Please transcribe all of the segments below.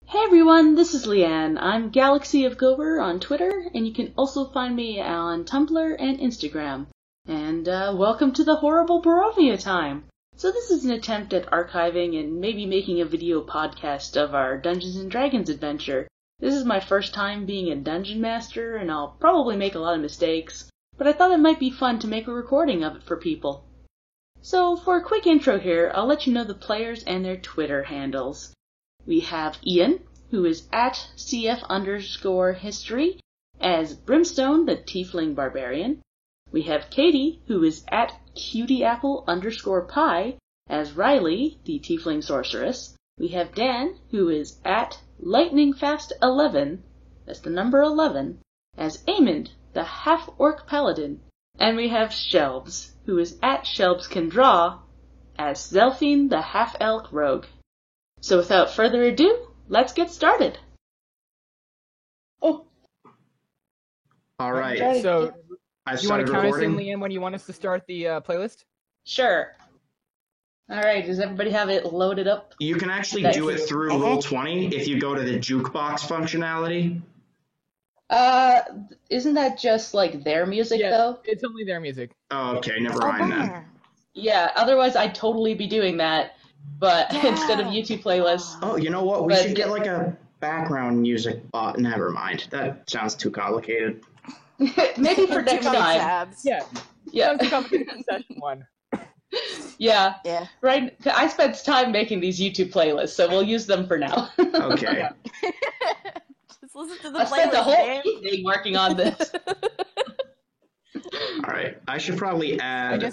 Hey everyone, this is Leanne. I'm Galaxy of Gober on Twitter, and you can also find me on Tumblr and Instagram. And welcome to the horrible Barovia time. So this is an attempt at archiving and maybe making a video podcast of our Dungeons & Dragons adventure. This is my first time being a dungeon master, and I'll probably make a lot of mistakes, but I thought it might be fun to make a recording of it for people. So for a quick intro here, I'll let you know the players and their Twitter handles. We have Ian, who is at CF_history, as Brimstone, the Tiefling Barbarian. We have Katie, who is at CutieApple_pie, as Riley, the Tiefling Sorceress. We have Dan, who is at LightningFast11, that's the number 11, as Aemond, the Half-Orc Paladin. And we have Shelbs, who is at ShelbsCanDraw, as Zelphine, the Half-Elk Rogue. So without further ado, let's get started. Oh. All right. Okay. So, do you want to count us in, Leanne, when you want us to start the playlist? Sure. All right, does everybody have it loaded up? You can actually do it through Roll20 if you go to the jukebox functionality. Isn't that just like their music though? It's only their music. Oh, okay, never mind then. Yeah, otherwise I'd totally be doing that, but instead of YouTube playlists. Oh, you know what? We should get like a background music bot. Never mind. That sounds too complicated. Maybe for next time. Yeah. Sounds complicated session one. Yeah. Right. I spent time making these YouTube playlists, so we'll use them for now. Okay. Just listen to the I spent the playlist, whole man. evening working on this. All right. I should probably add.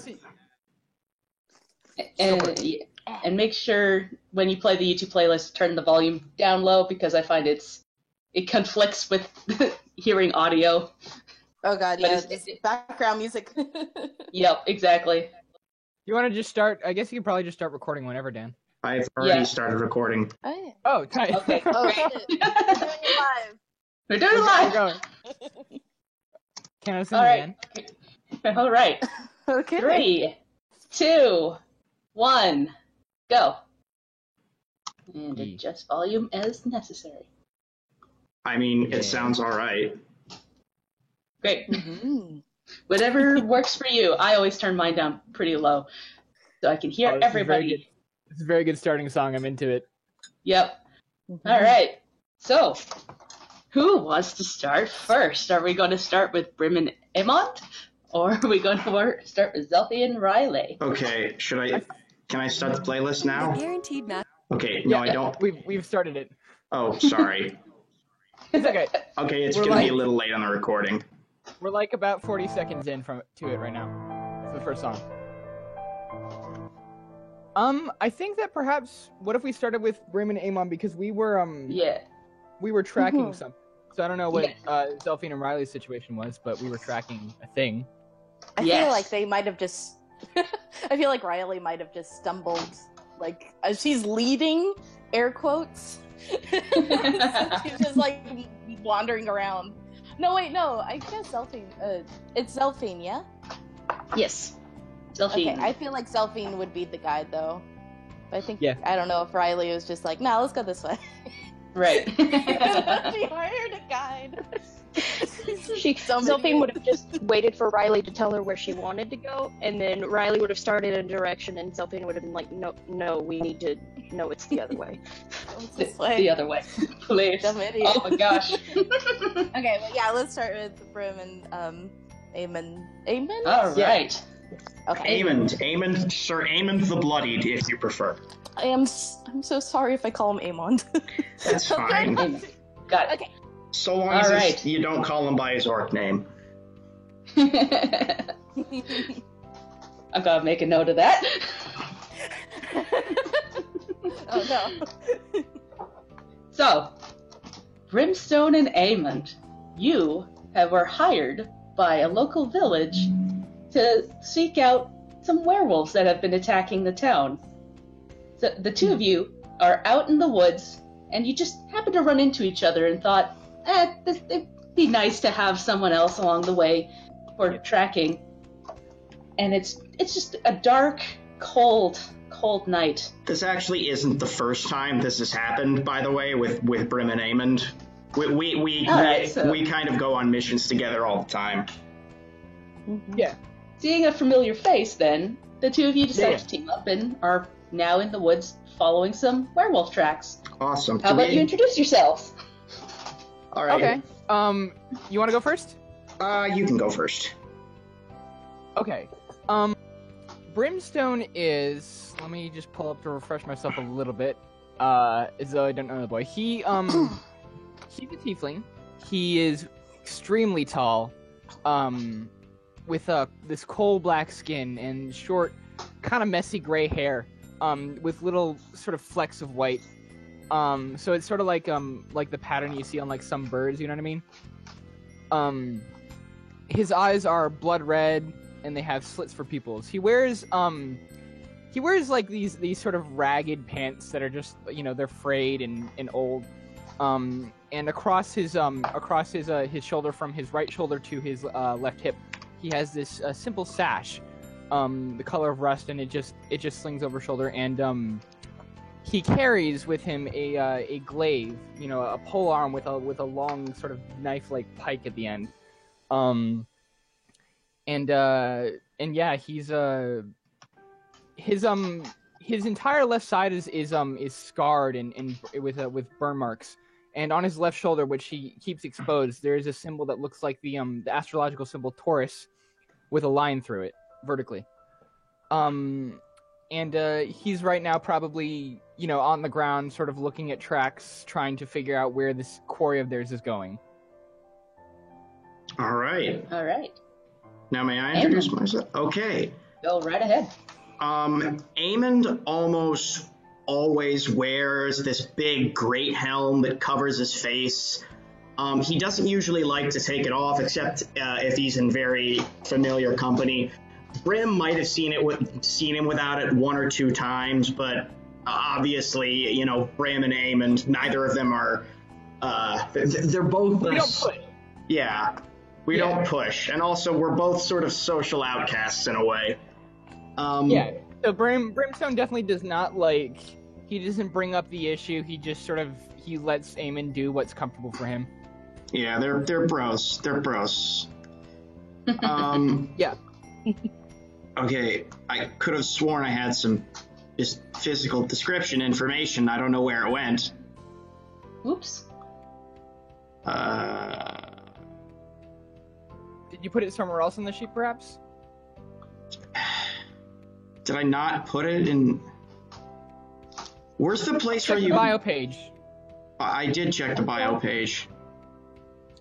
And make sure when you play the YouTube playlist, turn the volume down low, because I find it conflicts with hearing audio. Oh god, But yeah, just background music. Yep, exactly. You want to just start? I guess you could probably just start recording whenever, Dan. I've already started recording. Oh, yeah. Oh, tight. Okay. Oh shit. We're doing it live. We're going. Count us in, All right. Leanne. All right. Okay. 3, 2, 1, go. And adjust volume as necessary. I mean, it sounds all right. Great. Mm-hmm. Whatever works for you. I always turn mine down pretty low so I can hear everybody. This is a very good starting song. I'm into it. Yep. Mm-hmm. All right. So, who wants to start first? Are we going to start with Brim and Aemond? Or are we going to start with Zelphie and Riley? Okay. Can I start the playlist now? Guaranteed match. Okay. No, I don't. We've started it. Oh, sorry. It's okay. Okay, it's We're going to be like- a little late on the recording. We're like about 40 seconds in to it right now. It's the first song. I think that perhaps, what if we started with Brim and Aemon, because we were we were tracking something. So I don't know what Zelphine and Riley's situation was, but we were tracking a thing. I feel like they might have just I feel like Riley might have just stumbled, like, as she's leading, air quotes. She's just like wandering around. No, wait, no, I guess Zelphine, it's Zelphine, yeah? Yes. Zelphine. Okay, I feel like Zelphine would be the guide, though. But I think, Yeah. I don't know if Riley was just like, nah, let's go this way. Right. She hired a guide. Zelphine would have just waited for Riley to tell her where she wanted to go, and then Riley would have started a direction, and Zelphine would have been like, no, we need to know it's the other way. It's this way. The other way. Please. Dumb idiot. Oh my gosh. Okay, well, yeah, let's start with Brim and Aemon. Aemon? All right. Okay. Aemond, Sir Aemond the Bloodied, if you prefer. I'm so sorry if I call him Aemond. That's fine. Got it. Okay. So long All as right. you don't call him by his orc name. I'm gonna make a note of that. Oh no. So, Brimstone and Aemond, you were hired by a local village to seek out some werewolves that have been attacking the town. So the two of you are out in the woods, and you just happened to run into each other and thought, it'd be nice to have someone else along the way for tracking. And it's just a dark, cold cold night. This actually isn't the first time this has happened, by the way, with Brim and Aemond. We kind of go on missions together all the time. Mm-hmm. Yeah. Seeing a familiar face, then, the two of you decide to team up and are now in the woods following some werewolf tracks. Awesome. How about you introduce yourselves? All right. Okay. You want to go first? You can go first. Okay. Brimstone is... Let me just pull up to refresh myself a little bit. As though I don't know the boy. He's a tiefling. He is extremely tall, with this coal black skin and short, kind of messy gray hair, with little sort of flecks of white. So it's sort of like the pattern you see on like some birds. You know what I mean? His eyes are blood red, and they have slits for pupils. He wears like these sort of ragged pants that are just, you know, they're frayed and old. And across his shoulder, from his right shoulder to his left hip, he has this simple sash, the color of rust, and it just slings over shoulder. And he carries with him a glaive, you know, a pole arm with a long sort of knife-like pike at the end. And yeah, he's his entire left side is scarred and with burn marks. And on his left shoulder, which he keeps exposed, there is a symbol that looks like the astrological symbol Taurus, with a line through it vertically. And he's right now probably, you know, on the ground, sort of looking at tracks, trying to figure out where this quarry of theirs is going. All right. Now may I introduce myself? Okay. Go right ahead. Aemond almost always wears this big great helm that covers his face. He doesn't usually like to take it off, except if he's in very familiar company. Brim might have seen him without it one or two times, but obviously, you know, Brim and Aemond, neither of them are. They're both. We don't push. Yeah, we don't push, and also we're both sort of social outcasts in a way. Yeah. So Brimstone definitely does not he doesn't bring up the issue. He just he lets Aemond do what's comfortable for him. Yeah, they're bros. Yeah. Okay, I could have sworn I had some just physical description information. I don't know where it went. Oops. Did you put it somewhere else on the sheet, perhaps? Did I not put it in? Where's the place Check where the you... bio page. I did check the bio page.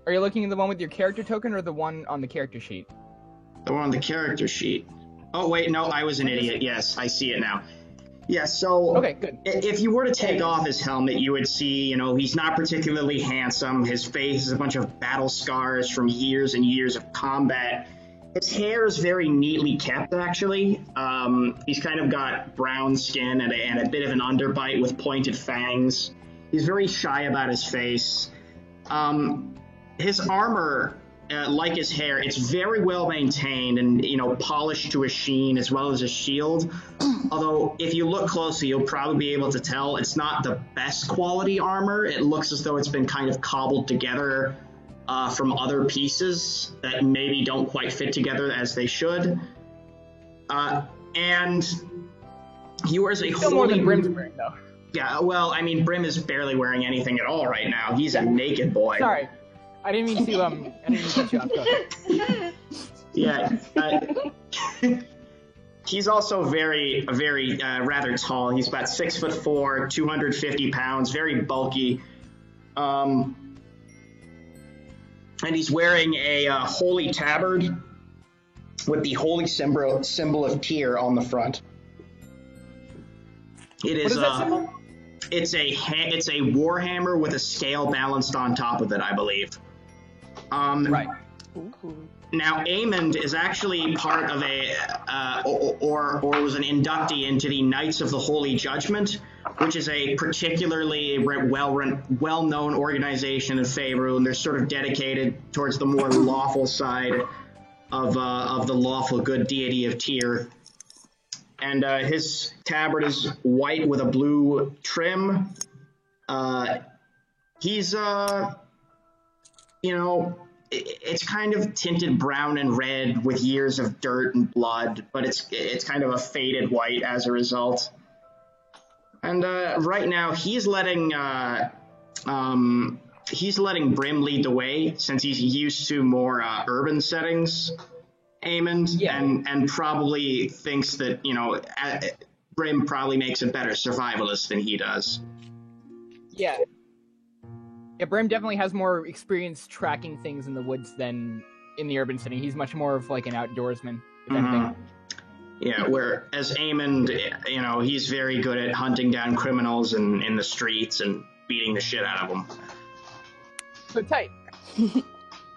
Are you looking at the one with your character token or the one on the character sheet? The one on the character sheet. Oh, wait, no, I was an idiot. Yes, I see it now. Yeah, so... Okay, good. If you were to take off his helmet, you would see, you know, he's not particularly handsome. His face is a bunch of battle scars from years and years of combat. His hair is very neatly kept, actually. He's kind of got brown skin and a bit of an underbite with pointed fangs. He's very shy about his face. His armor, like his hair, it's very well maintained and, you know, polished to a sheen, as well as his shield. Although, if you look closely, you'll probably be able to tell it's not the best quality armor. It looks as though it's been kind of cobbled together from other pieces that maybe don't quite fit together as they should. And he wears a Still more than Brim's wearing, though. Yeah, well, I mean, Brim is barely wearing anything at all right now. He's a naked boy. Sorry. I didn't mean to cut you off. Yeah. He's also very rather tall. He's about 6'4", 250 pounds, very bulky. And he's wearing a holy tabard with the holy symbol of Tyr on the front. It is. What is that symbol? It's a warhammer with a scale balanced on top of it, I believe. Right. Now, Aemond is actually part of or was an inductee into the Knights of the Holy Judgment, which is a particularly well-known organization in Faerûn, and they're sort of dedicated towards the more lawful side of the lawful good deity of Tyr. and his tabard is white with a blue trim. He's it's kind of tinted brown and red with years of dirt and blood, but it's kind of a faded white as a result. And right now he's letting Brim lead the way since he's used to more urban settings. Amond, and probably thinks that Brim probably makes a better survivalist than he does. Yeah. Yeah, Brim definitely has more experience tracking things in the woods than in the urban setting. He's much more of like an outdoorsman, if anything. Yeah, whereas Amond, he's very good at hunting down criminals in the streets and beating the shit out of them. So tight.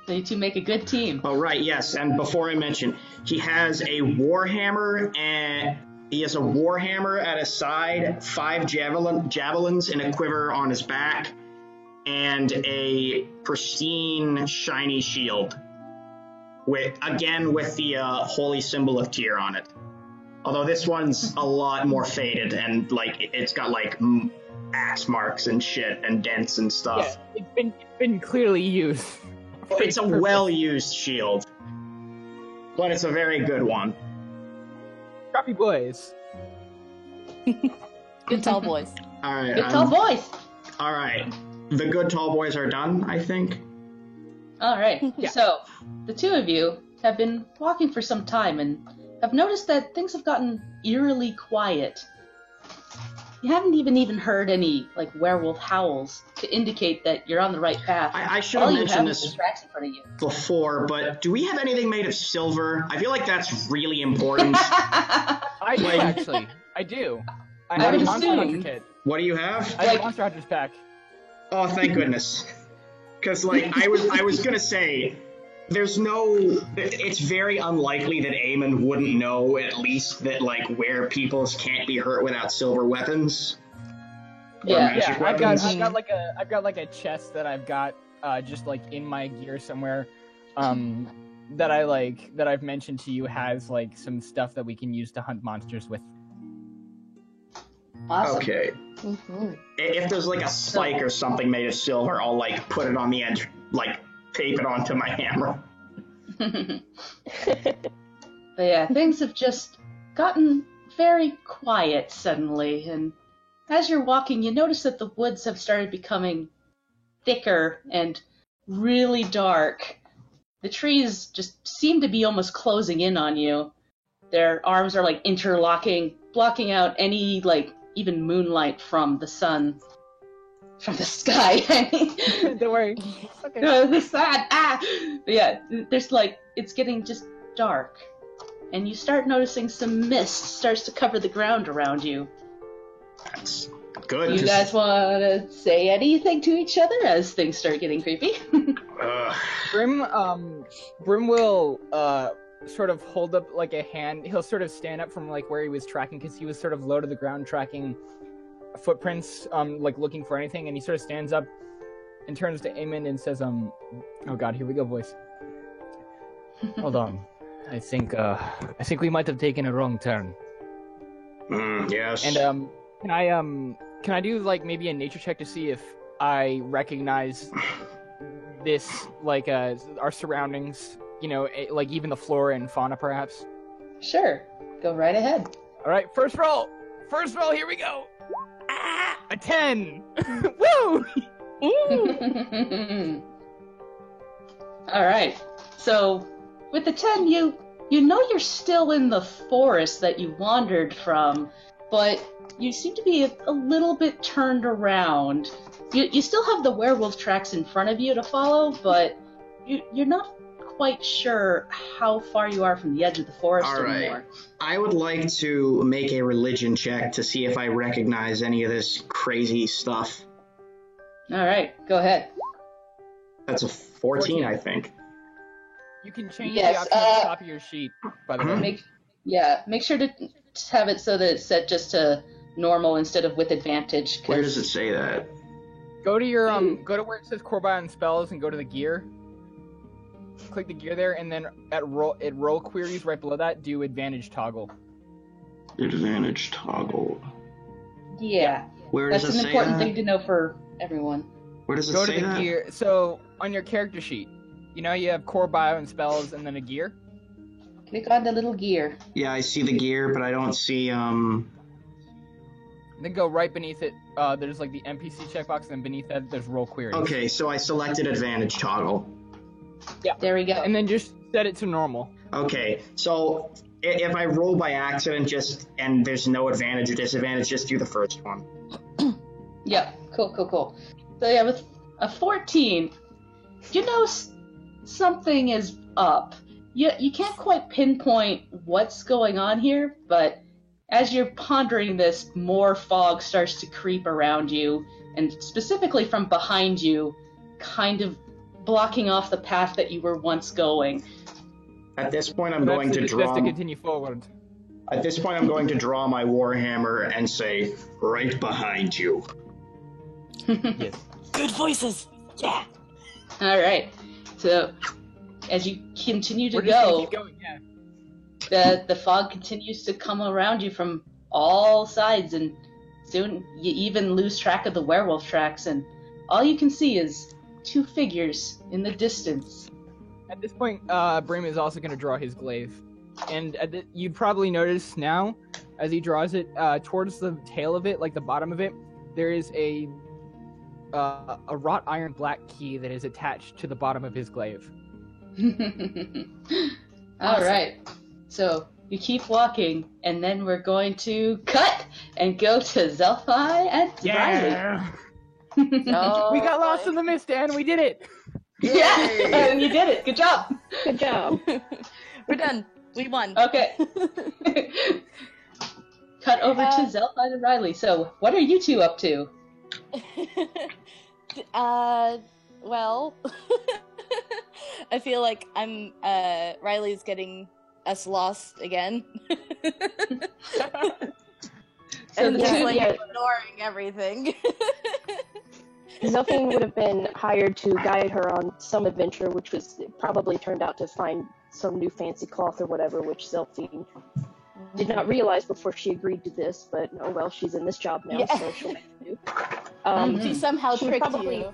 They two make a good team. Oh, right, yes. And before I mention, he has a warhammer at his side, 5 javelins in a quiver on his back, and a pristine, shiny shield. With the holy symbol of Tyr on it. Although this one's a lot more faded and it's got axe marks and shit and dents and stuff. Yeah, it's been clearly used. It's a well-used shield, but it's a very good one. Crappy boys. Good tall boys. All right. Good tall boys. All right. The good tall boys are done, I think. All right. Yeah. So, the two of you have been walking for some time and have noticed that things have gotten eerily quiet. You haven't even heard any werewolf howls to indicate that you're on the right path. I should have mentioned this the tracks in front of you. before, but do we have anything made of silver? I feel like that's really important. I do, actually. I do. I have would a Monster Hunter assume. kit. What do you have? I have a Monster Hunter's pack. Oh, thank goodness. Because, I was going to say, it's very unlikely that Eamon wouldn't know at least that, where peoples can't be hurt without silver weapons. Or Yeah. magic I've weapons. got a chest that I've got just in my gear somewhere that I've mentioned to you has some stuff that we can use to hunt monsters with. Awesome. Okay. Mm-hmm. If there's a spike or something made of silver, I'll put it on the edge, tape it onto my hammer. But yeah, things have just gotten very quiet suddenly, and as you're walking, you notice that the woods have started becoming thicker and really dark. The trees just seem to be almost closing in on you. Their arms are interlocking, blocking out any even moonlight from the sun, from the sky. Don't worry. Okay. The sun. But yeah, there's it's getting just dark, and you start noticing some mist starts to cover the ground around you. That's good. You guys want to say anything to each other as things start getting creepy? Brim will sort of hold up a hand. He'll sort of stand up from where he was tracking, because he was sort of low to the ground tracking footprints, looking for anything, and he sort of stands up and turns to Eamon and says, oh god, here we go, voice. Hold on. I think we might have taken a wrong turn. Yes. And can I do maybe a nature check to see if I recognize this our surroundings, even the flora and fauna perhaps? Sure, go right ahead. All right, first roll, here we go. A 10. Woo! All right. So with the 10, you know you're still in the forest that you wandered from, but you seem to be a little bit turned around. You still have the werewolf tracks in front of you to follow, but you're not quite sure how far you are from the edge of the forest anymore. I would like to make a religion check to see if I recognize any of this crazy stuff. All right, go ahead. That's a 14, I think. You can change the option at the top of your sheet, by the way. Make sure to have it so that it's set just to normal instead of with advantage. Where does it say that? Go to your go to where it says Corbine spells and go to the gear. Click the gear there, and then at roll queries right below that, do advantage toggle. Advantage toggle. Yeah, Where does that's it an say important that? thing to know for everyone. Where does it Go say to the that? gear. So on your character sheet, you know you have core bio and spells, and then a gear. Click on the little gear. Yeah, I see the gear, but I don't see Then go right beneath it. There's like the NPC checkbox, and then beneath that there's role queries. Okay, so I selected advantage toggle. There we go. And then just set it to normal. Okay, so if I roll by accident, and there's no advantage or disadvantage, just do the first one. Yep. Cool. So yeah, with a 14, you know something is up. You can't quite pinpoint what's going on here, but as you're pondering this, more fog starts to creep around you, and specifically from behind you, kind of blocking off the path that you were once going. At this point, I'm That's going to just draw. to continue forward. At this point, I'm going to draw my warhammer and say, "Right behind you." Yes. Good voices. Yeah. All right. So as you continue to We're just gonna go, keep going. Yeah. the fog continues to come around you from all sides, and soon you even lose track of the werewolf tracks, and all you can see is two figures in the distance. At this point, Brim is also going to draw his glaive, and you'd probably notice now, as he draws it, towards the tail of it, like the bottom of it, there is a wrought iron black key that is attached to the bottom of his glaive. All right. So you keep walking, and then we're going to cut and go to Zelphi and Riley. Oh, We got lost in the mist, Dan. We did it. Yeah, you did it. Good job. Good job. We're done. We won. Okay. Cut over to Zelphi and Riley. So, what are you two up to? Well, I feel like Riley's getting us lost again. So And the just two, like yeah. ignoring everything. Zelphine would have been hired to guide her on some adventure, which was probably turned out to find some new fancy cloth or whatever, which Zelphine did not realize before she agreed to this. But oh well, she's in this job now, Yeah. so she'll make it do. She somehow She tricked probably- you.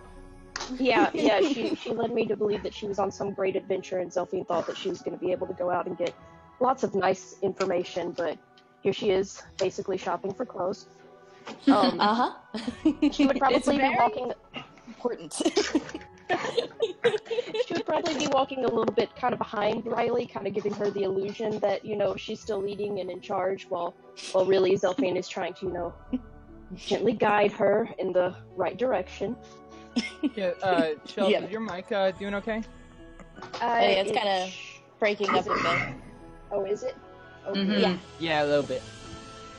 Yeah. She led me to believe that she was on some great adventure, and Zelphine thought that she was going to be able to go out and get lots of nice information, but here she is, basically shopping for clothes. Uh-huh. She would probably be walking. Important. She would probably be walking a little bit kind of behind Riley, kind of giving her the illusion that, she's still leading and in charge, while really Zelphine is trying to, gently guide her in the right direction. Yeah, Shelf, Yeah. is your mic doing okay? It's kind of breaking up a bit. Oh, is it? Okay. Mhm. Yeah. Yeah, a little bit.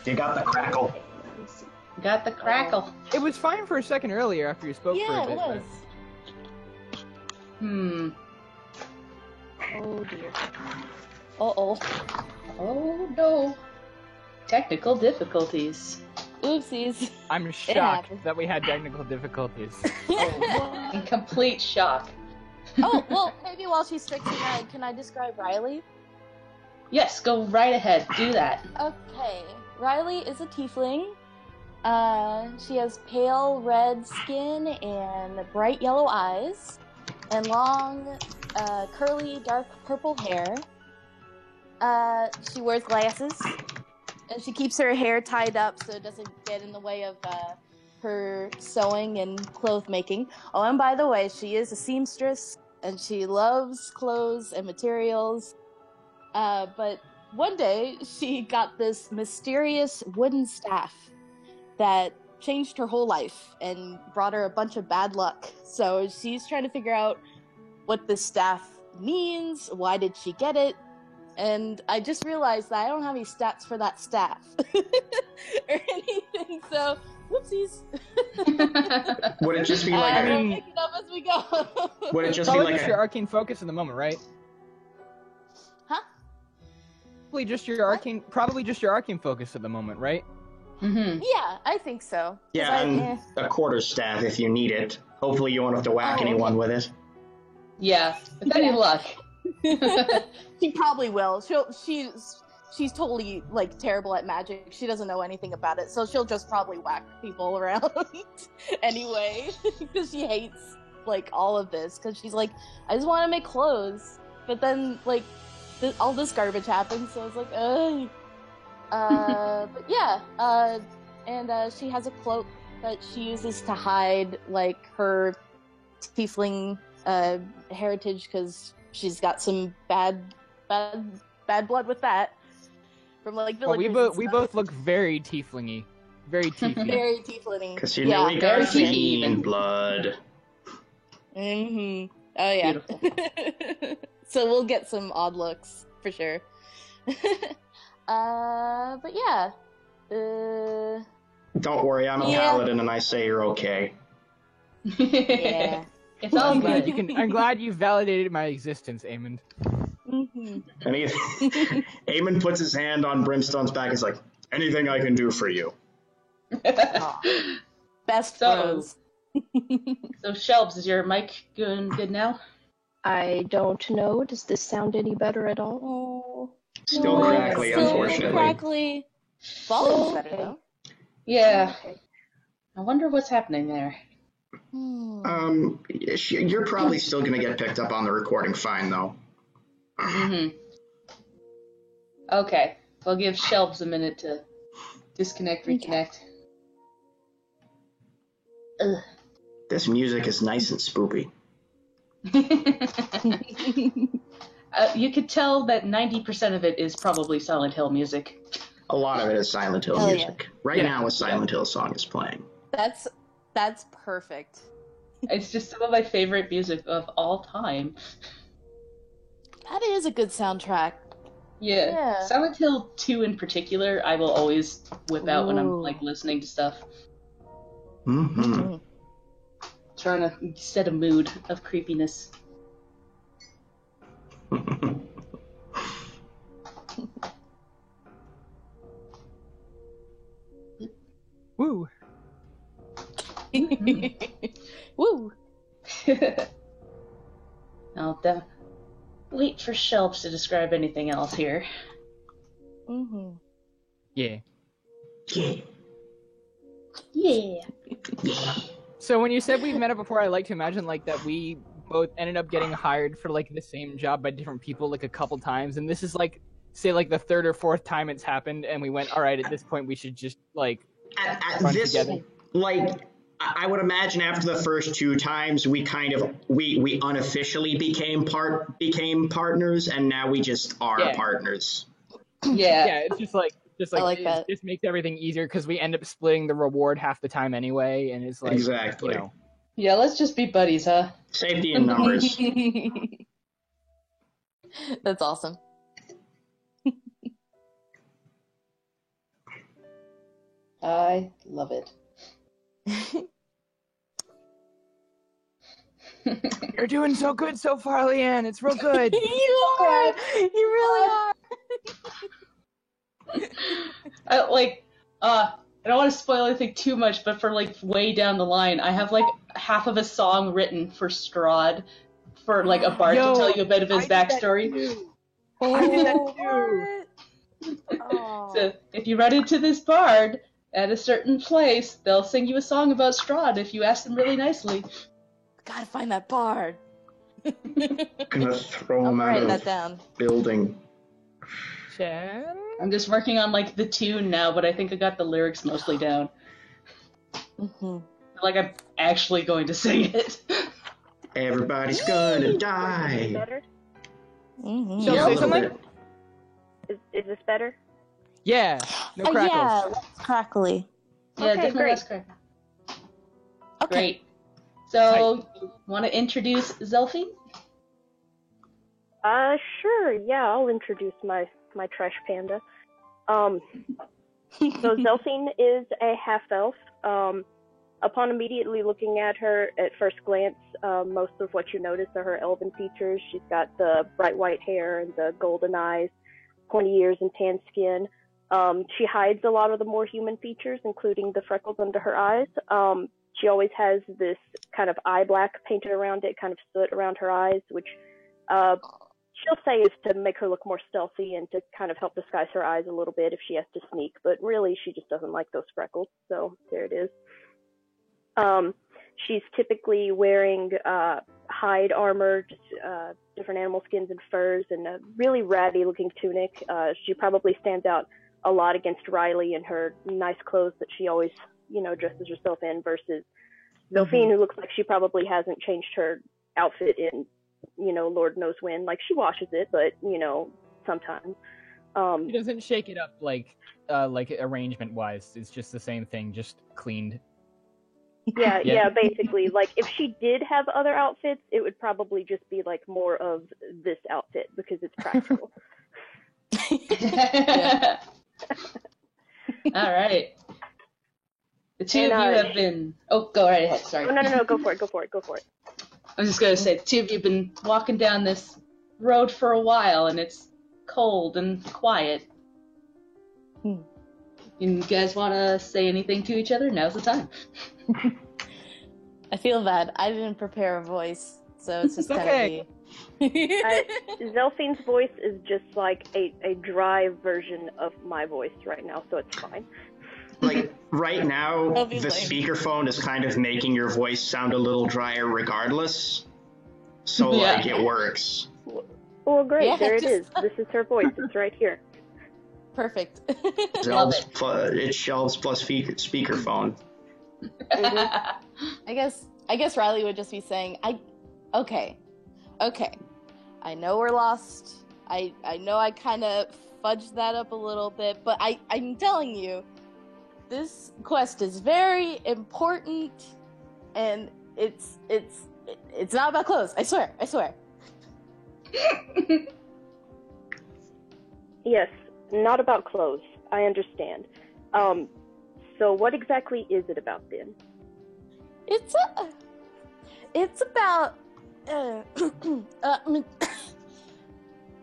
You got the crackle. Let me see. Got the crackle. It was fine for a second earlier after you spoke for Yeah, a it bit. was. Oh dear. Uh-oh. Oh no. Technical difficulties. Oopsies. I'm shocked happens. that we had technical difficulties. In complete shock. Oh, well, maybe while she's fixing that, can I describe Riley? Yes, go right ahead. Do that. Okay. Riley is a tiefling. She has pale red skin and bright yellow eyes, and long, curly, dark purple hair. She wears glasses, and she keeps her hair tied up so it doesn't get in the way of her sewing and clothes making. Oh, and by the way, she is a seamstress, and she loves clothes and materials. But one day, she got this mysterious wooden staff that changed her whole life and brought her a bunch of bad luck. So she's trying to figure out what this staff means, why did she get it, and I just realized that I don't have any stats for that staff or anything, so whoopsies. Would it just be like We'll a, pick it up as we go. would it just be Probably like just your a, arcane focus at the moment, right? Huh? Probably just your arcane focus at the moment, right? Mm-hmm. Yeah, I think so. 'Cause yeah, I- and a quarter staff if you need it. Hopefully you won't have to whack Oh, anyone okay. with it. Yeah, with any Yeah. luck. She probably will. she's totally like terrible at magic. She doesn't know anything about it, so she'll just probably whack people around anyway because she hates like all of this. Because she's like, I just want to make clothes, but then like all this garbage happens, so it's like, ugh. But yeah, and she has a cloak that she uses to hide like her tiefling heritage because she's got some bad blood with that from like villagers. Well, we both look very tieflingy, very tiefling. Very tiefling. Because you know we got very fiend blood. Mm-hmm. Oh yeah. So we'll get some odd looks for sure. But yeah. Don't worry, I'm a paladin and I say you're okay. Yeah. It's all I'm glad good. I'm glad you validated my existence, Eamon. Mm-hmm. And Eamon puts his hand on Brimstone's back. He's like, anything I can do for you. Best So- bros. So, Shelves, is your mic going good now? I don't know. Does this sound any better at all? Oh, Still no, crackly, still unfortunately. Crackly. Volume's better though. Yeah. Okay. I wonder what's happening there. You're probably still going to get picked up on the recording fine, though. Mm-hmm. Okay. We'll give Shelves a minute to disconnect, reconnect. Ugh. This music is nice and spoopy. You could tell that 90% of it is probably Silent Hill music. A lot of it is Silent Hill Hell yeah. music. Right Yeah. now, a Silent Hill song is playing. That's perfect. It's just some of my favorite music of all time. That is a good soundtrack. Yeah. Yeah. Silent Hill 2 in particular, I will always whip out when I'm Ooh. like listening to stuff. Mm-hmm. Trying to set a mood of creepiness. Woo! Woo. I'll wait for Shelves to describe anything else here. Mm-hmm. Yeah. Yeah. Yeah. So when you said we've met up before, I like to imagine like that we both ended up getting hired for like the same job by different people like a couple times, and this is like say like the third or fourth time it's happened, and we went, all right, at this point we should just like At run this, together. like, I would imagine after the first two times, we kind of we unofficially became partners, and now we just are Yeah. partners. Yeah. Yeah, it's just like I like it that. just makes everything easier because we end up splitting the reward half the time anyway, and it's like Exactly. you know. Yeah, let's just be buddies, huh? Safety in numbers. That's awesome. I love it. You're doing so good so far, Leanne. It's real good. You are. You really are. I don't want to spoil anything too much, but for like way down the line, I have like half of a song written for Strahd, for like a bard Yo, to tell you a bit of his I did that backstory. too. I did that too. Oh. So if you run into this bard at a certain place, they'll sing you a song about Strahd if you ask them really nicely. Gotta find that bard. Gonna throw I'm him out writing of that down. building. Chan? I'm just working on like the tune now, but I think I got the lyrics mostly down. Mm-hmm. Like I'm actually going to sing it. Everybody's gonna Is die. better? Mm-hmm. Shall Yeah, I a say little something? bit. Is this better? Yeah. No crackles. Yeah, less crackly. Yeah, Okay, definitely great. less crack. Okay. Great. So, want to introduce Zelfie? Sure. Yeah, I'll introduce my trash panda. So Zelfine is a half elf. Upon immediately looking at her at first glance, most of what you notice are her elven features. She's got the bright white hair and the golden eyes, pointy ears, and tan skin. She hides a lot of the more human features, including the freckles under her eyes. She always has this kind of eye black painted around it, kind of soot around her eyes, which she'll say is to make her look more stealthy and to kind of help disguise her eyes a little bit if she has to sneak. But really, she just doesn't like those freckles. So there it is. She's typically wearing hide armor, just, different animal skins and furs, and a really ratty-looking tunic. She probably stands out a lot against Riley in her nice clothes that she always, dresses herself in, versus Delphine, who looks like she probably hasn't changed her outfit in, Lord knows when. Like, she washes it, but, sometimes. She doesn't shake it up like arrangement-wise. It's just the same thing, just cleaned. Yeah, basically. Like, if she did have other outfits, it would probably just be, like, more of this outfit, because it's practical. All right. The two of you have been... Oh, go right ahead. Sorry. Oh, no. Go for it. I was just going to say, the two of you have been walking down this road for a while, and it's cold and quiet. You guys want to say anything to each other? Now's the time. I feel bad. I didn't prepare a voice, so it's just okay. Zelphine's voice is just like a dry version of my voice right now, so it's fine. Like, right now, the speakerphone is kind of making your voice sound a little drier regardless. So, it works. Well, great. There it is. This is her voice. It's right here. Perfect. It's shelves plus speakerphone. I guess Riley would just be saying, okay. I know we're lost. I know I kind of fudged that up a little bit, but I'm telling you, this quest is very important, and it's not about clothes. I swear. Yes, not about clothes. I understand. So what exactly is it about then? It's about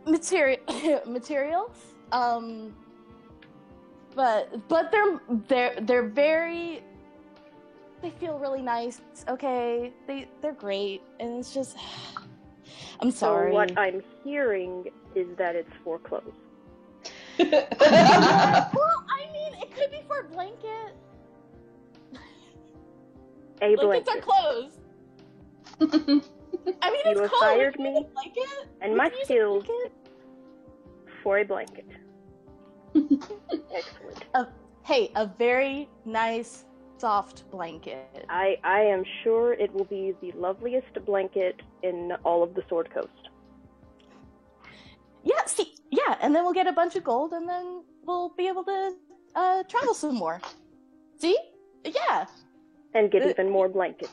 materials. But they're very. They feel really nice. Okay, they're great, and it's just. I'm sorry. So what I'm hearing is that it's for clothes. Well, I mean, it could be for a blanket. A blanket. Blankets are clothes. I mean, you it's have hired me and my skills for a blanket. Excellent. Hey, a very nice, soft blanket. I am sure it will be the loveliest blanket in all of the Sword Coast. Yeah, and then we'll get a bunch of gold, and then we'll be able to travel some more. See? Yeah. And get even more blankets.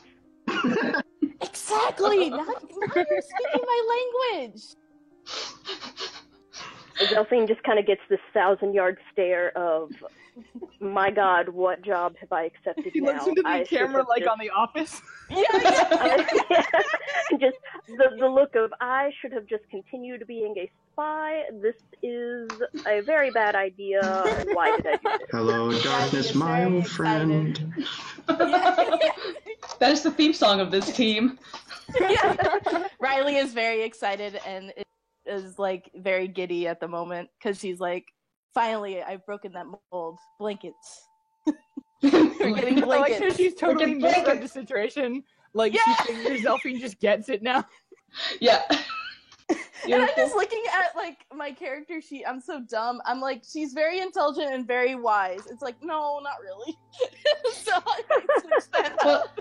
Exactly! Now you're speaking my language! Delphine just kind of gets this 1,000-yard stare of, my God, what job have I accepted He now? looks into the camera like on The Office. Just the look of, I should have just continued being a spy. This is a very bad idea. Why did I do this? Hello, darkness, my old friend. That is the theme song of this team. Riley is very excited and is like very giddy at the moment because she's like, finally, I've broken that mold. Blankets. We're getting blankets. I like how she's totally misread the situation. Like, she figures Zelphine just gets it now. Yeah. And I'm just looking at, like, my character sheet. I'm so dumb. I'm like, she's very intelligent and very wise. It's like, no, not really. So I switched that up.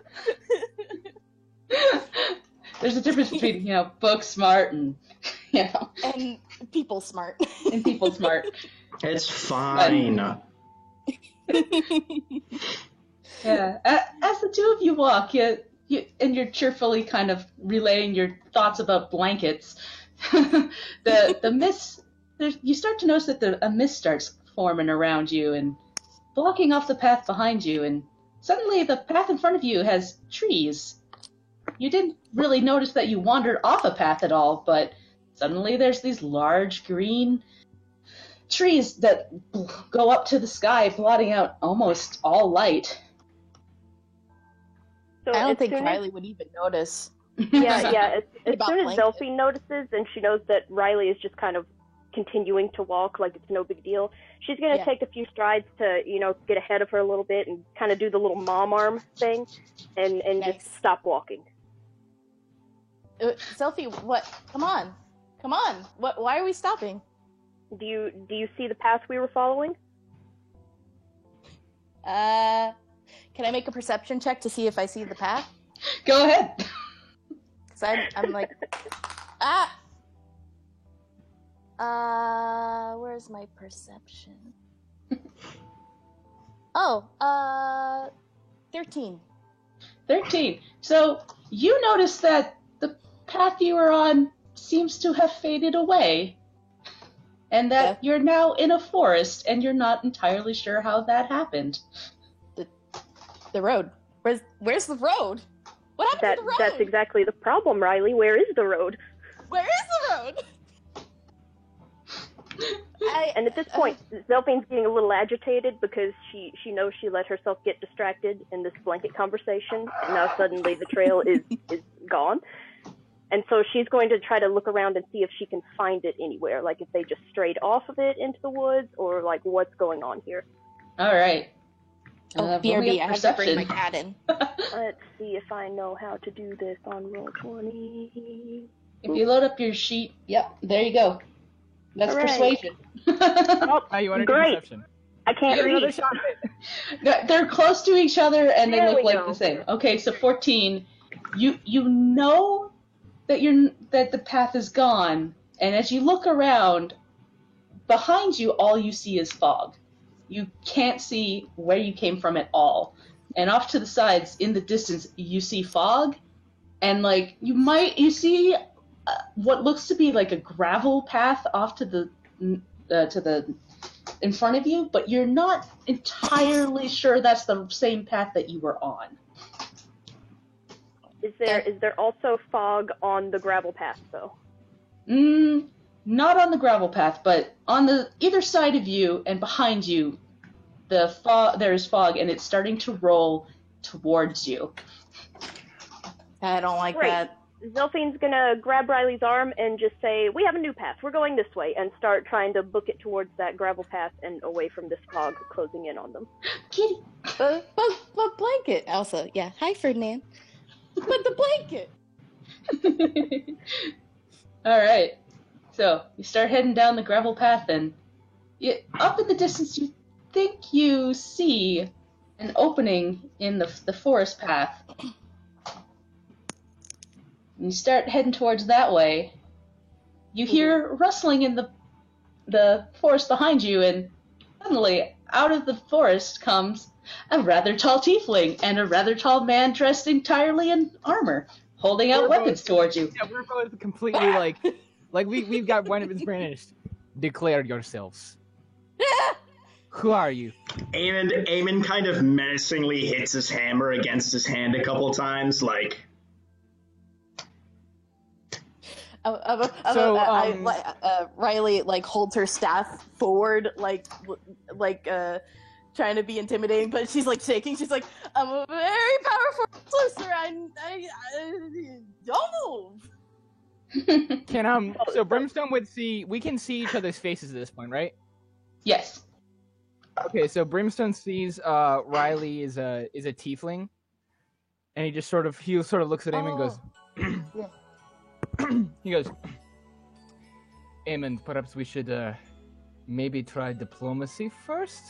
There's a difference between, book smart and, And people smart. And people smart. It's fine. Yeah. As the two of you walk, you're cheerfully kind of relaying your thoughts about blankets. The mist, you start to notice that a mist starts forming around you and blocking off the path behind you, and suddenly the path in front of you has trees. You didn't really notice that you wandered off a path at all, but suddenly there's these large green trees that go up to the sky, blotting out almost all light. So I don't think Riley would even notice. Yeah. As About soon as blanket. Delphine notices and she knows that Riley is just kind of continuing to walk like it's no big deal, she's going to Yeah. take a few strides to, get ahead of her a little bit and kind of do the little mom arm thing and Nice. just stop walking. Selfie, what? Come on. What? Why are we stopping? Do you see the path we were following? Can I make a perception check to see if I see the path? Go ahead. Because I'm like, where's my perception? Oh, 13. 13. So you notice that the path you were on seems to have faded away. And that you're now in a forest and you're not entirely sure how that happened. The road. Where's the road? What happened to the road? That's exactly the problem, Riley. Where is the road? Where is the road? And at this point, Zelphine's getting a little agitated because she knows she let herself get distracted in this blanket conversation, and now suddenly the trail is gone. And so she's going to try to look around and see if she can find it anywhere, like if they just strayed off of it into the woods, or like what's going on here. All right. BRB, I have to bring my cat in. Let's see if I know how to do this on Roll20. If you load up your sheet, yep, there you go. That's All right. persuasion. Oh, you want to do Great. perception? I can't Get another read. shot at it. They're close to each other and they There look we like go. the same. Okay, so 14. You know that the path is gone, and as you look around, behind you all you see is fog. You can't see where you came from at all. And off to the sides, in the distance, you see fog, and like you see what looks to be like a gravel path off to the in front of you, but you're not entirely sure that's the same path that you were on. Is there also fog on the gravel path, though? Not on the gravel path, but on the either side of you and behind you, there's fog, and it's starting to roll towards you. I don't like Great. that. Zelphine's gonna grab Riley's arm and just say, "We have a new path. We're going this way," and start trying to book it towards that gravel path and away from this fog closing in on them. Kitty. But blanket, Elsa. Yeah. Hi, Ferdinand. But the blanket. All right. So you start heading down the gravel path, and up in the distance, you think you see an opening in the forest path. And you start heading towards that way. You hear rustling in the forest behind you, and suddenly, out of the forest comes a rather tall tiefling and a rather tall man dressed entirely in armor, holding out weapons towards you. Yeah, we're both completely like we've got weapons brandished. Declare yourselves. Who are you? Eamon kind of menacingly hits his hammer against his hand a couple times, like. Riley like holds her staff forward, like trying to be intimidating, but she's like shaking. She's like, "I'm a very powerful sorcerer. I don't move." Can so Brimstone would see. We can see each other's faces at this point, right? Yes. Okay, so Brimstone sees Riley is a tiefling, and he sort of looks at him and goes. Yeah. He goes, Eamon, perhaps we should maybe try diplomacy first?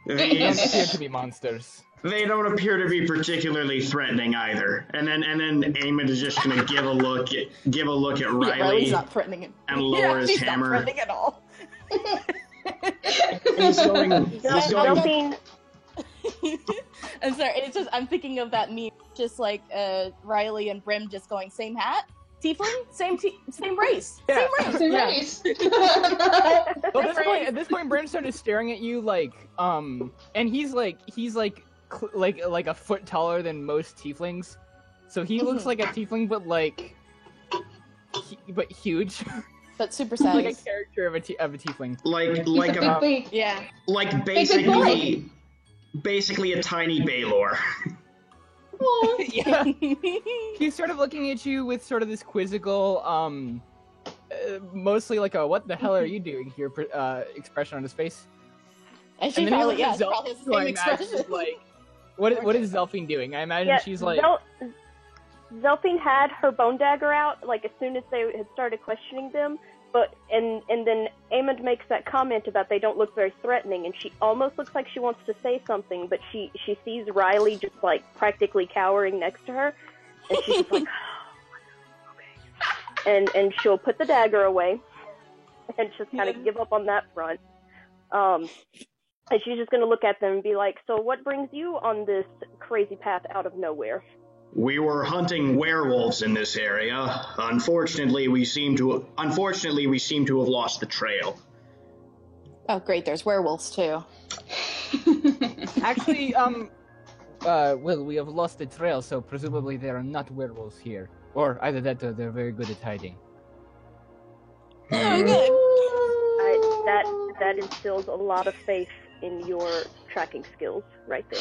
They don't appear to be monsters. They don't appear to be particularly threatening either. And then Eamon is just gonna give a look at Yeah, Riley Riley's not threatening him. and lower his he's hammer. not threatening at all. He's going. Zelphine, I'm sorry. It's just I'm thinking of that meme, just like Riley and Brim just going same hat, tiefling, same race, Yeah. same race. Well, at this point, Brimstone is staring at you and he's like a foot taller than most tieflings, so he looks like a tiefling, but huge, But super like a size. character of a tiefling. Yeah. Like basically a tiny Baylor. Yeah. He's sort of looking at you with sort of this quizzical, mostly like a "what the hell are you doing here" expression on his face. And she And then he probably, looks yeah, at probably has the Zelfine, same who I imagine expression. is like, what is Zelfine doing? I imagine Yeah, she's like, Zelfine had her bone dagger out, like, as soon as they had started questioning them, and then Amond makes that comment about they don't look very threatening, and she almost looks like she wants to say something, but she sees Riley just, like, practically cowering next to her, and she's just like, okay. And she'll put the dagger away, and just kind of give up on that front. And she's just going to look at them and be like, so what brings you on this crazy path out of nowhere? We were hunting werewolves in this area. Unfortunately, we seem to have lost the trail. Oh, great, there's werewolves too. actually, well, we have lost the trail, so presumably there are not werewolves here, or either that or they're very good at hiding. Oh, good. That instills a lot of faith in your tracking skills right there.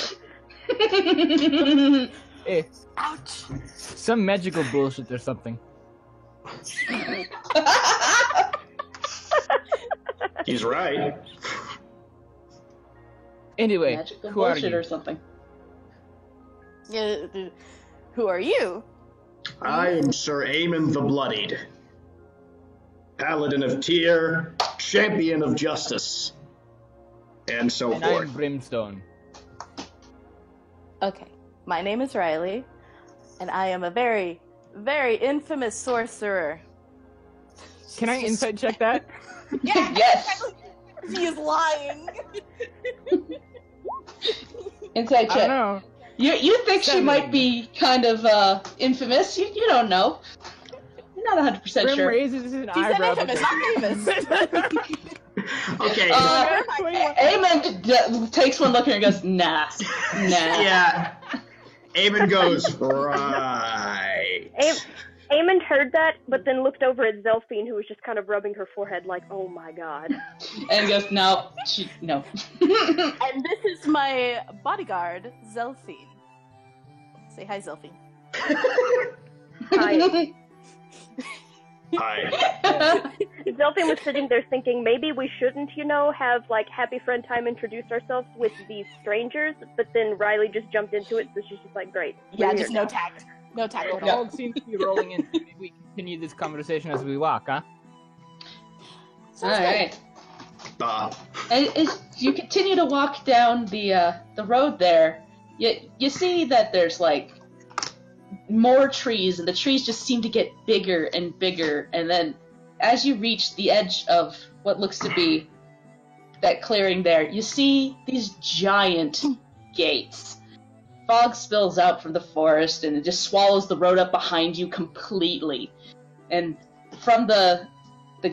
Ouch! Some magical bullshit or something. He's right. Anyway, Magical who are bullshit you? or something. Who are you? I am Sir Aemon the Bloodied, Paladin of Tyr, Champion of Justice, and so And forth. I'm Brimstone. Okay, my name is Riley, and I am a very, very infamous sorcerer. Can I insight check that? Yeah, Yes. he is lying. Inside I don't check. know. You think she 7. might be kind of infamous? You don't know. You're not 100% Brim sure. raises an He said eyebrow. infamous, not famous. Okay. Eamon takes one look at her and goes, nah. Yeah. Aemon goes, right. Aemond heard that, but then looked over at Zelfine, who was just kind of rubbing her forehead like, oh my god. And goes, no. No. And this is my bodyguard, Zelfine. Say hi, Zelfine. Hi. Hi. Zelfine was sitting there thinking, maybe we shouldn't, have, like, happy friend time introduce ourselves with these strangers, but then Riley just jumped into it, so she's just like, great. Yeah, we're just here no now. tact. No tact at The all. dog seems to be rolling in. Maybe we continue this conversation as we walk, huh? Sounds good. Alright. Uh, As you continue to walk down the road there, you see that there's, like, more trees, and the trees just seem to get bigger and bigger, and then as you reach the edge of what looks to be that clearing there, you see these giant gates. Fog spills out from the forest, and it just swallows the road up behind you completely. And from the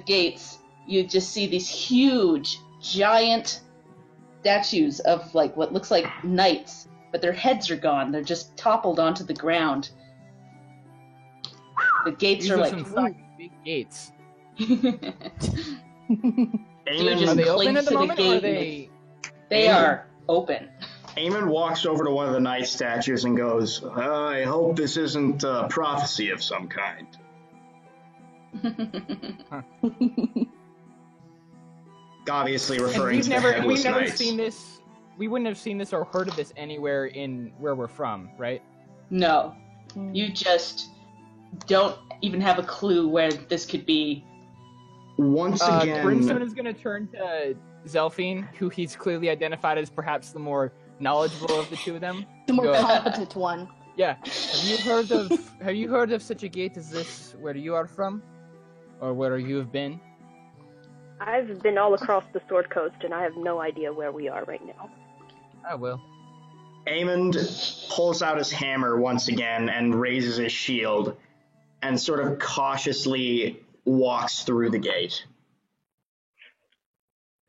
gates, you just see these huge, giant statues of, like, what looks like knights, but their heads are gone. They're just toppled onto the ground. The gates These are are like... some fucking big gates. Aemon, just Are they open cling at the to the moment, or are gate. they? They are open. Aemon walks over to one of the knight statues and goes, I hope this isn't a prophecy of some kind. Obviously referring And to the we've headless never knights. seen this. We wouldn't have seen this or heard of this anywhere in where we're from, right? No. You just don't even have a clue where this could be. Once again, Brimstone is going to turn to Zelfine, who he's clearly identified as perhaps the more knowledgeable of the two of them. The more Go. competent one. Yeah. Have you heard of such a gate as this where you are from? Or where you have been? I've been all across the Sword Coast, and I have no idea where we are right now. I will. Aemond pulls out his hammer once again and raises his shield and sort of cautiously walks through the gate.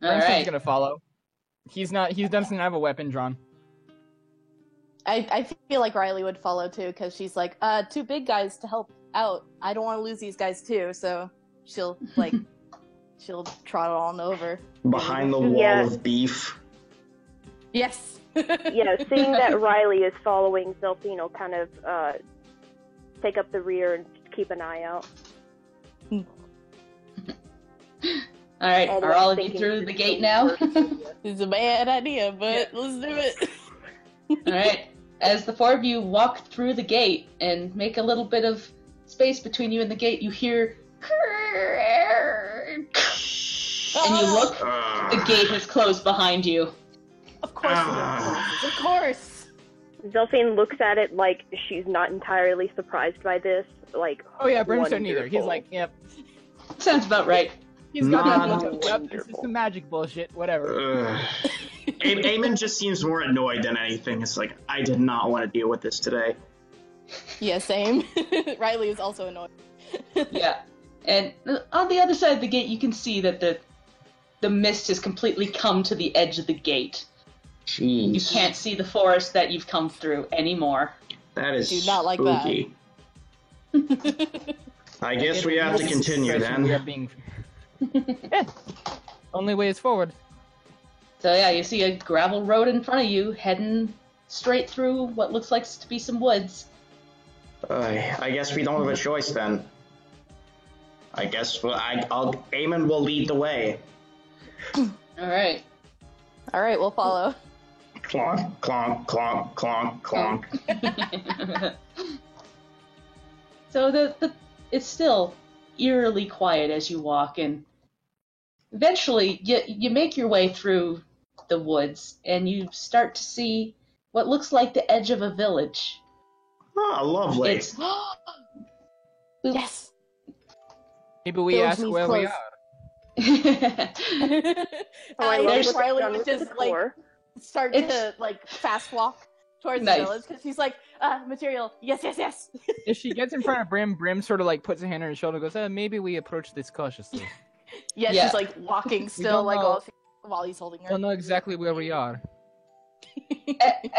Brimstone's Alright. going to follow. He doesn't have a weapon drawn. I feel like Riley would follow too, because she's like, two big guys to help out. I don't want to lose these guys too, so she'll trot on over. Behind the wall Yeah. of beef. Yes. Seeing that Riley is following, Zelfine will kind of take up the rear and keep an eye out. All right, Although are all I'm of you thinking through the it's gate still now? It's a bad idea, but let's do it. All right. As the four of you walk through the gate and make a little bit of space between you and the gate, you hear, and you look. The gate has closed behind you. Of course, of course. Zelfine looks at it like she's not entirely surprised by this. Like, Oh yeah, Brimstone neither. He's wonderful. like, yep. Sounds about right. He's got that Not look of, yep, this is some magic bullshit, whatever. Eamon just seems more annoyed than anything. It's like, I did not want to deal with this today. Yeah, same. Riley is also annoyed. Yeah. And on the other side of the gate, you can see that the mist has completely come to the edge of the gate. Jeez. You can't see the forest that you've come through anymore. That is Do not like that. spooky. I guess we have to continue We are then. being... Yeah. Only way is forward. So yeah, you see a gravel road in front of you, heading straight through what looks like to be some woods. I guess we don't have a choice then. I guess Eamon will lead the way. Alright. All right, we'll follow. Clonk, clonk, clonk, clonk, clonk. So it's still eerily quiet as you walk, and eventually you make your way through the woods, and you start to see what looks like the edge of a village. Oh, lovely. It's Yes. Maybe we Village ask means where we close. are. I I love guess what Riley done would with just the like floor. start It's- to like fast walk towards Nice. the village because she's like, material, yes. If she gets in front of Brim sort of like puts a hand on her shoulder and goes, maybe we approach this cautiously. Yeah, Yeah. she's like walking still, don't like know. while he's holding her. Don't know exactly where we are.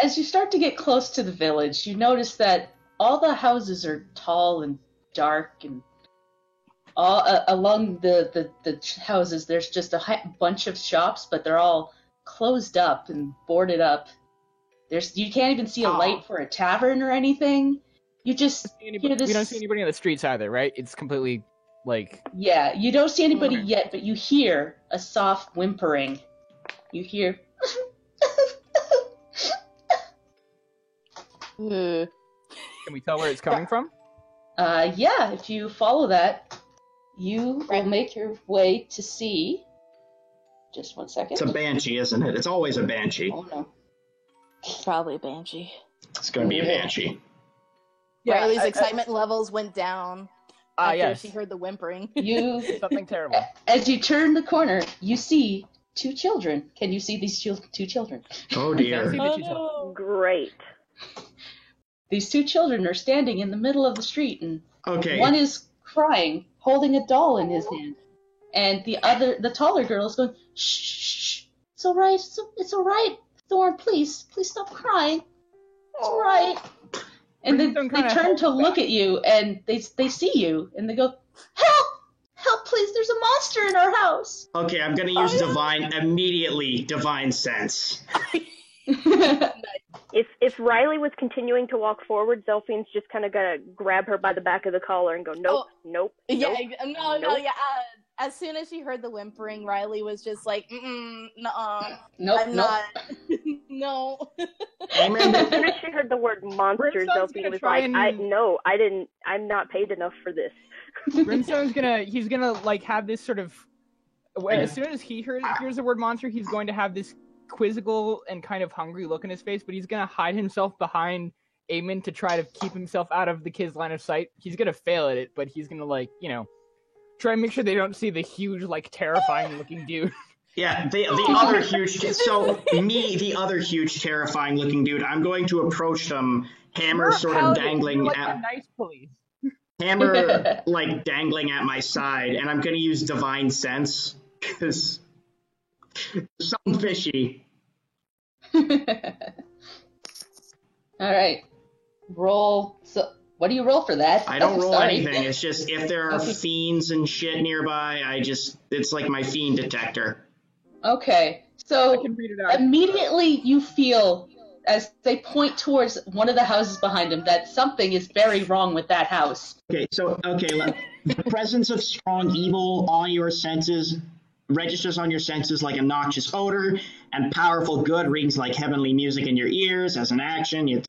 As you start to get close to the village, you notice that all the houses are tall and dark, and all along the houses there's just a bunch of shops, but they're all closed up and boarded up. You can't even see a Aw. light for a tavern or anything. You just hear this. We don't see anybody on the streets either, right? It's completely like Yeah, you don't see anybody Mhm. yet, but you hear a soft whimpering. You hear. Ugh. can we tell where it's coming from? Yeah, if you follow that, you will make your way to see. Just one second. It's a banshee, isn't it? It's always a banshee. Oh no. Probably a banshee. It's gonna be a banshee. Riley's excitement levels went down after Yes. she heard the whimpering. You, Something terrible. as you turn the corner, you see two children. Can you see these two children? Oh Can't see dear. the Oh, two tell- no. Great. These two children are standing in the middle of the street, and Okay. one is crying, holding a doll in his hand, and the taller girl is going, shh, shh, shh. It's all right. It's all right. Thorn, please stop crying. It's all right. And then Brimstone they kinda turn to holds look at you, and they see you, and they go, help, please! There's a monster in our house. Okay, I'm gonna use divine sense. If Riley was continuing to walk forward, Zelfine's just kind of gonna grab her by the back of the collar and go, nope, nope, Yeah, nope. no, Nope. yeah. As soon as she heard the whimpering, Riley was just like, nuh-uh, Nope, I'm nope. not. No. As Amen. soon as she heard the word monster, Brimstone's Zelfine gonna was try like, and- I'm not paid enough for this. Brimstone's he's gonna like have this sort of, as soon as he hears the word monster, he's going to have this quizzical and kind of hungry look in his face, but he's gonna hide himself behind Eamon to try to keep himself out of the kid's line of sight. He's gonna fail at it, but he's gonna try and make sure they don't see the huge, terrifying looking dude. Yeah, the other huge. So me, the other huge, terrifying looking dude. I'm going to approach them, hammer You're a sort of paladin, dangling you're like at the nice police. hammer dangling at my side, and I'm going to use divine sense because something fishy. All right, roll. So, what do you roll for that? I don't roll Sorry. anything. It's just if there are Okay. fiends and shit nearby, it's like my fiend detector. Okay, So I can read it out. immediately you feel, as they point towards one of the houses behind him, that something is very wrong with that house. Okay, the presence of strong evil on your senses registers on your senses like a noxious odor, and powerful good rings like heavenly music in your ears. As an action, you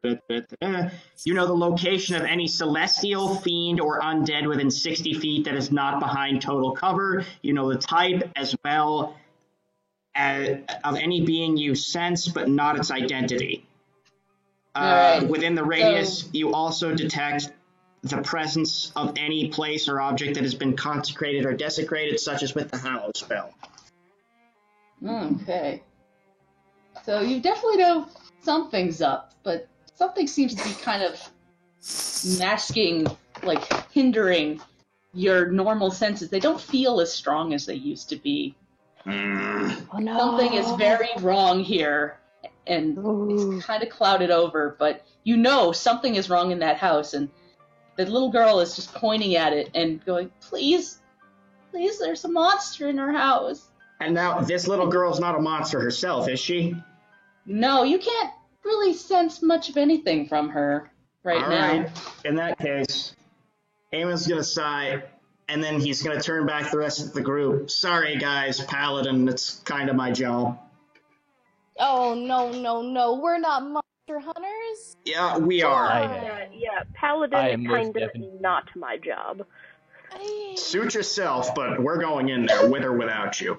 know the location of any celestial, fiend, or undead within 60 feet that is not behind total cover. You know the type as well of any being you sense, but not its identity. Alright. Within the radius, you also detect the presence of any place or object that has been consecrated or desecrated, such as with the Hallow spell. Okay. So you definitely know something's up, but something seems to be kind of masking, like hindering your normal senses. They don't feel as strong as they used to be. Oh no. Something is very wrong here, and it's kind of clouded over, but you know something is wrong in that house, and the little girl is just pointing at it and going, please, there's a monster in our house. And now, this little girl's not a monster herself, is she? No, you can't really sense much of anything from her right now. In that case, Eamon's gonna sigh, and then he's gonna turn back the rest of the group. Sorry, guys, Paladin, it's kind of my job. Oh, no. We're not monster hunters. Yeah, we are. Yeah, Paladin I is am most kind of definitely- not my job. Suit yourself, but we're going in there with or without you.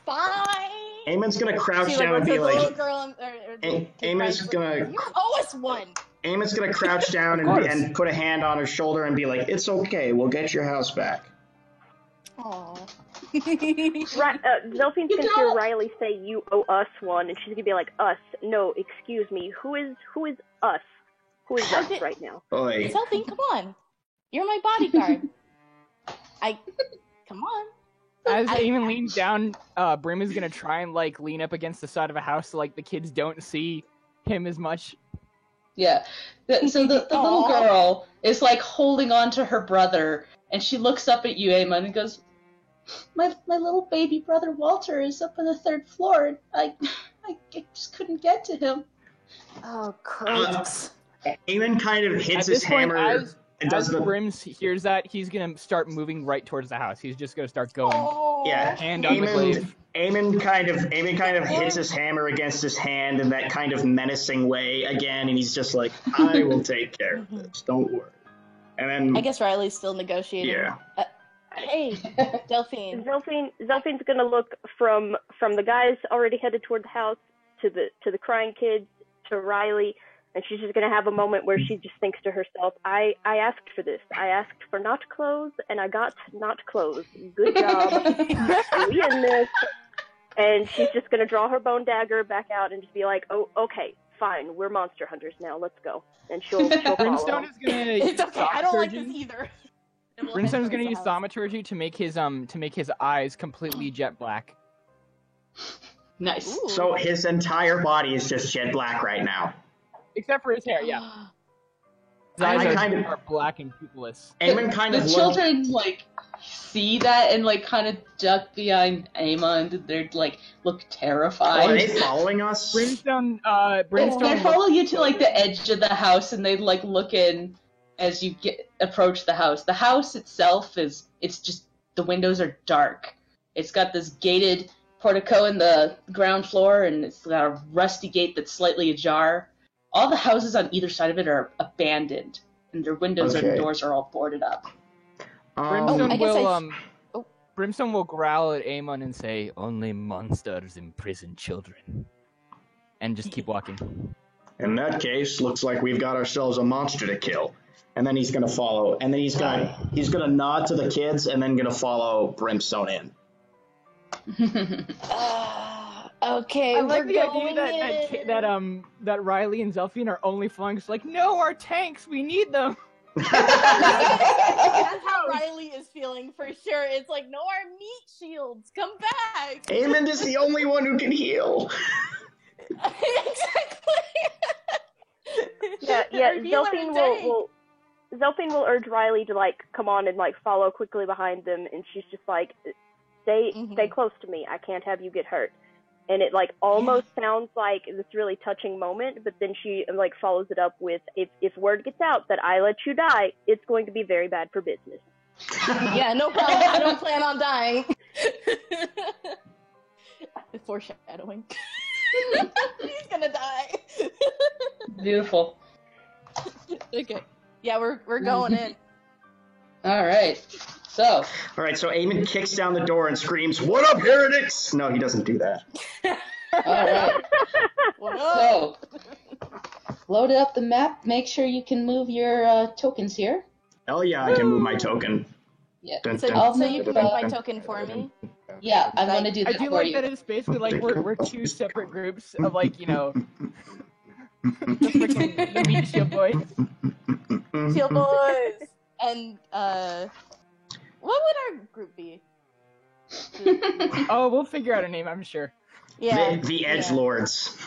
Fine. Eamon's gonna crouch She down and looks be at the little like, girl and, A- Eamon's gonna You owe us one. Eamon's gonna crouch down and put a hand on her shoulder and be like, it's okay, we'll get your house back. Aww. Zelfine's You gonna don't- hear Riley say, "You owe us one," and she's gonna be like, "Us? No, excuse me. Who is us? Who is us right now?" Oi. Zelfine, come on. You're my bodyguard. Come on. As Eamon leans down, Brim is gonna try and like lean up against the side of a house so like the kids don't see him as much. Yeah. So the little Aw. girl is like holding on to her brother, and she looks up at you, Eamon, and goes, My little baby brother Walter is up on the 3rd floor, and I just couldn't get to him. Oh, gross. Eamon kind of hits At his this point, hammer and does as the Brim hears that, he's gonna start moving right towards the house. He's just gonna start going. yeah. Hand on the glaive. Eamon kind of hits his hammer against his hand in that kind of menacing way again, and he's just like, I will take care of this, don't worry. And then I guess Riley's still negotiating. yeah. Hey, Delphine. Zelfine's gonna look from the guys already headed toward the house to the crying kids to Riley, and she's just gonna have a moment where she just thinks to herself, I asked for this. I asked for not clothes, and I got not clothes. Good job. We in this. And she's just gonna draw her bone dagger back out and just be like, oh, okay, fine, we're monster hunters now. Let's go. And she'll follow. Brimstone is gonna It's okay. I don't like thaumaturgy. this either. Brimstone's gonna use thaumaturgy to make his eyes completely jet black. Nice. Ooh. So his entire body is just jet black right now. Except for his hair, yeah. His I eyes kind of- are black and pupilless. Eamon kind The of children like see that and like kind of duck behind Eamon, and they're like look Are terrified. they following us? Brimstone They follow you to like the edge of the house, and they like look in as you approach the house. The house itself it's just the windows are dark. It's got this gated portico in the ground floor, and it's got a rusty gate that's slightly ajar. All the houses on either side of it are abandoned, and their windows Okay. and doors are all boarded up. Brimstone I guess will I sh- oh. Brimstone will growl at Aemon and say, "Only monsters imprison children," and just keep walking. In that case, looks like we've got ourselves a monster to kill. And then he's gonna follow, and then he's gonna nod to the kids, and then gonna follow Brimstone in. Okay, I like we're the going idea in. that Riley and Zelfine are only flying. Just like, no, our tanks, we need them. That's how Riley is feeling for sure. It's like, no, our meat shields, come back. Eamon is the only one who can heal. Exactly. Yeah. Our healer Zelfine tank. will Zelfine will urge Riley to like come on and like follow quickly behind them, and she's just like, stay close to me. I can't have you get hurt. And it like almost sounds like this really touching moment, but then she like follows it up with, if word gets out that I let you die, it's going to be very bad for business. Yeah, no problem. I don't plan on dying. Foreshadowing. He's gonna die. Beautiful. Okay. Yeah, we're going in. All right. So. All right, so Eamon kicks down the door and screams, "What up, heretics?" No, he doesn't do that. All right. So, load up the map. Make sure you can move your tokens here. Hell yeah, I can move my token. Yeah. So you can move my token for me? Yeah, I'm going to do that I do for like you. that it's basically like we're two separate groups of like, you know, the Meat Shield Boys. Shield Boys! And, what would our group be? Oh, we'll figure out a name, I'm sure. Yeah. The Edgelords.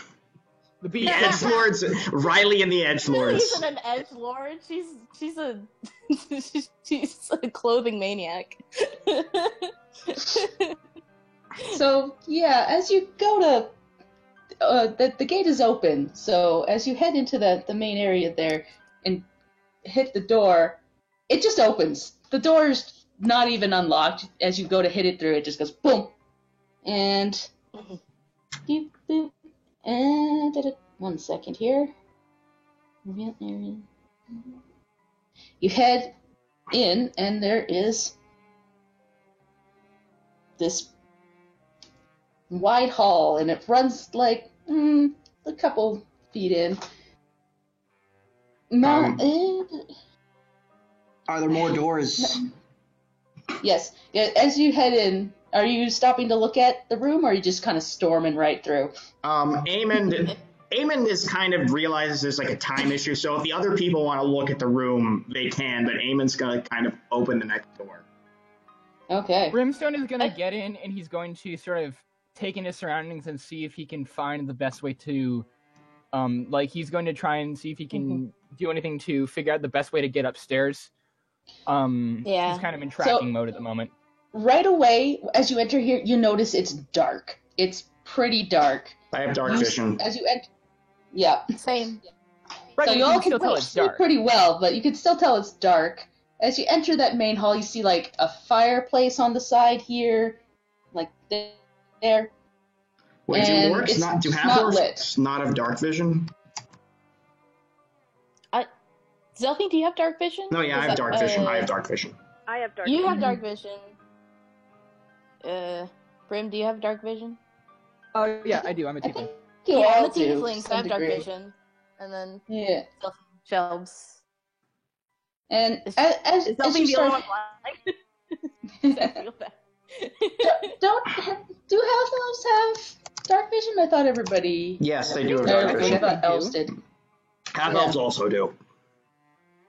The The Beast. Edgelords. Riley and the Edgelords. She's an edgelord. She's a clothing maniac. So, yeah, as you go to... the gate is open, so as you head into the main area there and hit the door, it just opens. The door's not even unlocked. As you go to hit it through, it just goes boom. And... Boop, boop. And... 1 second here. You head in, and there is this wide hall, and it runs like a couple feet in. Are there more doors? Yes. Yeah, as you head in, are you stopping to look at the room, or are you just kind of storming right through? Eamon is kind of realizes there's like a time issue, so if the other people want to look at the room, they can, but Eamon's going to kind of open the next door. Okay. Brimstone is going to get in, and he's going to sort of take in his surroundings and see if he can find the best way to, he's going to try and see if he can do anything to figure out the best way to get upstairs. Yeah. He's kind of in tracking mode at the moment. Right away, as you enter here, you notice it's dark. It's pretty dark. I have dark vision. As you enter, yeah. Same. Right, So you you all can can still tell it's see dark. pretty well, but you can still tell it's dark. As you enter that main hall, you see like a fireplace on the side here, like there. Wait, do and orcs it's not do not half lit. orcs not have dark vision? Zelfine, do you have dark vision? No, yeah, I have dark vision. I have dark vision. I have dark You vision. have dark vision. Brim, do you have dark vision? Oh, yeah, I do. I'm a I tiefling. think you Yeah, I'm all a do, tiefling, to so I have some dark degree. vision. And then Yeah. shelves. And Is- as Is you Zelfine the only one start, blind? I feel bad. do half elves have dark vision? I thought everybody. Yes, they do have I dark think vision. I thought elves did. Half Yeah. elves also do.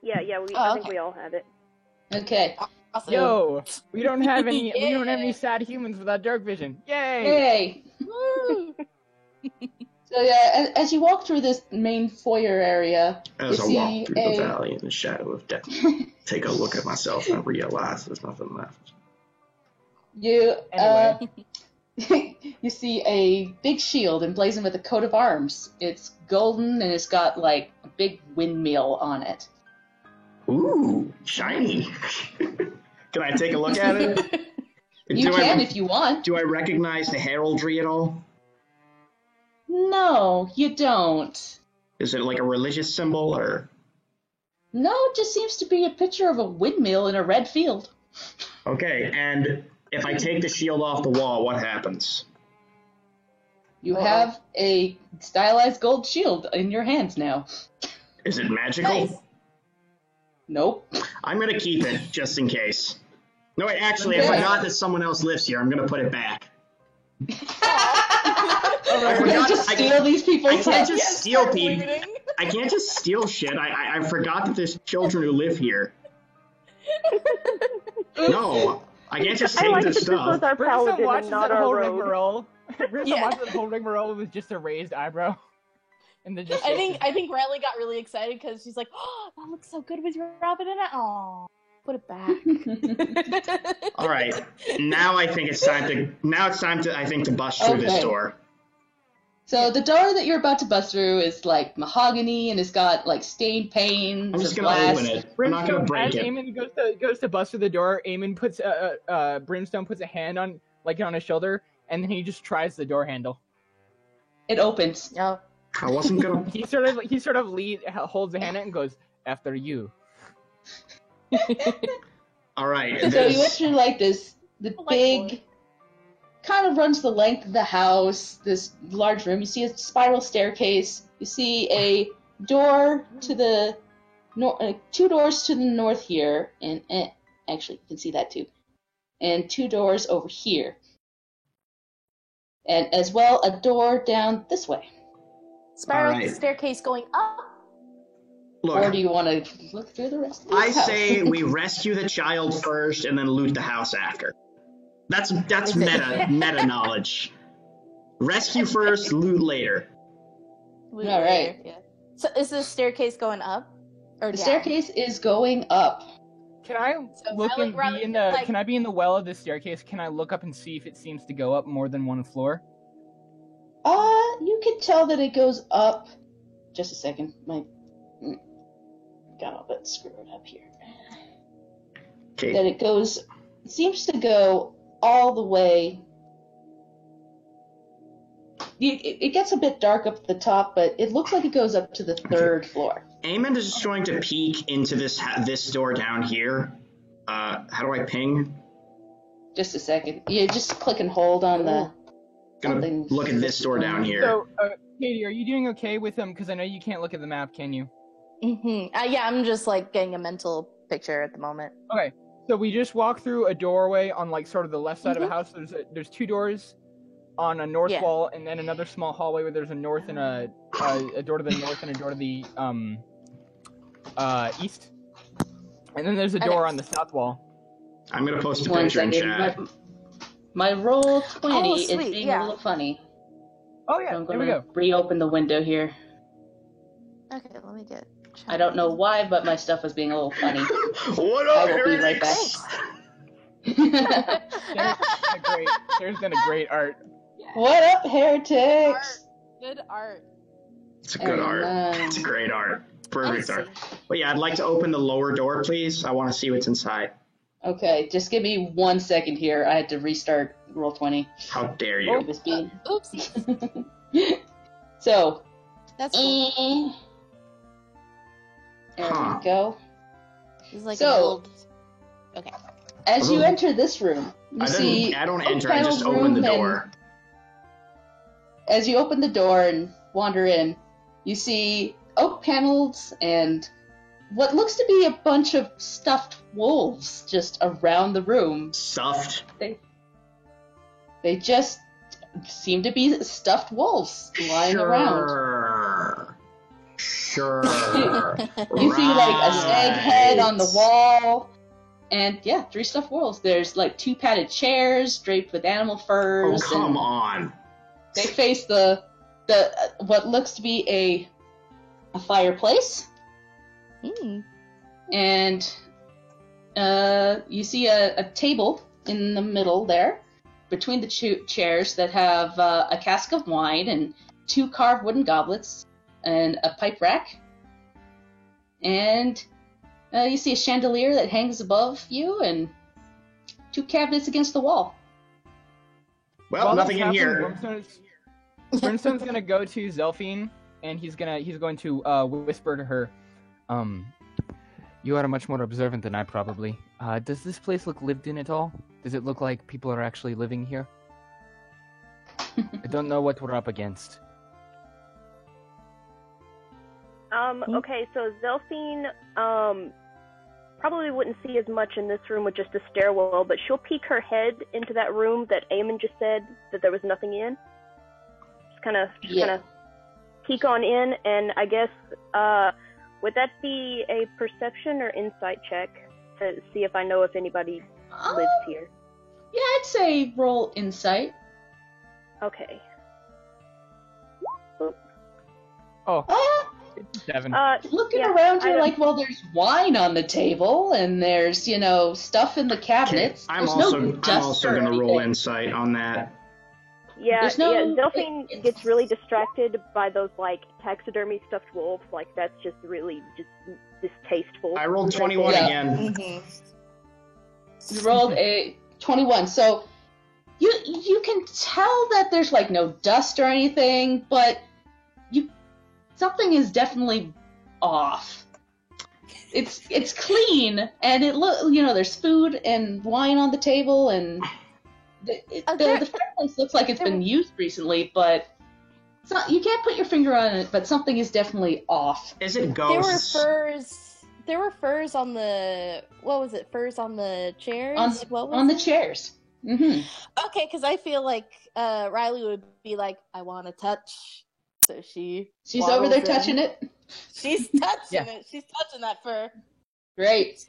Yeah, Oh, I think okay. we all have it. Okay. Awesome. Yo, we don't have any. We don't have Yeah. any sad humans without dark vision. Yay! Yay! Woo! So yeah, as you walk through this main foyer area, As you I see walk through the a valley in the shadow of death, take a look at myself and realize there's nothing left. you Anyway. you see a big shield emblazoned with a coat of arms. It's golden and it's got like a big windmill on it. Ooh, shiny. Can I take a look at it? You can if you want. Do I recognize the heraldry at all? No, you don't. Is it like a religious symbol or? No, it just seems to be a picture of a windmill in a red field. Okay, and if I take the shield off the wall, what happens? You have a stylized gold shield in your hands now. Is it magical? Nice. Nope. I'm gonna keep it just in case. No, wait, actually, I Okay. forgot that someone else lives here. I'm gonna put it back. We're gonna just steal these I people's can't stuff. just steal people. I can't just steal shit. I forgot that there's children who live here. No, I can't just I take like this that this was stuff. our Brimstone paladin watches and not that our whole rogue. rigmarole. Brimstone Yeah. watches that whole rigmarole with just a raised eyebrow. And then just I think Riley got really excited because she's like, "Oh, that looks so good with your Robin in it." Oh, put it back. All right. Now I think it's time to I think to bust through this Okay. door. So the door that you're about to bust through is like mahogany and it's got like stained panes. I'm just of gonna glass. open it. I'm not gonna break as it. Eamon goes to bust through the door, Eamon puts Brimstone puts a hand on his shoulder, and then he just tries the door handle. It opens. No. I wasn't gonna. He sort of holds the hand out and goes, "After you." All right. So you enter like the Like big, wood. kind of runs the length of the house, this large room. You see a spiral staircase. You see a door to the two doors to the north here, and actually you can see that too, and two doors over here, and as well a door down this way. Spiral All right. staircase going up. Look, Or do you want to look through the rest of the I house? say we rescue the child first and then loot the house after. That's meta knowledge. Rescue first, loot later. All right. Yeah. So is the staircase going up or The down? staircase is going up. Can I So look Riley- and Riley be in feels the? like- Can I be in the well of the staircase? Can I look up and see if it seems to go up more than one floor? You can tell that it goes up. Just a second. Got all bit screwed up here. Okay. That it seems to go all the way. It gets a bit dark up at the top, but it looks like it goes up to the third floor. Eamon is just going to peek into this door down here. How do I ping? Just a second. You just click and hold on the. Gonna something. look at this door down here. So, Katie, are you doing okay with them? Because I know you can't look at the map, can you? Mm-hmm. Yeah, I'm just like getting a mental picture at the moment. Okay. So we just walk through a doorway on like sort of the left side of the house. There's two doors on a north Yeah. wall, and then another small hallway where there's a north and a door to the north and a door to the east. And then there's a door on the south wall. I'm gonna post a One picture in second. chat. My roll 20 is sweet, being yeah. a little funny. Oh So yeah, I'm there we going go. to reopen the window here. Okay, let me get. I don't know why, but my stuff was being a little funny. What I up, will be right heretics? There's been a great art. What up, heretics? Good art. It's a good art. It's a great art. Perfect art. But yeah, I'd like to open the lower door, please. I want to see what's inside. Okay, just give me 1 second here. I had to restart roll 20. How dare you? It was being... Oopsies. So, That's cool. there Huh. we go. It's like So- an old. Okay. As you Although- enter this room, you see... I don't oak enter, I just paneled open the room, and door. As you open the door and wander in, you see oak panels and what looks to be a bunch of stuffed wolves just around the room. Stuffed. They just seem to be stuffed wolves lying around. Sure. You see like a stag head on the wall, and yeah, 3 stuffed wolves. There's like 2 padded chairs draped with animal Oh, furs. come and on. They face the what looks to be a fireplace, Mm. and you see a table in the middle there, between the chairs that have a cask of wine and 2 carved wooden goblets and a pipe rack. And you see a chandelier that hangs above you and 2 cabinets against the wall. Well, While nothing that's in happening, here. Brimstone's gonna go to Zelphine, and he's going to whisper to her, you are much more observant than I probably. Does this place look lived in at all? Does it look like people are actually living here? I don't know what we're up against. Okay, so Zelphine, probably wouldn't see as much in this room with just a stairwell, but she'll peek her head into that room that Eamon just said that there was nothing in. Just kind of peek on in, and I guess, would that be a perception or insight check to see if I know if anybody lives here? Yeah, I'd say roll insight. Okay. Oop. Oh, Oh, it's 7. looking Yeah, around, I you're don't- like, well, there's wine on the table, and there's, stuff in the Okay, cabinets. I'm There's no also dust or going to roll anything. insight on that. Yeah, There's no- yeah. Delphine it's- gets really distracted by those like taxidermy stuffed wolves. Like that's just really just distasteful. I rolled 21 Yeah. again. Mm-hmm. You rolled a 21, so you can tell that there's like no dust or anything, but something is definitely off. It's clean, and there's food and wine on the table, and the fireplace looks like it's been used recently, but it's not, you can't put your finger on it, but something is definitely off. Is it There were ghosts? furs. There were furs on the. What was it? Furs on the chairs. What was On the it? chairs. Mm-hmm. Okay, because I feel like Riley would be like, "I want to touch," so she's over there touching it. She's touching Yeah. it. She's touching that fur. Great.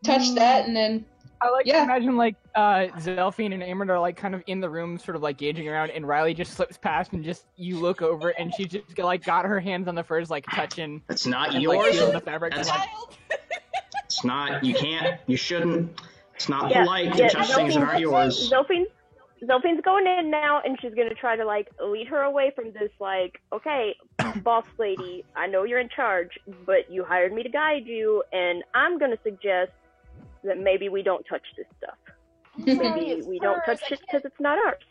Touch that, and then I like Yeah. to imagine like Zelphine and Amber are like kind of in the room, sort of like gauging around, and Riley just slips past, and just you look over, and she's just got her hands on the furs, like touching, That's not and like yours. feeling the fabric. That's- and, like, Child. It's not. You can't. You shouldn't. It's not Yeah, polite yeah, to touch things that aren't yours. Zelphine's going in now, and she's gonna try to like lead her away from this. Like, okay, boss lady, I know you're in charge, but you hired me to guide you, and I'm gonna suggest that maybe we don't touch this stuff. I'm sorry, Maybe it's we don't furs. touch it because it's not ours.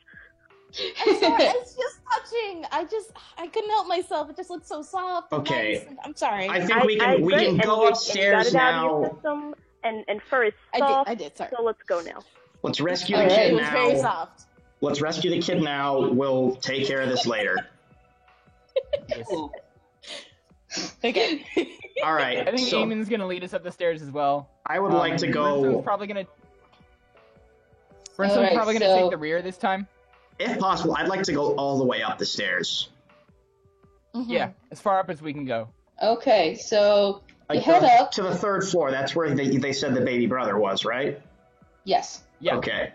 I'm sorry, it's just touching. I couldn't help myself. It just looks so soft. And Okay. nice. I'm sorry. I think we can agree, and go you upstairs got it out of your now. system, and fur is I soft. did. Sorry. So let's go now. Let's rescue All the right. kid It was very now. soft. Let's rescue the kid now. We'll take care of this later. Okay. All right. I think so Eamon's gonna lead us up the stairs as well. I would like to Brimstone's go, probably gonna Alright, gonna so- take the rear this time. if possible, I'd like to go all the way up the stairs. Mhm. Yeah, as far up as we can go. Okay, so you Like head up. to the third floor. That's where they said the baby brother was, right? Yes. Yeah. Okay.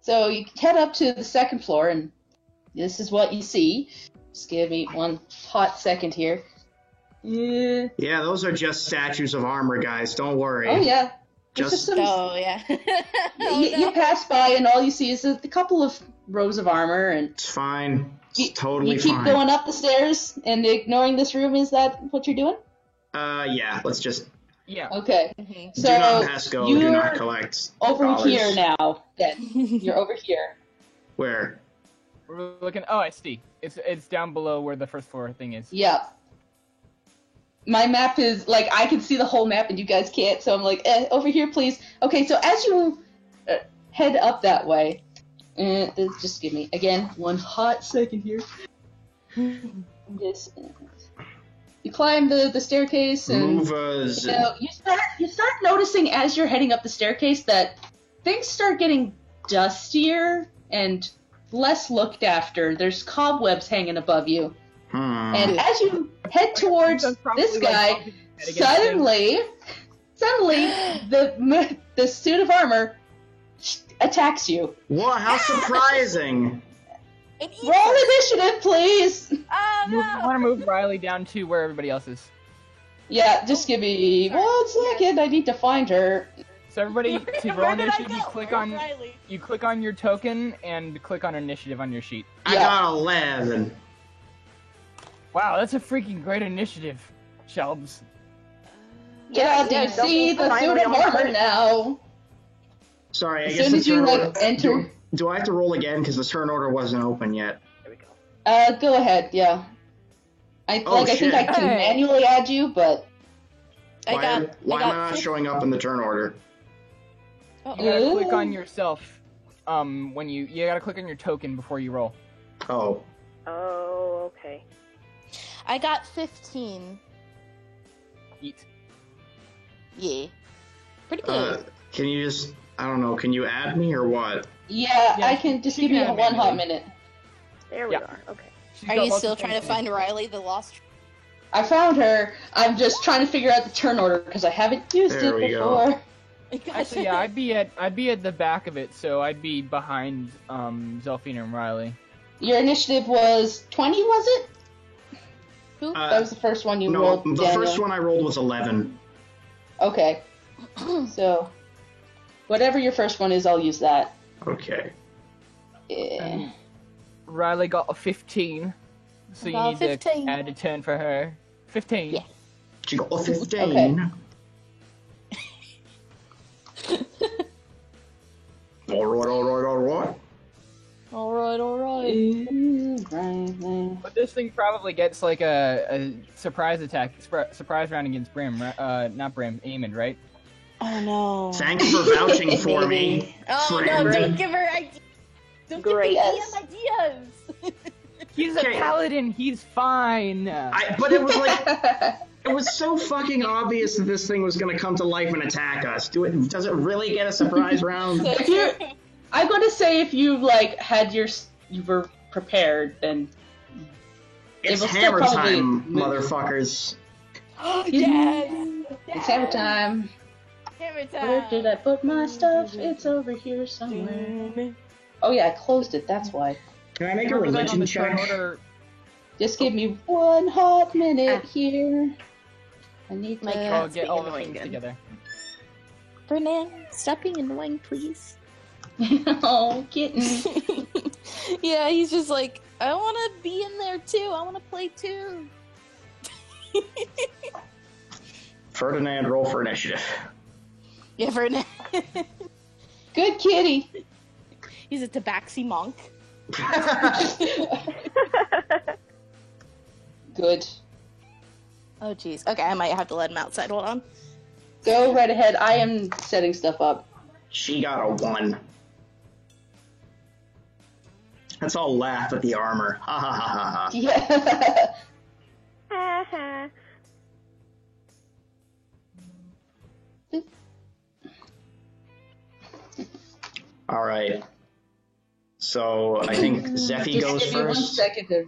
So you head up to the second floor, and this is what you see. Just give me one hot second here. Yeah. Yeah, those are just statues of armor, guys. Don't worry. Oh yeah. There's Just- some. Oh yeah. You pass by, and all you see is a couple of rows of armor, and It's fine. you, It's totally you keep fine. going up the stairs and ignoring this room. Is that what you're doing? Yeah. Let's just Yeah. Okay. Mhm. So do not pass go. Do you're not collect. over dollars. here now. Then you're over here. Where? We're looking. Oh, I see. It's down below where the first floor thing is. Yeah. My map is like I can see the whole map and you guys can't, so I'm like, over here, please. Okay, so as you head up that way, just give me again one hot second here. Yes. You climb the staircase and Move us. you start noticing as you're heading up the staircase that things start getting dustier and less looked after. There's cobwebs hanging above you. And as you head towards That's probably, this like, guy, bumping his head against suddenly the suit of armor attacks you. Whoa! How surprising! It eats Roll us. initiative, please. Oh I no. want to move Riley down to where everybody else is. Yeah, just give me Sorry. 1 second. I need to find her. So everybody, to roll Where did I initiative, go? you click on your token and click on initiative on your sheet. I Yeah. got 11. Wow, that's a freaking great initiative, Shelbs. Yeah, yeah, you see the finally suit of on armor point. now. Sorry, I As guess soon the as you turn like order. enter, Do I have to roll again because the turn order wasn't open yet? go ahead. Yeah. I think I shit. can Hey. manually add you, but Why am I not 50. showing up in the turn order? Oh, You gotta Ooh. click on yourself. When you gotta click on your token before you roll. Oh, Oh, okay. I got 15. Eat. Yeah. Pretty good. can you just? I don't know. Can you add me or what? yeah, Yeah, I can just she give can me add one hot manually. minute. There we Yeah. are. Okay. She's Are got you lots still of trying to things find do. Riley, the lost? I found her. I'm just trying to figure out the turn order because I haven't used There it we go. before. Actually, yeah, I'd be at the back of it, so I'd be behind Zelphine and Riley. Your initiative was 20, was it? Who? That was the first one you No, rolled, the Daniel. first one I rolled was 11. Okay. So, whatever your first one is, I'll use that. Okay. Yeah. Riley got a 15, so you Got a need 15. to add a 10 for her. 15. Yeah. She got a 15. Okay. Alright. Right. But this thing probably gets like a surprise attack, surprise round against Brim, not Brim, Eamon, right? Oh no. Thanks for vouching for me, Oh friend. no, don't give her ideas. Don't Great. give the DM ideas. He's a Okay. paladin, he's fine. But it was like, it was so fucking obvious that this thing was going to come to life and attack us. Does it really get a surprise round? If you're, I'm going to say if you you were prepared, then It's will still hammer probably time, move. motherfuckers. Yes. it's hammer time. Hammer time. Where did I put my stuff? It's over here somewhere. Oh yeah, I closed it. That's why. Can I make a Remember that on religion the turn check? order, Just give me 1 hot minute here. I need My to. I'll cat's get being all the annoying things again. together. Fernand, stop being annoying, please. Oh, kitten. Yeah, he's just like, I want to be in there too. I want to play too. Ferdinand, roll for initiative. Yeah, Fernand. Good kitty. He's a tabaxi monk. Good. Oh, jeez. Okay, I might have to let him outside. Hold on. Go right ahead. I am setting stuff up. She got a 1. Let's all laugh at the armor. Ha ha ha ha ha. Yeah. All right. So I think Zephy Just goes give me 1 first. second to...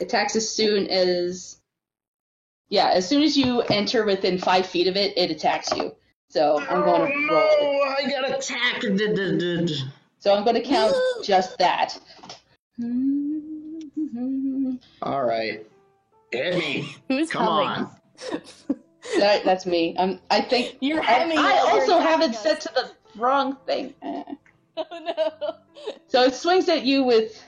Attacks as soon as... Yeah, as soon as you enter within 5 feet of it, it attacks you. So I'm going to roll it. Oh, I got attacked. So I'm going to count Woo! just that. All right. Hit me. Who's Come humming? on. That's me. I think... You're I humming. while you're also have it attacking set us. to the wrong thing. Oh no. So it swings at you with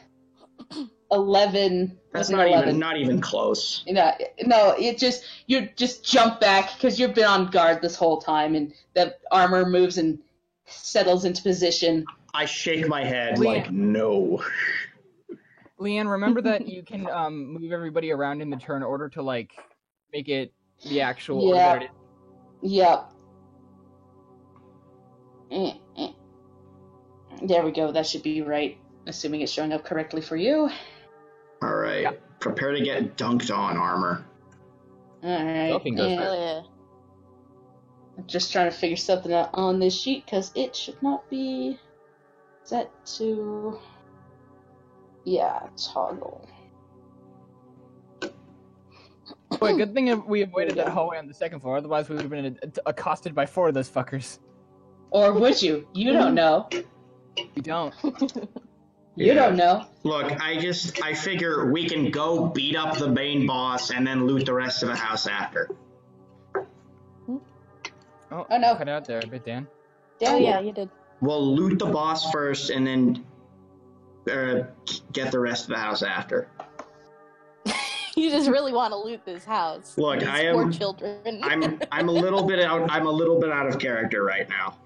11. That's with an not 11. even not even close. No, you just jump back because you've been on guard this whole time, and the armor moves and settles into position. I shake my head Leanne. like no. Leanne, remember that you can move everybody around in the turn order to like make it the actual order Yeah. that it is. Yep. There we go. That should be right. Assuming it's showing up correctly for you. All right. Yeah. Prepare to get dunked on, armor. All right. Dolphin goes and Oh, yeah. I'm just trying to figure something out on this sheet because it should not be set to. Yeah, toggle. Boy, good thing we avoided that hallway on the second floor. Otherwise, we would have been accosted by 4 of those fuckers. Or would you? You don't know. We don't. You don't know. Look, I figure we can go beat up the main boss and then loot the rest of the house after. Oh, Oh, no. cut out there a bit, Dan. Oh yeah, you did. We'll loot the boss first and then get the rest of the house after. You just really want to loot this house. Look, These I poor am- children. I'm a little bit out of character right now.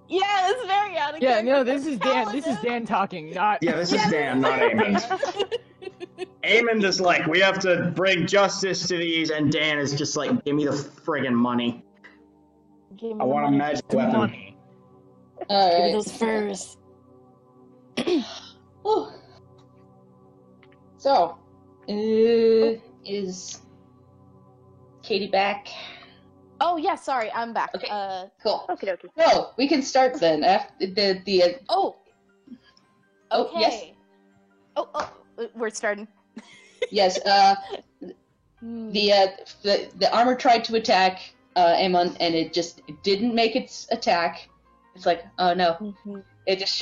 Yeah, it's very out of Yeah, character. no, this is Dan. This is Dan talking, not. Yeah, this is Dan, not Eamon. Eamon is like, we have to bring justice to these, and Dan is just like, give me the friggin' money. Give me I the want a money. magic weapon. Money. Give me Alright. those furs. Whew. So, is Katie back? Oh yeah, sorry, I'm back. Okay. Cool. Okie dokie. So, we can start then. After the Oh. Oh, Okay. yes. Oh, we're starting. yes, the armor tried to attack Amon, and it didn't make its attack. It's like, oh no. It just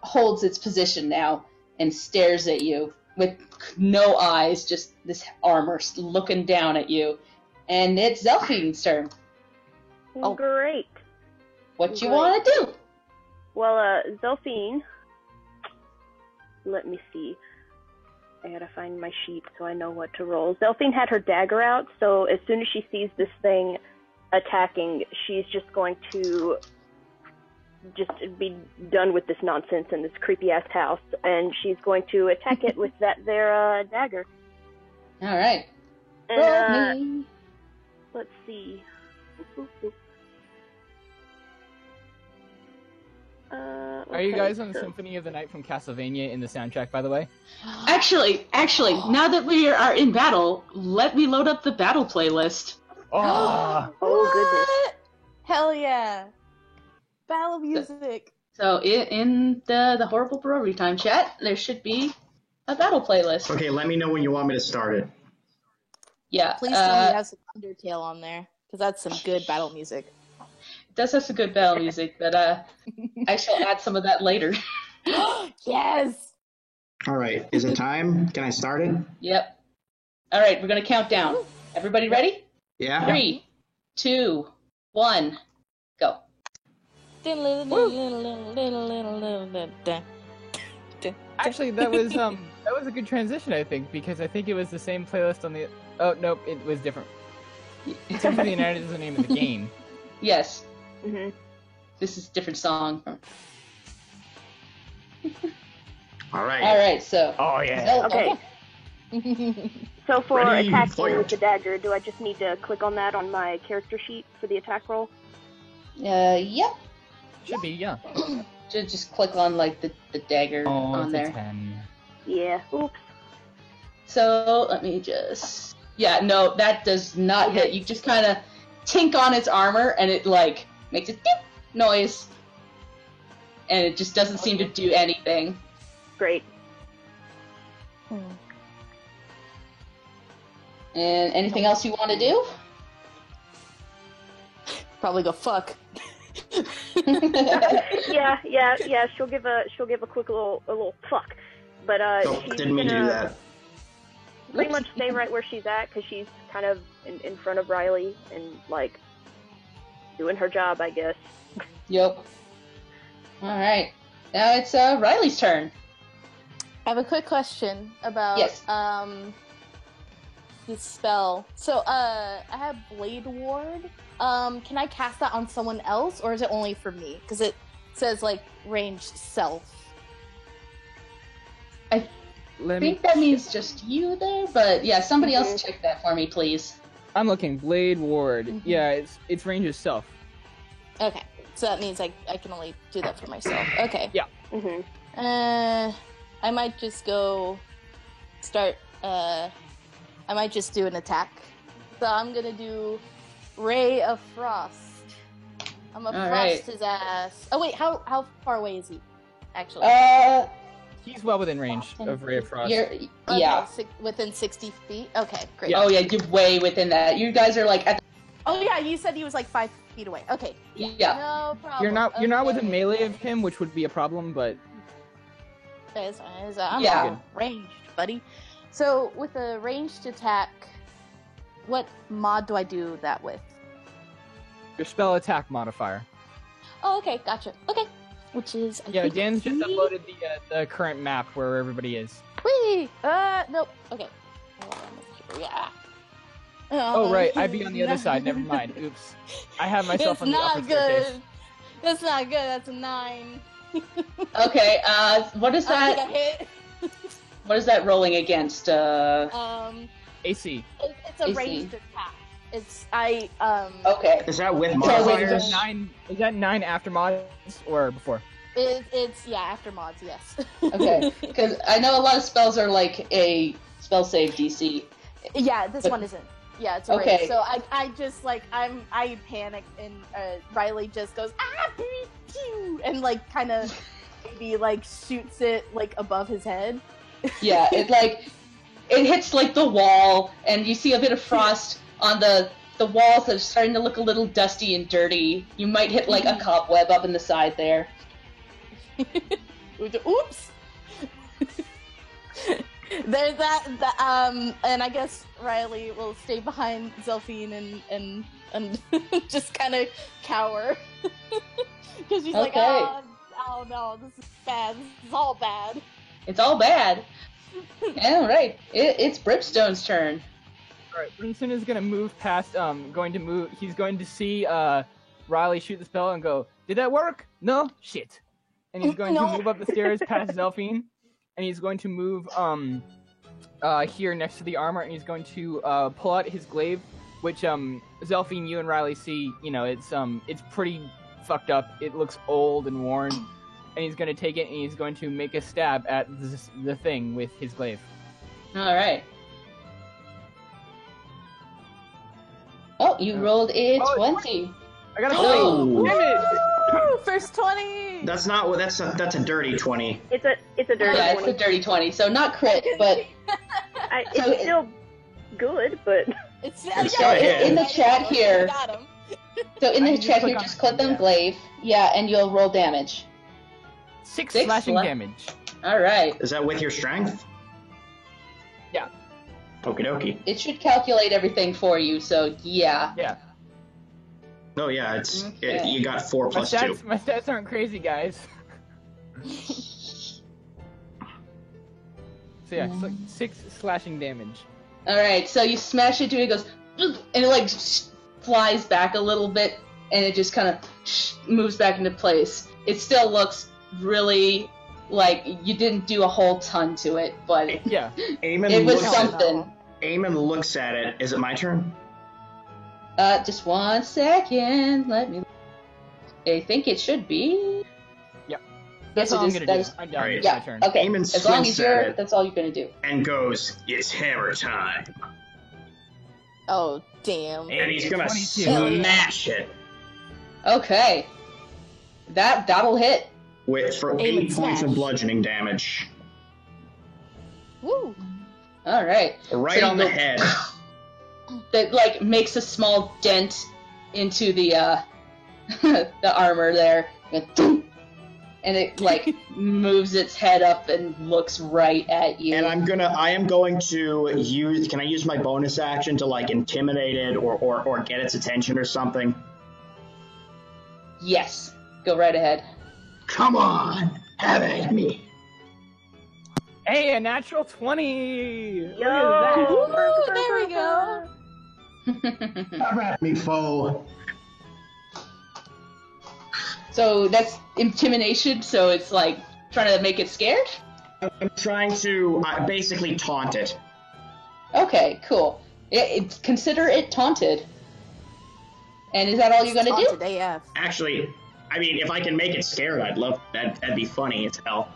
holds its position now and stares at you. with no eyes, just this armor looking down at you. And it's Zelfine's turn. Oh. Great. What you Great. want to do? Well, Zelfine. Let me see. I gotta find my sheet so I know what to roll. Zelfine had her dagger out, so as soon as she sees this thing attacking, she's just going to just be done with this nonsense in this creepy ass house, and she's going to attack it with their dagger. All right. And, Roll me. let's see. Are you guys on the Symphony of the Night from Castlevania in the soundtrack, by the way? Actually, now that we are in battle, let me load up the battle playlist. Oh, Oh goodness. What? Hell yeah. Battle music. So in the Horrible Barovia Time chat, there should be a battle playlist. Okay, let me know when you want me to start it. Yeah. Please tell me you have some Undertale on there, because that's some good battle music. It does have some good battle music, but I shall add some of that later. Yes! All right, is it time? Can I start it? Yep. All right, we're gonna count down. Everybody ready? Yeah. 3, 2, 1, go. actually, that was a good transition, I think, because I think it was the same playlist on the. Oh nope, it was different. Symphony of the Night is the name of the game. Yes. hmm This is a different song. All right. All right, so Oh yeah. Okay. So for Ready, attacking fire. with the dagger, do I just need to click on that on my character sheet for the attack roll? yep. Should be, yeah. Just click on like the dagger Oh, on it's a there. 10. Yeah. Oops. So let me just. Yeah, no, that does not hit. You just kind of tink on its armor, and it like makes a dip noise, and it just doesn't seem to do anything. Great. And anything else you want to do? Probably go fuck. Yeah. She'll give a quick little fuck, but Oh, she's didn't mean to do gonna that. pretty much stay right where she's at because she's kind of in front of Riley and like doing her job, I guess. Yep. All right. Now it's Riley's turn. I have a quick question about Yes. the spell. So I have Blade Ward. Can I cast that on someone else, or is it only for me? Because it says like ranged self. I Let me. think that means just you there, but yeah, somebody else check that for me, please. I'm looking. Blade Ward. Mhm. Yeah, it's range itself. Okay, so that means I can only do that for myself. Okay. hmm I might just go start. I might just do an attack. So I'm gonna do Ray of Frost. I'm gonna All frost right. his ass. Oh wait, how far away is he? Actually. He's well within range of Ray of Frost. You're, Okay, yeah. within 60 feet. Okay, great. Yeah. Oh yeah, you're way within that. You guys are like at Oh yeah, you said he was like 5 feet away. Okay. the, yeah. No problem. You're not within Okay. melee of him, which would be a problem, but I'm Yeah. all ranged, buddy. So with a ranged attack, what mod do I do that with? your spell attack modifier. Oh, okay, gotcha. Okay, which is I Yeah, think Dan's just me? uploaded the current map where everybody is. Whee! Nope. Okay. Yeah. Oh right, I'd be on the other side. Never mind. Oops. I have myself It's on the upper not staircase. good. That's not good. That's a 9. Okay. What is I that? think I hit. What is that rolling against? AC. It's a AC. ranged attack. Okay. Is that with So, modifiers? Is that 9 after mods or before? It's after mods, yes. Okay. Because I know a lot of spells are like a spell save DC. Yeah, this But- one isn't. Yeah, it's Okay. okay. So I just like I panic and Riley just goes pew, pew, and like kind of maybe like shoots it like above his head. Yeah. It hits like the wall, and you see a bit of frost on the walls that are starting to look a little dusty and dirty. You might hit like a cobweb up in the side there. Oops. There's that, and I guess Riley will stay behind Zelphine and just kind of cower. Because she's like, oh no, this is bad. This is all bad. It's all bad. All right, it's Brimstone's turn. Alright, Brimstone is gonna move past, he's going to see, Riley shoot the spell and go, did that work? No? Shit. And he's going to move up the stairs past Zelphine, and he's going to move, here next to the armor, and he's going to, pull out his glaive, which, Zelphine, you and Riley see, it's pretty fucked up. It looks old and worn, and he's going to take it, and he's going to make a stab at the thing with his glaive. Alright. Oh, you rolled a 20. I got a 20! Oh. Damn it! Woo! First 20! That's a dirty 20. It's a dirty Yeah, 20. it's a dirty 20, so not crit, but... It's still good, but It's So in the chat here, Got him. so in the can just chat click here, on just click on yeah. glaive, yeah, and you'll roll damage. 6 Six slashing left. damage. Alright. Is that with your strength? Yeah. Okie dokie. It should calculate everything for you, so yeah. Yeah. Oh yeah, Okay. you got 4 plus 2. My stats aren't crazy, guys. So yeah, 6 slashing damage. Alright, so you smash into it, it goes, "Ugh," and it like flies back a little bit, and it just kind of moves back into place. It still looks really like you didn't do a whole ton to it, but Yeah. Eamon it was looks something. Eamon looks at it. Is it my turn? Just 1 second, let me... I think it should be... Yep. Yes, That's all it I'm is. gonna That do. is- I'm done. Alright. It's my Yeah, turn. okay. Eamon As long squints as at you're... it. That's all you're gonna do. And goes, it's hammer time. Oh, damn. And he's gonna 22. smash it Okay. That'll hit. for Aim 8 and points of smash. bludgeoning damage. Woo! Alright. Right So on you the go- head. That, like, makes a small dent into the, the armor there. And it, like, moves its head up and looks right at you. And I am going to use, can I use my bonus action to, like, intimidate it or get its attention or something? Yes. Go right ahead. Come on, have at me. Hey, a natural 20! Look Yo! at that. Woo! There we go. Have at me, foe. So that's intimidation, so it's like trying to make it scared? I'm trying to basically taunt it. Okay, cool. Consider it taunted. And is that all you're gonna do? Taunted AF. Actually, I mean, if I can make it scared, I'd love that. That'd be funny as hell.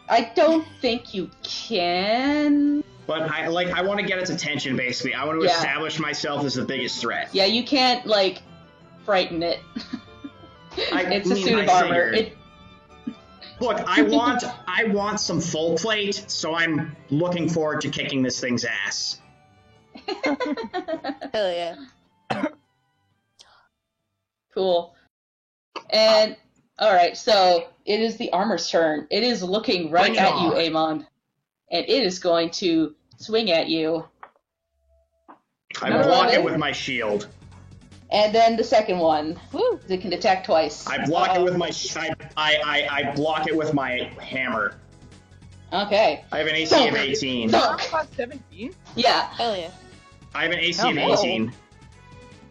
I don't think you can. But I want to get its attention. Basically, I want to Yeah. establish myself as the biggest threat. Yeah, you can't, like, frighten it. It's a mean, suit of I armor. figured. Look, I want some full plate, so I'm looking forward to kicking this thing's ass. Hell yeah. Cool. And, alright, so it is the armor's turn. It is looking right Bring it at you, on. Amon. And it is going to swing at you. I No, block really? it with my shield. And then the second one. Woo! It can attack twice. I block it with my I block it with my hammer. Okay. I have an AC of 18. Thunk. Plus 17? Yeah. Hell yeah. I have an AC Oh, of no. 18.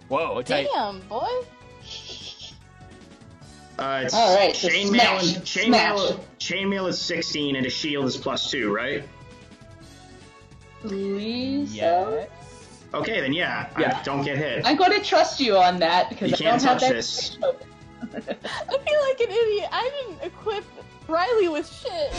Whoa, tight. Damn, boy. It's All right, so chainmail smash. chainmail is 16 and a shield is +2, right? Please. Yes. Okay, then yeah. Yeah. Don't get hit. I'm going to trust you on that because You I don't can't have touch that. this. I feel like an idiot. I didn't equip Riley with shit.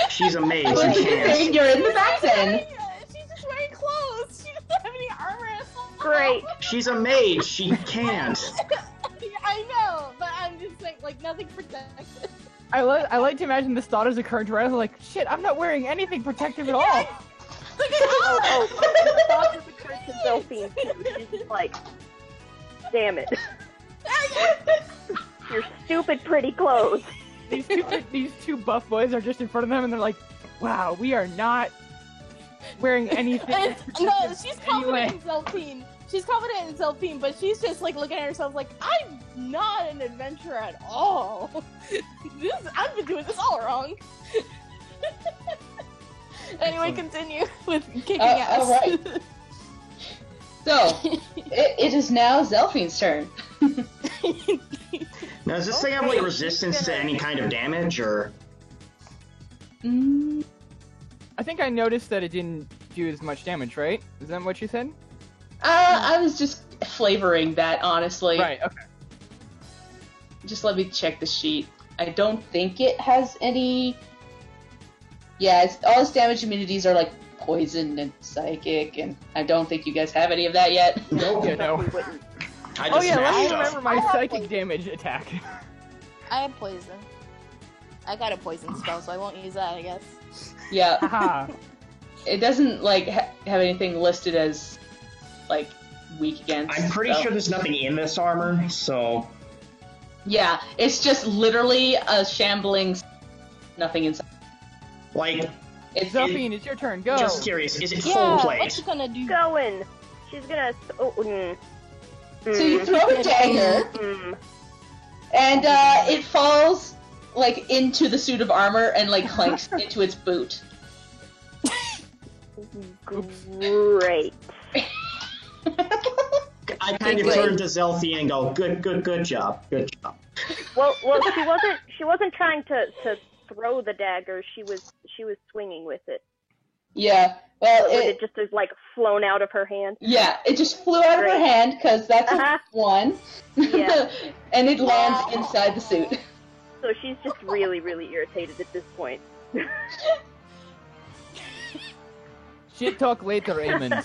She's a mage. I You was can't. saying you're in the back then. She's just wearing clothes. She doesn't have any armor at all. great. She's a mage. She can't. I know, but I'm just saying, like, nothing protected. I like to imagine this thought as occurring to Riley, like, shit, I'm not wearing anything protective at all. Oh, the thought of the curse of Delphine too. She's just like, damn it. Your stupid pretty clothes. These two buff boys are just in front of them, and they're like, Wow, we are not wearing anything. No, she's Anyway. confident in Zelfine. She's confident in Zelfine, but she's just like looking at herself like, I'm not an adventurer at all. I've been doing this all wrong. Anyway, continue with kicking ass. All right. So, it is now Zelfine's turn. Now, does this thing have like resistance to any kind of damage, or? Mm, I think I noticed that it didn't do as much damage, right? Is that what you said? I was just flavoring that, honestly. Right, okay. Just let me check the sheet. I don't think it has any... Yeah, all its damage immunities are like poison and psychic, and I don't think you guys have any of that yet. Nope. Yeah, no. I just Oh yeah, let smashed me stuff. remember my psychic damage attack. I have poison. I got a poison spell, so I won't use that, I guess. Yeah, Haha. it doesn't like have anything listed as like weak against. I'm pretty so- sure there's nothing in this armor, so Yeah, it's just literally a shambling, nothing inside. like, It's Zelfine, it's your turn. Go. just curious, is it full Yeah, plate? what you gonna do? Going. She's gonna. so you throw a dagger, Mm. and it falls like into the suit of armor and like clanks into its boot. Great. I kind of Good. turn to Zelfie and go, good job, good job. Well, she wasn't trying to throw the dagger. She was swinging with it. Yeah, well, It just is like flown out of her hand. yeah, it just flew out of her Great. hand because that's Uh-huh. a one. Yeah. And it lands inside the suit. So she's just really, really irritated at this point. Shit talk later, Raymond.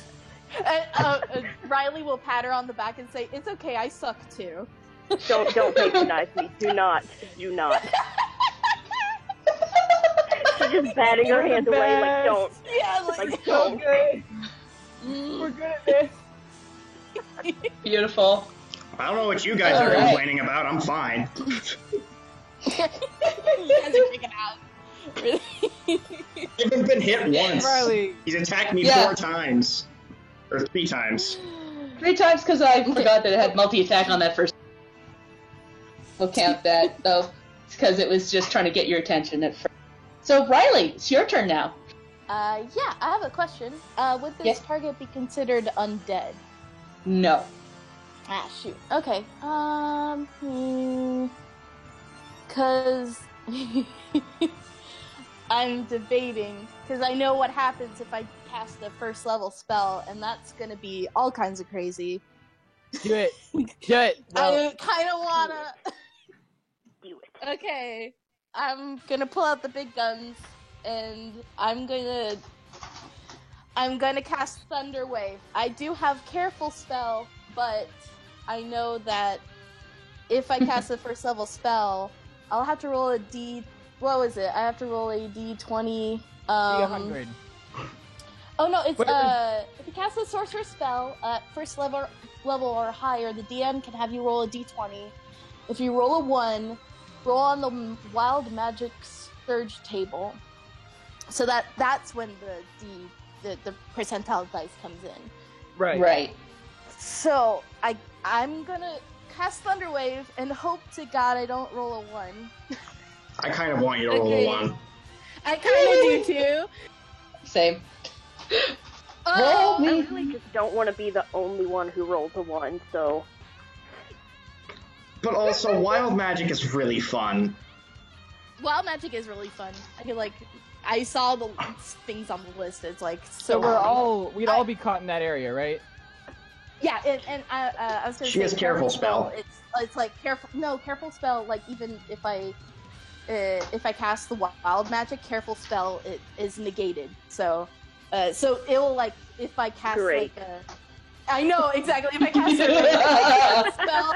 Riley will pat her on the back and say, "It's okay, I suck too." Don't patronize me. Do not. She's just batting her hands away like don't. Yeah, Like don't. We're good at this. Beautiful. I don't know what you guys are Alright. complaining about, I'm fine. You guys are kicking out. I haven't been hit once. Riley. He's attacked me Yeah. 4 times. Or 3 times. 3 times because I forgot that it had multi-attack on that first. We'll count that, though. It's because it was just trying to get your attention at first. So, Riley, it's your turn now. Yeah, I have a question. Would this Yes. target be considered undead? No. Ah, shoot. Okay. Cause I'm debating, because I know what happens if I cast a first level spell, and that's gonna be all kinds of crazy. Do it. Do it. Well, I kind of wanna. Do it. Okay, I'm gonna pull out the big guns, and I'm gonna cast Thunder Wave. I do have Careful spell, but I know that if I cast a first level spell, I'll have to roll a D. What was it? I have to roll a D20. 100. Oh no, it's Whatever. if you cast a sorcerer spell at first level or higher, the DM can have you roll a D20. If you roll a 1, roll on the wild magic surge table. So that's when the percentile dice comes in. Right. Right. So I'm gonna cast Thunder Wave and hope to God I don't roll a 1. I kind of want you to roll Okay. a 1. I kind of do too. Same. Oh, Roll I me. really just don't want to be the only one who rolls a 1, so But also, wild magic is really fun. Wild magic is really fun. I feel like I saw the things on the list. It's like So fun. we'd all be caught in that area, right? Yeah, and I was gonna She say has careful spell. It's like careful spell. Like even if I cast the wild magic, careful spell it is negated. So it will like if I cast Great. like a. I know exactly. If I cast a spell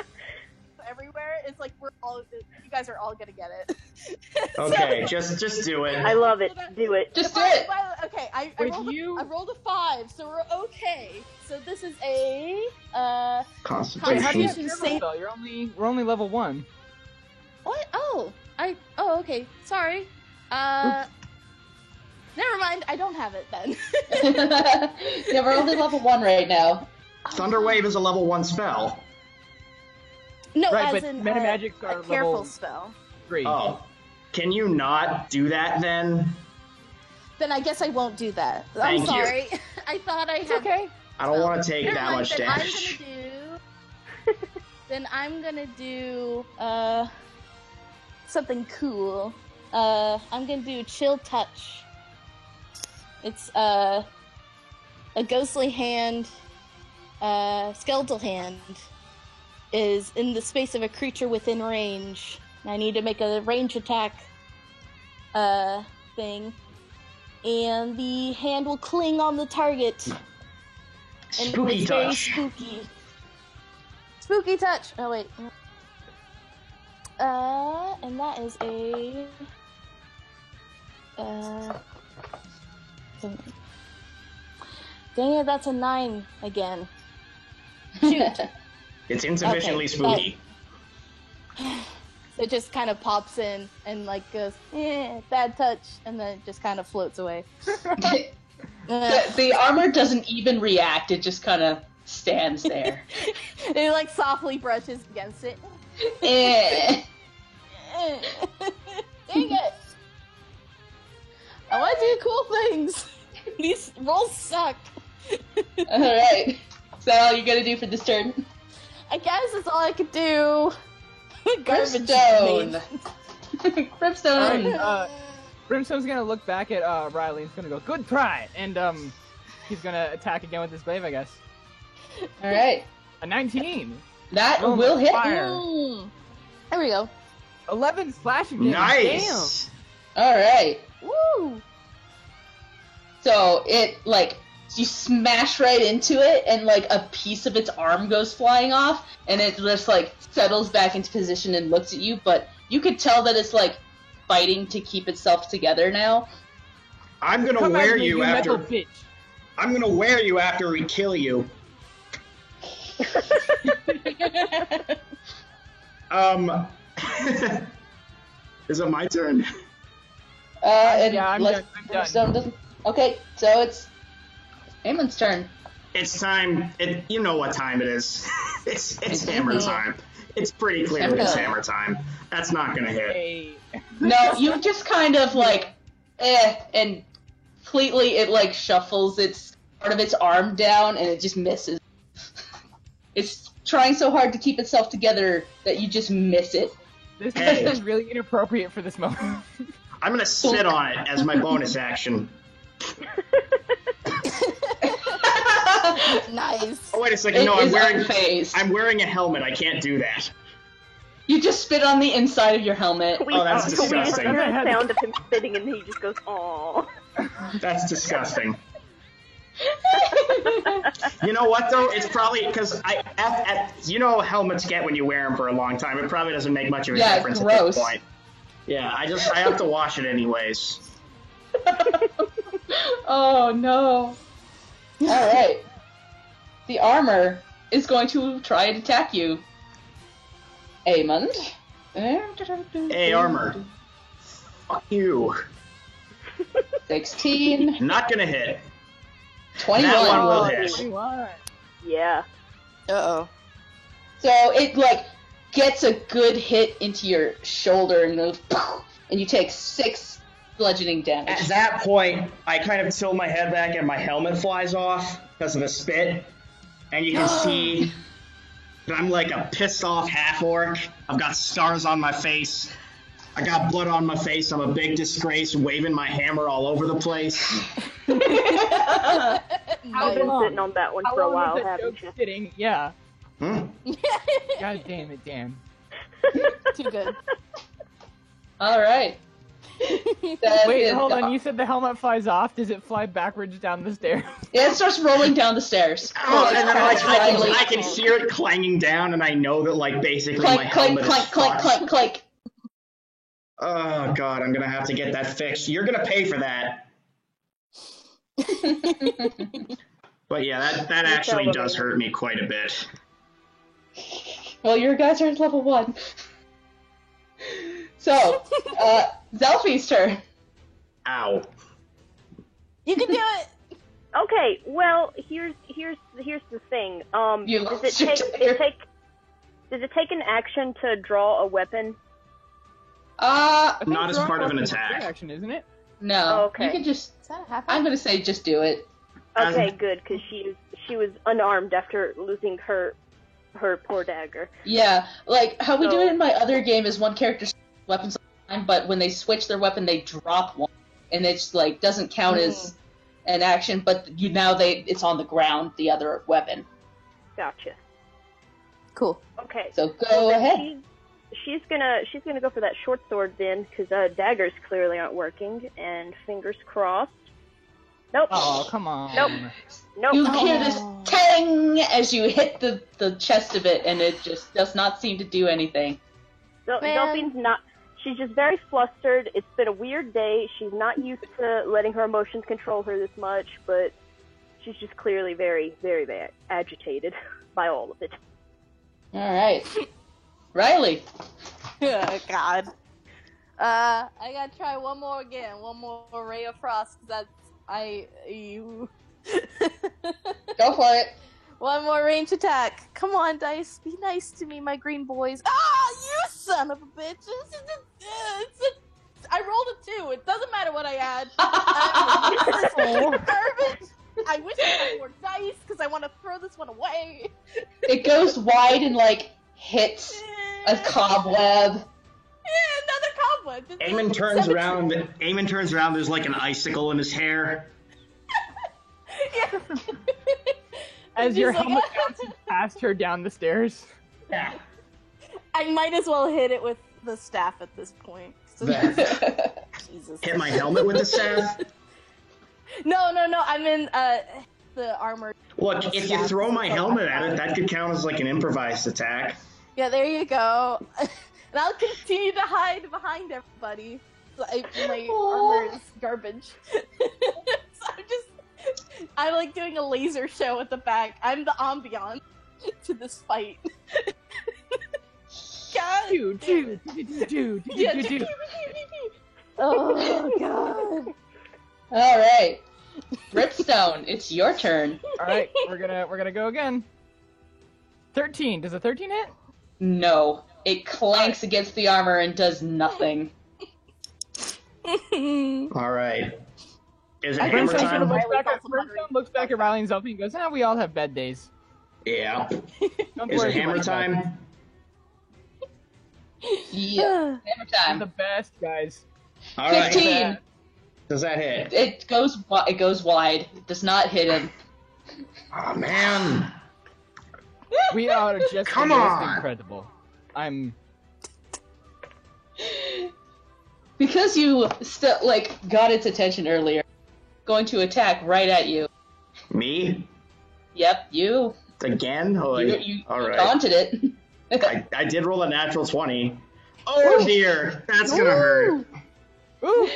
everywhere, it's like you guys are all gonna get it. Okay, just do it. I love it. Do it. Just do it. Okay, I With rolled you- I rolled a 5, so we're okay. So this is a Wait, how do you Constitution. Constitution. have careful Save- spell? We're only level 1. what? Oh, okay. Sorry. Never mind, I don't have it then. Yeah, we're only level 1 right now. Thunder Wave is a level 1 spell. No, Right, as but in metamagics are a careful level- spell. 3. Oh. Can you not do that then? Then I guess I won't do that. Thank I'm you. sorry. I thought I It's had. okay. I don't want to take Never that mind, much then damage. I'm gonna do something cool. I'm gonna do Chill Touch. It's a ghostly hand, skeletal hand, is in the space of a creature within range. I need to make a range attack thing. And the hand will cling on the target. And Spooky it's very touch. spooky. Spooky touch! Oh, wait. And that is a... Dang it, that's a 9 again. Shoot. It's insufficiently Okay, spooky. It just kind of pops in and like goes, bad touch, and then it just kind of floats away. The armor doesn't even react, it just kind of stands there. It like softly brushes against it. Eh. Dang it! I want to do cool things. These rolls suck. Alright. Is that all you're gonna do for this turn? I guess that's all I could do. Garbage Brimstone! mage. Brimstone! Alright, Brimstone's gonna look back at Riley and he's gonna go, good try! And he's gonna attack again with his glaive, I guess. Alright. A 19! That Oh, will hit. fire. There we go. 11 slashing damage. Nice! Alright. Woo! So it, like, you smash right into it, and, like, a piece of its arm goes flying off, and it just, like, settles back into position and looks at you, but you could tell that it's, like, fighting to keep itself together now. I'm gonna Come wear at me, you metal after. bitch. I'm gonna wear you after we kill you. Is it my turn? And Yeah, I'm done. I'm done. Brimstone doesn't... Okay, so it's Eamon's turn. It's time. You know what time it is. It's hammer time. It's pretty clear Hammer it's time. hammer time. That's not gonna hit. Hey. No, you just kind of, like, and completely it, like, shuffles its part of its arm down, and it just misses. It's trying so hard to keep itself together that you just miss it. This Hey. is really inappropriate for this moment. I'm gonna sit on it as my bonus action. Nice. Oh wait a second. It No, I'm is wearing. unfazed. I'm wearing a helmet. I can't do that. You just spit on the inside of your helmet. We, Oh, that's we disgusting. hear the sound of him spitting, and he just goes, "Aww." That's disgusting. You know what though? It's probably because you know how helmets get when you wear them for a long time. It probably doesn't make much of a Yeah, difference at gross. this point. Yeah, I have to wash it anyways. Oh no. Alright. The armor is going to try and attack you. Aemond. Hey, armor. Fuck you. 16. Not gonna hit. 21. That one will Oh, hit. 21. Yeah. Uh-oh. So it, like, gets a good hit into your shoulder and goes, "Pow!" and you take 6 bludgeoning damage. At that point, I kind of tilt my head back and my helmet flies off because of the spit. And you can see that I'm like a pissed off half-orc. I've got scars on my face. I got blood on my face. I'm a big disgrace, waving my hammer all over the place. I've Nice. been sitting on that one How for a long while, was that haven't joke you? sitting? Yeah. Hmm? God damn it, Dan. Too good. Alright. Wait, hold on. You said the helmet flies off. Does it fly backwards down the stairs? Yeah, it starts rolling down the stairs. Oh, and then like, Slightly. I can hear it clanging down, and I know that like basically my Clank, clank, helmet clank, is clank, fucked. clank, clank. Oh god, I'm gonna have to get that fixed. You're gonna pay for that. But yeah, that actually does hurt me quite a bit. Well, your guys are at level 1. So, Zelfie's turn. Ow. You can do it. Okay, well, here's the thing. You Does lost it your take does it take an action to draw a weapon? I think Not as drawing part of an weapons is a free attack. action, isn't it? No. Okay. You can just. Is that a half? I'm gonna say just do it. Okay, As- good, because she was unarmed after losing her poor dagger. Yeah, like how we do So- it in my other game is one character switches weapons all the time, but when they switch their weapon, they drop one, and it's like doesn't count as an action. But it's on the ground, the other weapon. Gotcha. Cool. Okay. So go Well, then ahead. She's gonna go for that short sword then, because daggers clearly aren't working. And fingers crossed. Nope. Oh, come on. Nope. Nope. You hear this tang as you hit the chest of it, and it just does not seem to do anything. Man. Delphine's not. She's just very flustered. It's been a weird day. She's not used to letting her emotions control her this much, but she's just clearly very, very, very agitated by all of it. All right, Riley. Oh, God. I gotta try one more again. One more Ray of Frost. That's you. Go for it. One more range attack. Come on, dice. Be nice to me, my green boys. Ah, you son of a bitch. I rolled a 2. It doesn't matter what I add. Garbage. I wish I had more dice because I want to throw this one away. It goes wide and like hits a cobweb. Yeah, another cobweb. This is Eamon turns 17. around. Eamon turns around. There's like an icicle in his hair. Yeah. As your Just like- helmet bounces past her down the stairs. Yeah. I might as well hit it with the staff at this point. So Jesus. Hit my helmet with the staff. No. I'm in the armor. Look, if you throw my helmet at it, that could count as like an improvised attack. Yeah, there you go. And I'll continue to hide behind everybody. So my armor is garbage. So I'm like doing a laser show at the back. I'm the ambiance to this fight. God. Do. Yeah. Oh God. All right, Ripstone, it's your turn. All right, we're gonna go again. 13. Does a 13 hit? No, it clanks against the armor and does nothing. All right. Is it I hammer think so. time? Brimstone looks back at Riley and Zelfie and goes, we all have bad days. Yeah. Don't Is worry it too hammer much about it." time? Yeah, hammer You're time. the best, guys. All right. 15. Does that hit? It goes wide. It does not hit him. Oh man. We are just Come the most on. incredible. I'm Because you got its attention earlier, going to attack right at you. Me? Yep, you. Again? Oh, You all right. taunted it. I did roll a natural 20. Oh dear, that's gonna hurt. ooh.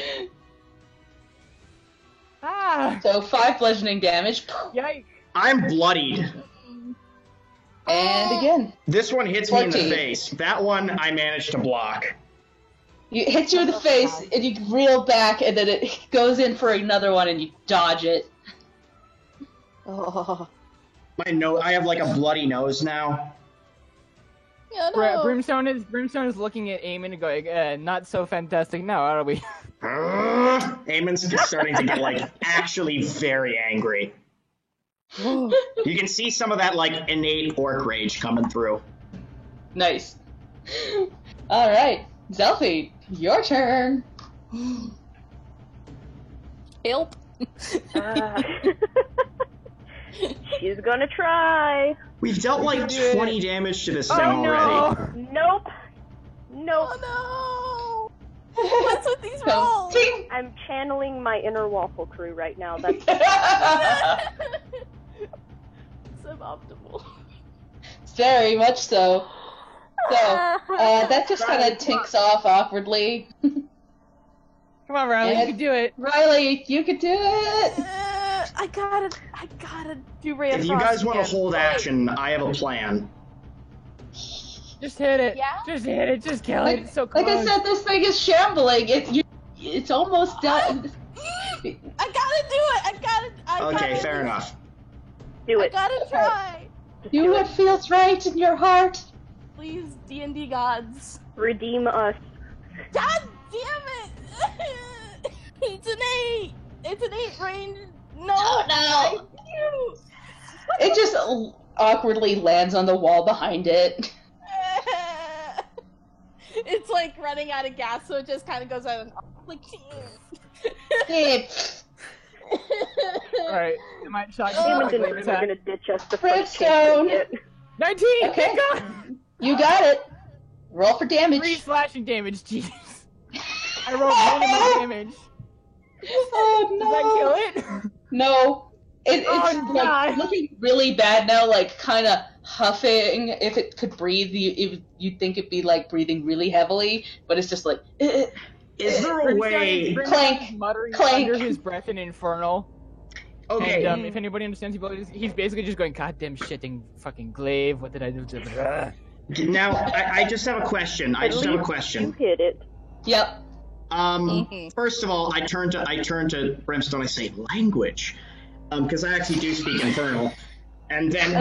Ah! So 5 bludgeoning damage. Yikes! I'm bloodied. And again. This one hits me in the 14. face. That one I managed to block. It hits you in the face, and you reel back, and then it goes in for another one, and you dodge it. Oh. I have like a bloody nose now. Yeah, no. Brimstone is looking at Eamon and going, not so fantastic now, are we? Eamon's starting to get like actually very angry. You can see some of that like innate orc rage coming through. Nice. Alright, Zelfie, your turn. Help. She's gonna try. We've dealt like 20 damage to this thing Oh already. no! Nope. Oh no! What's with these rolls? Ting. I'm channeling my inner waffle crew right now. That's Suboptimal. Very much so. So, that just kind of tinks off awkwardly. Come on, Riley, you can do it. Riley, you could do it! I gotta do Ray of If you Frost guys want to again. hold action, I have a plan. Just hit it. Yeah? Just hit it. Just kill it. It's so close. Like I said, this thing is shambling. It's almost done. I gotta do it. Okay, fair enough. Do I it. gotta try. Do what feels right in your heart. Please, D&D gods. Redeem us. God damn it! It's an 8! It's an 8 range. No! Oh, no. Thank you. It just awkwardly lands on the wall behind it. It's like running out of gas, so it just kind of goes out and like. Hey, Alright, I might shock you. Damon with and my Grim attack. are gonna ditch us the first Brimstone. chance they get. 19! Okay. Thank God! you got it. Roll for 3 damage. slashing damage, jeez. I rolled minimal damage. Oh Does that kill it? No. It's Oh, like God. looking really bad now, like kind of huffing. If it could breathe, you'd think it'd be like breathing really heavily, but it's just like. Is there a way? Clank, muttering clank. under his breath in Infernal. Okay, And if anybody understands, he's basically just going, goddamn shitting fucking glaive, what did I do to it? now I just have a question. I At just have a least You question. hit it. Yep. First of all, I turn to Brimstone. I say language, because I actually do speak Infernal. And then,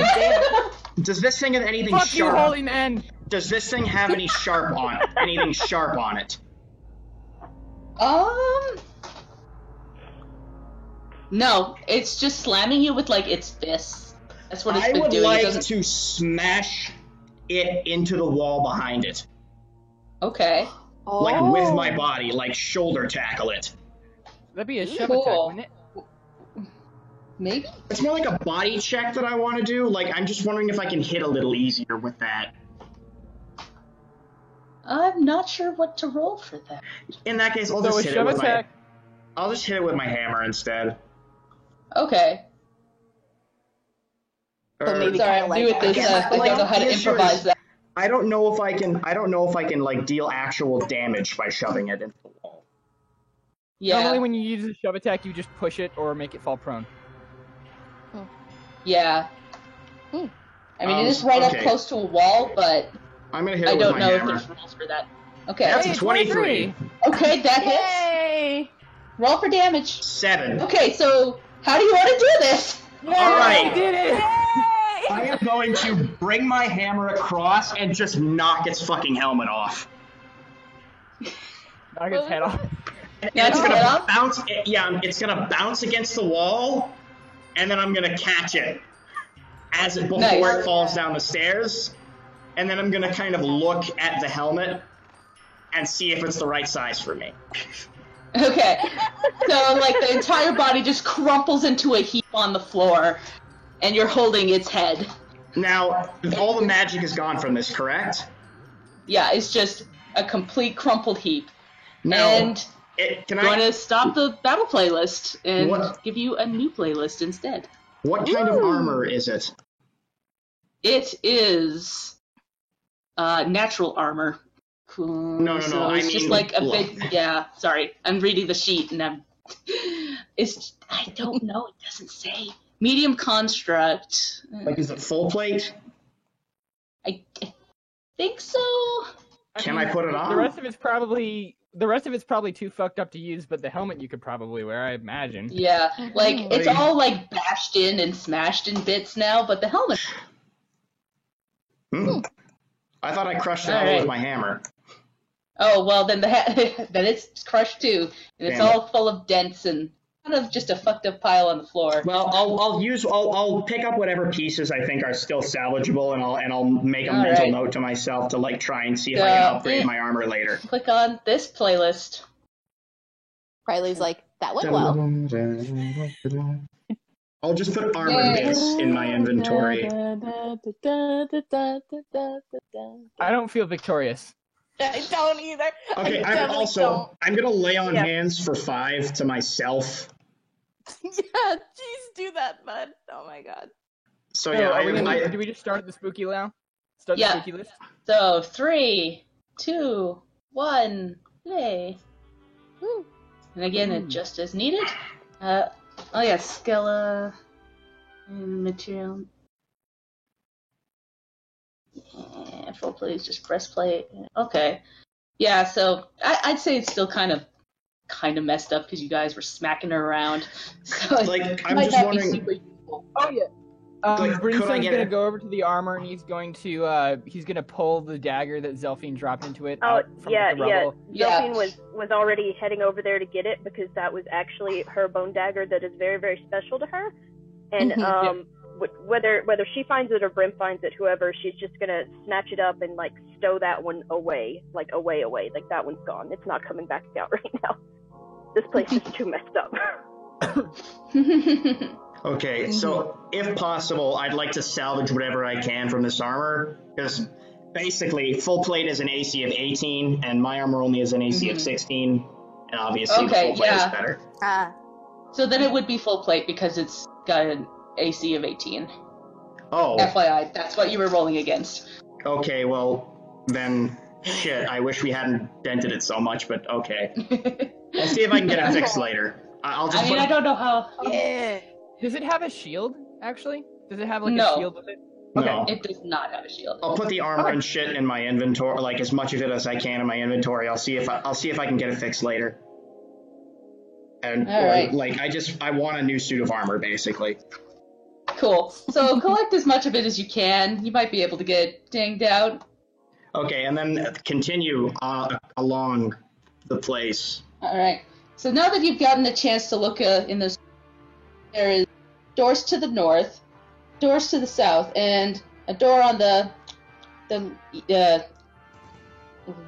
does this thing have anything Fuck you, sharp? holy man! Does this thing have any sharp on it? Anything sharp on it? No, it's just slamming you with like its fists. That's what it's I been would doing. It like doesn't. to smash it into the wall behind it, Okay. like with my body, like shoulder tackle it. That'd be a shove Cool. attack, wouldn't it? Maybe. It's more like a body check that I want to do. Like, I'm just wondering if I can hit a little easier with that. I'm not sure what to roll for that. In that case, I'll So just a hit it shove with attack. I'll just hit it with my hammer instead. Okay. But maybe Sorry, kinda I'm new like at this. that. I don't know how to The issue improvise is- that. I don't know if I can like deal actual damage by shoving it into the wall. Normally Yeah. when you use a shove attack, you just push it or make it fall prone. Yeah. I mean, it is right okay. up close to a wall, but I'm gonna hit I it with don't my know if hammer. there's rules for that. Okay. That's Hey, a 23. Okay, that hits. Yay! Roll for damage. 7. Okay, so how do you want to do this? All right. did it! I am going to bring my hammer across and just knock its fucking helmet off. Knock his head off. Yeah, It's head gonna off? bounce. Yeah, it's gonna bounce against the wall, and then I'm gonna catch it as it before Nice. it falls down the stairs, and then I'm gonna kind of look at the helmet and see if it's the right size for me. Okay. So, like, the entire body just crumples into a heap on the floor, and you're holding its head. Now, all the magic is gone from this, correct? Yeah, it's just a complete crumpled heap. Now, And can I'm going I? to stop the battle playlist and What? give you a new playlist instead. What kind of armor is it? It is natural armor. Cool. No, So I it's just mean, like a look. big. Yeah, sorry. I'm reading the sheet and I'm. It's. I don't know. It doesn't say. Medium construct. Like, is it full plate? I think so. Can I put it on? The rest of it's probably too fucked up to use, but the helmet you could probably wear, I imagine. Yeah, like it's Like- all like bashed in and smashed in bits now, but the helmet. I thought I crushed it All all right. with my hammer. Oh well, then then it's crushed too, and it's Damn it. all full of dents and kind of just a fucked up pile on the floor. Well, I'll pick up whatever pieces I think are still salvageable, and I'll make a All mental right. note to myself to like try and see if I can upgrade my armor later. Click on this playlist. Riley's like, that went well. I'll just put armor bits in my inventory. I don't feel victorious. I don't either. Okay, I definitely I'm gonna lay on Yeah. hands for 5 to myself. don't. Yeah, jeez, do that, bud. Oh my god. So So, yeah, are we gonna, I, do we just start the spooky now? Start Yeah. the spooky list? So 3, 2, 1, play. Woo. And again, it just as needed. Oh yeah, Skella material. Yeah, full play is just breastplate. Okay. Yeah, so I'd say it's still kind of kind of messed up because you guys were smacking her around. So Like, I'm might just not wondering. be super useful. Oh yeah. Like, could I Brimstone's get gonna it? go over to the armor and he's going to pull the dagger that Zelphine dropped into it Oh, out from yeah, the yeah. rubble. Yeah. Delphine was already heading over there to get it because that was actually her bone dagger that is very, very special to her. And Mhm. whether she finds it or Brim finds it, whoever, she's just gonna snatch it up and like stow that one away, like away. Like that one's gone. It's not coming back out right now. This place is too messed up. Okay, so if possible, I'd like to salvage whatever I can from this armor, because basically full plate is an AC of 18, and my armor only is an AC of 16, and obviously Okay, the full plate yeah. is better. So then it would be full plate because it's got an AC of 18. Oh, FYI, that's what you were rolling against. okay, well, then, shit, I wish we hadn't dented it so much, but okay. I'll see if I can get it fixed later. I'll just I mean, put I don't know how. Yeah. Does it have a shield, actually? Does it have like No. a shield with it? No. It does not have a shield. I'll put the armor and shit in my inventory, like as much of it as I can in my inventory. I'll see if I can get it fixed later. And All right. like I want a new suit of armor, basically. Cool. So collect as much of it as you can. You might be able to get it dinged out. Okay, and then continue along the place. All right. So now that you've gotten a chance to look in those, there is doors to the north, doors to the south, and a door on the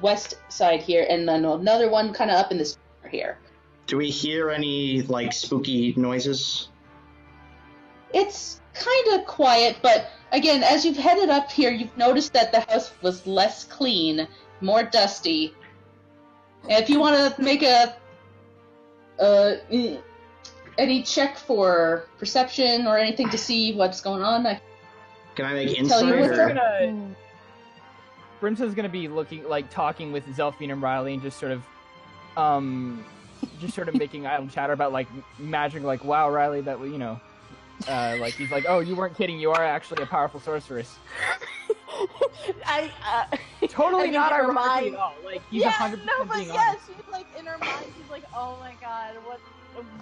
west side here, and then another one kind of up in this corner here. Do we hear any like spooky noises? It's kind of quiet, but again, as you've headed up here, you've noticed that the house was less clean, more dusty. And if you want to make any check for perception or anything to see what's going on, Can I make Tell you insight? what's Or... Brimstone's gonna be talking with Zelphine and Riley and just sort of making idle chatter about like magic, like, wow, Riley, that like he's like, oh, you weren't kidding, you are actually a powerful sorceress. Totally I mean, not in her ironically mind- at all. Like he's yeah, 100% no, but being yeah, honest. she's like in her mind, she's like, oh my god, what?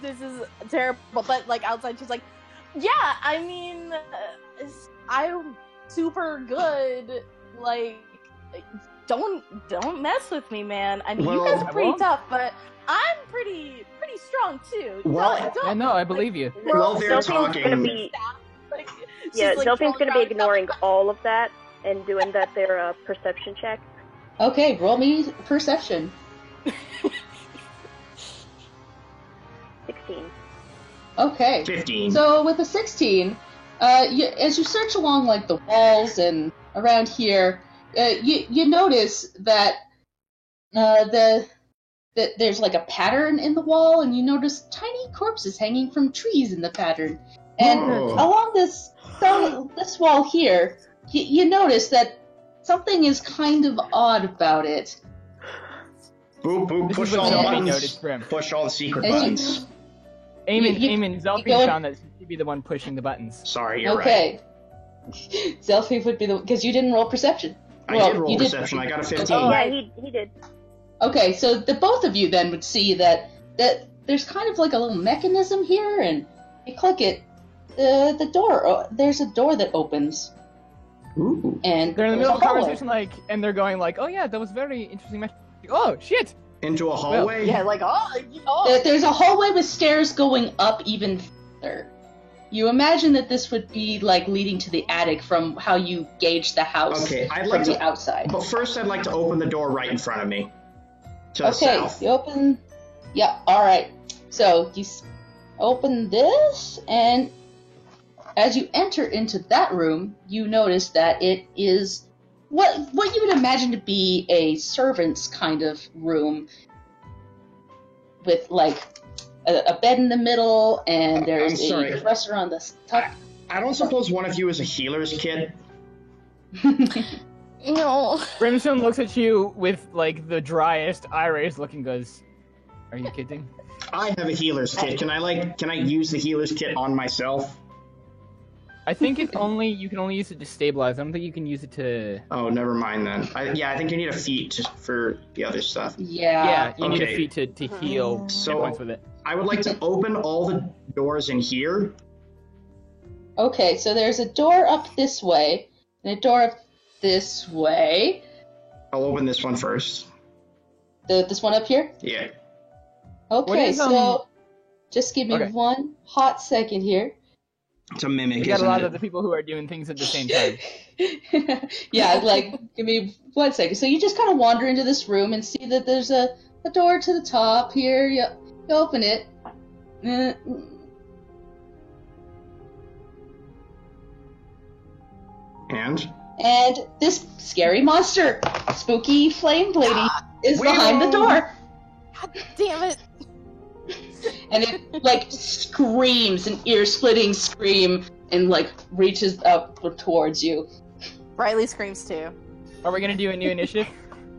This is terrible. But like outside, she's like, yeah, I mean, I'm super good. Like, don't mess with me, man. I mean, you Well, guys are I pretty won't. tough, but I'm pretty strong too. Well, I know, I believe you. While they're Delphine's talking, gonna be Like, she's, yeah, like, Delphine's crawling gonna be around ignoring stuff. all of that and doing their perception check. Okay, roll me perception. 16. Okay. 15. So with a 16, as you search along like the walls and around here, you notice that that there's like a pattern in the wall, and you notice tiny corpses hanging from trees in the pattern. And Whoa. along this wall here, you notice that something is kind of odd about it. Boop, boop, This push is what all the Zelphine buttons. noticed, Brim. Push all the secret As you- buttons. Eamon, Zelphine go in- found that she'd be the one pushing the buttons. Sorry, you're right. Okay. Zelphine would be the because you didn't roll perception. I Well, did roll you did- perception. I got a 15. Oh, Yeah, he did. Okay, so the both of you then would see that there's kind of like a little mechanism here, and you click it, the door. There's a door that opens, Ooh. and They're in the there's middle of a hallway. conversation, and they're going like, oh yeah, that was very interesting magic. Oh, shit! Into a hallway? Yeah, like There's a hallway with stairs going up even further. You imagine that this would be like leading to the attic from how you gauge the house Okay, I'd from like the to. outside. But first, I'd like to open the door right in front of me. To the Okay, south. you open. Yeah, alright. So you open this, and as you enter into that room, you notice that it is what you would imagine to be a servant's kind of room, with like a bed in the middle, and there's I'm sorry. a dresser on the top. I don't suppose one of you is a healer's kit? no. Brimstone looks at you with like the driest eye raised look and goes, "Are you kidding?" I have a healer's kit. Can I use the healer's kit on myself? I think it's only you can only use it to stabilize. I don't think you can use it to. Oh, never mind then. I think you need a feat for the other stuff. Yeah, you need a Okay. feat to heal So- hit points with it. I would like to open all the doors in here. Okay, so there's a door up this way, and a door up this way. I'll open this one first. This one up here? Yeah. What Okay, is, so just give me okay. one hot second here. It's a mimic, We got a isn't lot it? of the people who are doing things at the same time. Yeah, like, give me 1 second. So you just kind of wander into this room and see that there's a door to the top here. You open it. And? And this scary monster, spooky flamed lady, is behind the door. Damn it! And it, like, screams an ear-splitting scream and, like, reaches up towards you. Riley screams too. Are we gonna do a new initiative?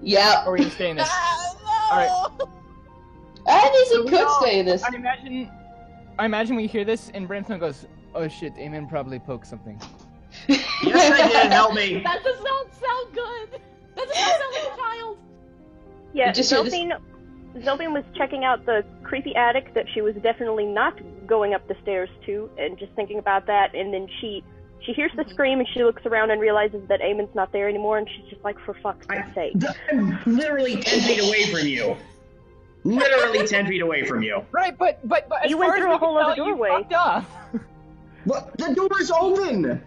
Yeah. Or are we gonna stay in this? Ah, no! I think So you we could all- stay in this. I imagine we hear this and Brimstone goes, "Oh shit, Amen probably poked something." Yes, I did. Help me. That does not sound good. That does not sound like a child. Yeah, You just hear this- Zelfine was checking out the creepy attic that she was definitely not going up the stairs to, and just thinking about that, and then she hears the scream, and she looks around and realizes that Eamon's not there anymore, and she's just like, for fuck's sake. I'm literally 10 feet away from you. Literally 10 feet away from you. Right, but as You went far as through we a whole can other tell, you doorway. fucked off. What? The door's open!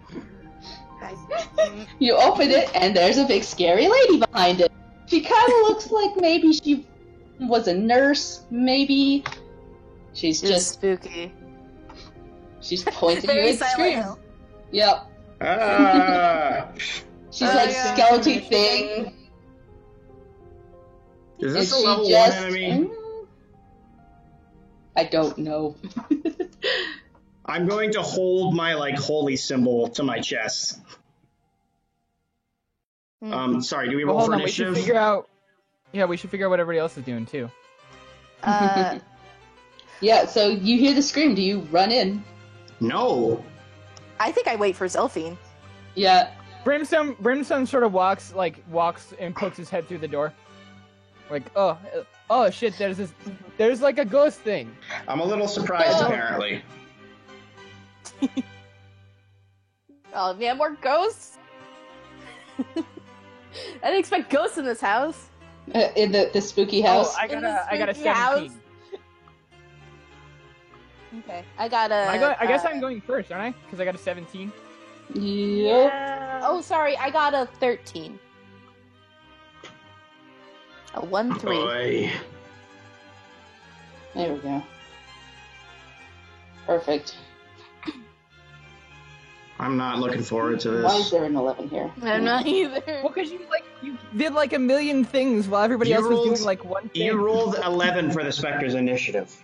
You open it, and there's a big scary lady behind it. She kind of looks like maybe she was a nurse, maybe. She's Just just, spooky. she's pointing at you Very and Silent screaming. Hill. Yep. Ah. She's like yeah. skeleton thing. Is And this a she level just, 1 enemy? I don't know. I'm going to hold my, holy symbol to my chest. Sorry, do we Well, roll hold for on, we should initiative? figure out. Yeah, we should figure out what everybody else is doing too. Yeah, so you hear the scream. Do you run in? No. I think I wait for Zelfine. Yeah. Brimstone sort of walks and pokes his head through the door. Like, oh shit, there's like a ghost thing. I'm a little surprised, Oh. apparently. Oh, we have more ghosts? I didn't expect ghosts in this house. In the spooky house. Oh, I In got a the spooky house. 17. Okay, I got a. I guess I'm going first, aren't I? Because I got a 17. Yep. Yeah. Oh, sorry, I got a 13. A 1-3. Boy. There we go. Perfect. I'm not looking forward to Why is this. there an 11 here? I'm not either. Well, because you did like a million things while everybody You else was rolled- doing like one thing. You rolled 11 for the Spectre's initiative.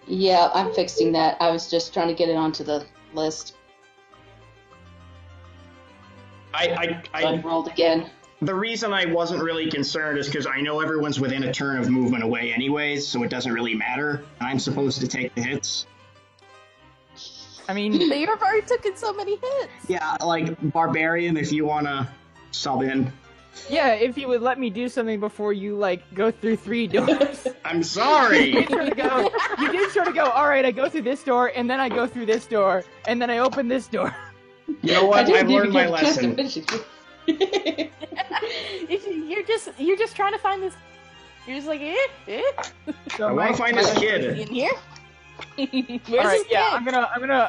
Yeah, I'm fixing that. I was just trying to get it onto the list. I I rolled again. The reason I wasn't really concerned is because I know everyone's within a turn of movement away anyways, so it doesn't really matter. I'm supposed to take the hits. I mean, But you've already taken so many hits. Yeah, like Barbarian, if you want to sub in. yeah, if you would let me do something before you like go through 3 doors. I'm You sorry! did sort of go, all right, I go through this door, and then I go through this door, and then I open this door. You know what? I didn't I've even learned my get a chance to lesson. finish it. You're just trying to find this. You're just like, So I want to find this kid. in here. Where's All right, this kid? yeah,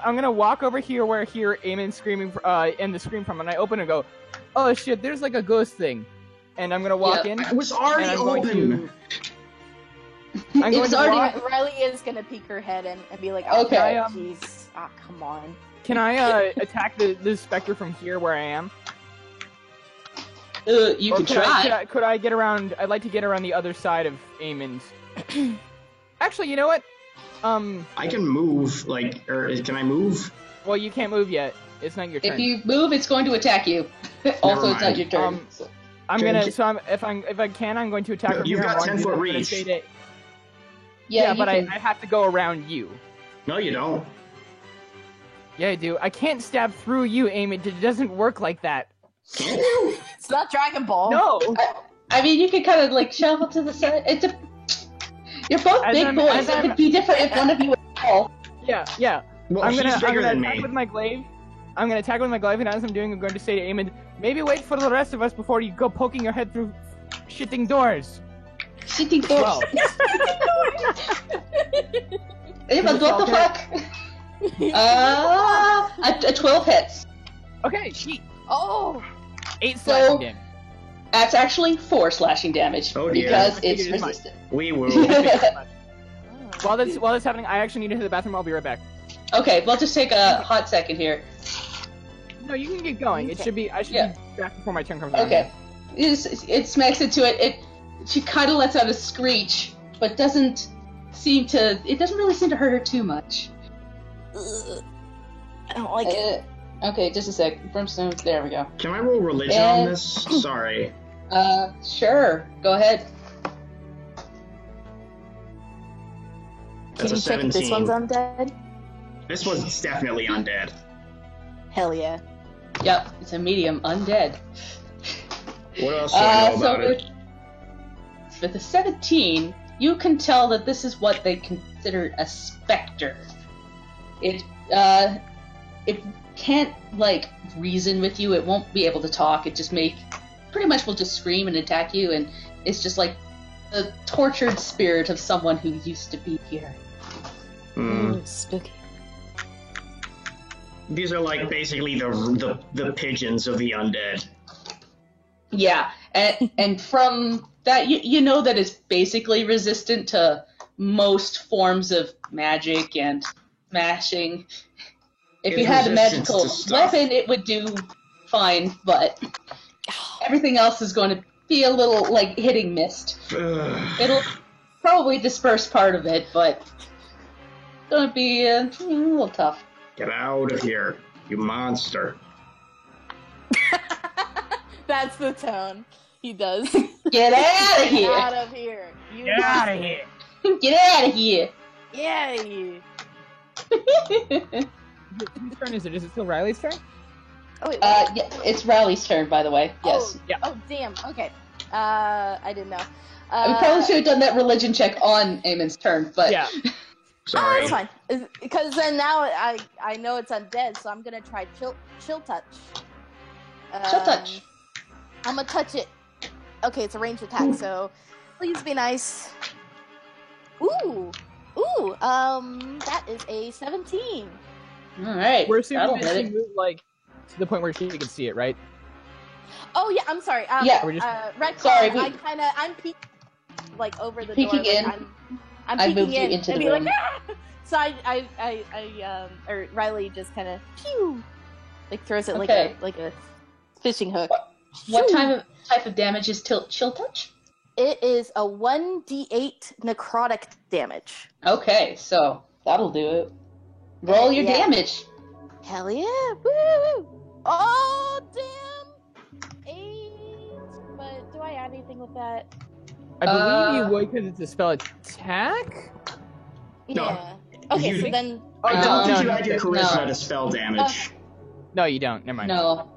I'm gonna walk over here where I hear Eamon screaming, and the scream from, and I open and go, oh shit, there's like a ghost thing, and I'm gonna walk Yeah. in. It was And already I'm going open! I'm going was to already- walk. Riley is gonna peek her head and be like, oh, Okay. jeez, come on. Can I attack the specter from here where I am? You Or can could try. could I get around? I'd like to get around the other side of Eamon's. Actually, you know what? I can move, or can I move? Well, you can't move yet. It's not your turn. If you move, it's going to attack you. Also, it's not mind. your turn. I'm Can- gonna. So if I can, I'm going to attack from You've here. got I'm going 10 foot to reach. say that- yeah, Yeah, you but can. I have to go around you. No, you don't. Yeah, I do. I can't stab through you, Aim. It doesn't work like that. It's not Dragon Ball. No! I mean, you could kind of like shuffle to the side. You're both As big I'm- boys. as It I'm- would be different if one of you was tall. Yeah. Well, I'm he's gonna bigger than attack me. with my glaive. I'm gonna attack with my glaive, and as I'm doing, I'm going to say to Eamon, maybe wait for the rest of us before you go poking your head through shitting doors. Shitting doors. Well, Hey, but what the fuck? A 12 hits. okay, sheet. Oh, 8 So- slashing damage. That's actually 4 slashing damage Oh, dear. because I it's figured as much. resistant. Wee woo. While that's happening, I actually need to hit the bathroom. I'll be right back. Okay, we'll just take a hot second here. No, you can get going. It Okay. should be. I should Yeah. be back before my turn comes around. Okay. It smacks into it. She kind of lets out a screech, but doesn't seem to. It doesn't really seem to hurt her too much. I don't like it. Okay, just a sec. Brimstone. There we go. Can I roll religion on this? Sorry. Sure. Go ahead. That's Can a you check if this 17. one's undead? This one's definitely undead. Hell yeah. Yep, it's a medium undead. What else do I know So about it? with a 17, you can tell that this is what they consider a specter. It can't like reason with you. It won't be able to talk. It just pretty much will just scream and attack you, and it's just like the tortured spirit of someone who used to be here. Hmm. Spooky. These are like basically the pigeons of the undead. Yeah, and from that, you know that it's basically resistant to most forms of magic and smashing. If It's you had a resistant magical to stuff. weapon, it would do fine, but everything else is going to be a little like hitting mist. Ugh. It'll probably disperse part of it, but it's going to be a little tough. Get out of here, you monster. That's the tone. He does. Get out of Get here! out of here. You Get out of here. Get out of here! Yeah, you. Whose turn is it? Is it still Riley's turn? Oh, wait, Yeah, it's Riley's turn, by the way. Yes. Oh, Yeah. oh, damn. Okay. I didn't know. We probably should have done that religion check on Eamon's turn, but Yeah. Oh, Sorry. that's fine. Because then now I know it's undead, so I'm gonna try chill touch. Chill touch. I'm gonna touch it. Okay, it's a ranged attack, so please be nice. Ooh, that is a 17. All right. We're that'll assuming hit that she it. moved like to the point where she can see it, right? Oh yeah, I'm sorry. Yeah. We're just- Retcon, Sorry, I'm peeking like over the Peeking door. in. Like, I'm I peeking moved you in into and the be room. like, ah! So or Riley just kind of pew, like throws it Okay. like a fishing hook. What type of damage is chill touch? It is a 1d8 necrotic damage. Okay, so that'll do it. Roll your Yeah. damage. Hell yeah! Woo! Oh damn! 8. But do I add anything with that? I believe you would because it's a spell attack. No. Yeah. Okay, You- so then. I don't No, think no, you add your no. charisma to spell damage. No, you don't. Never mind. No.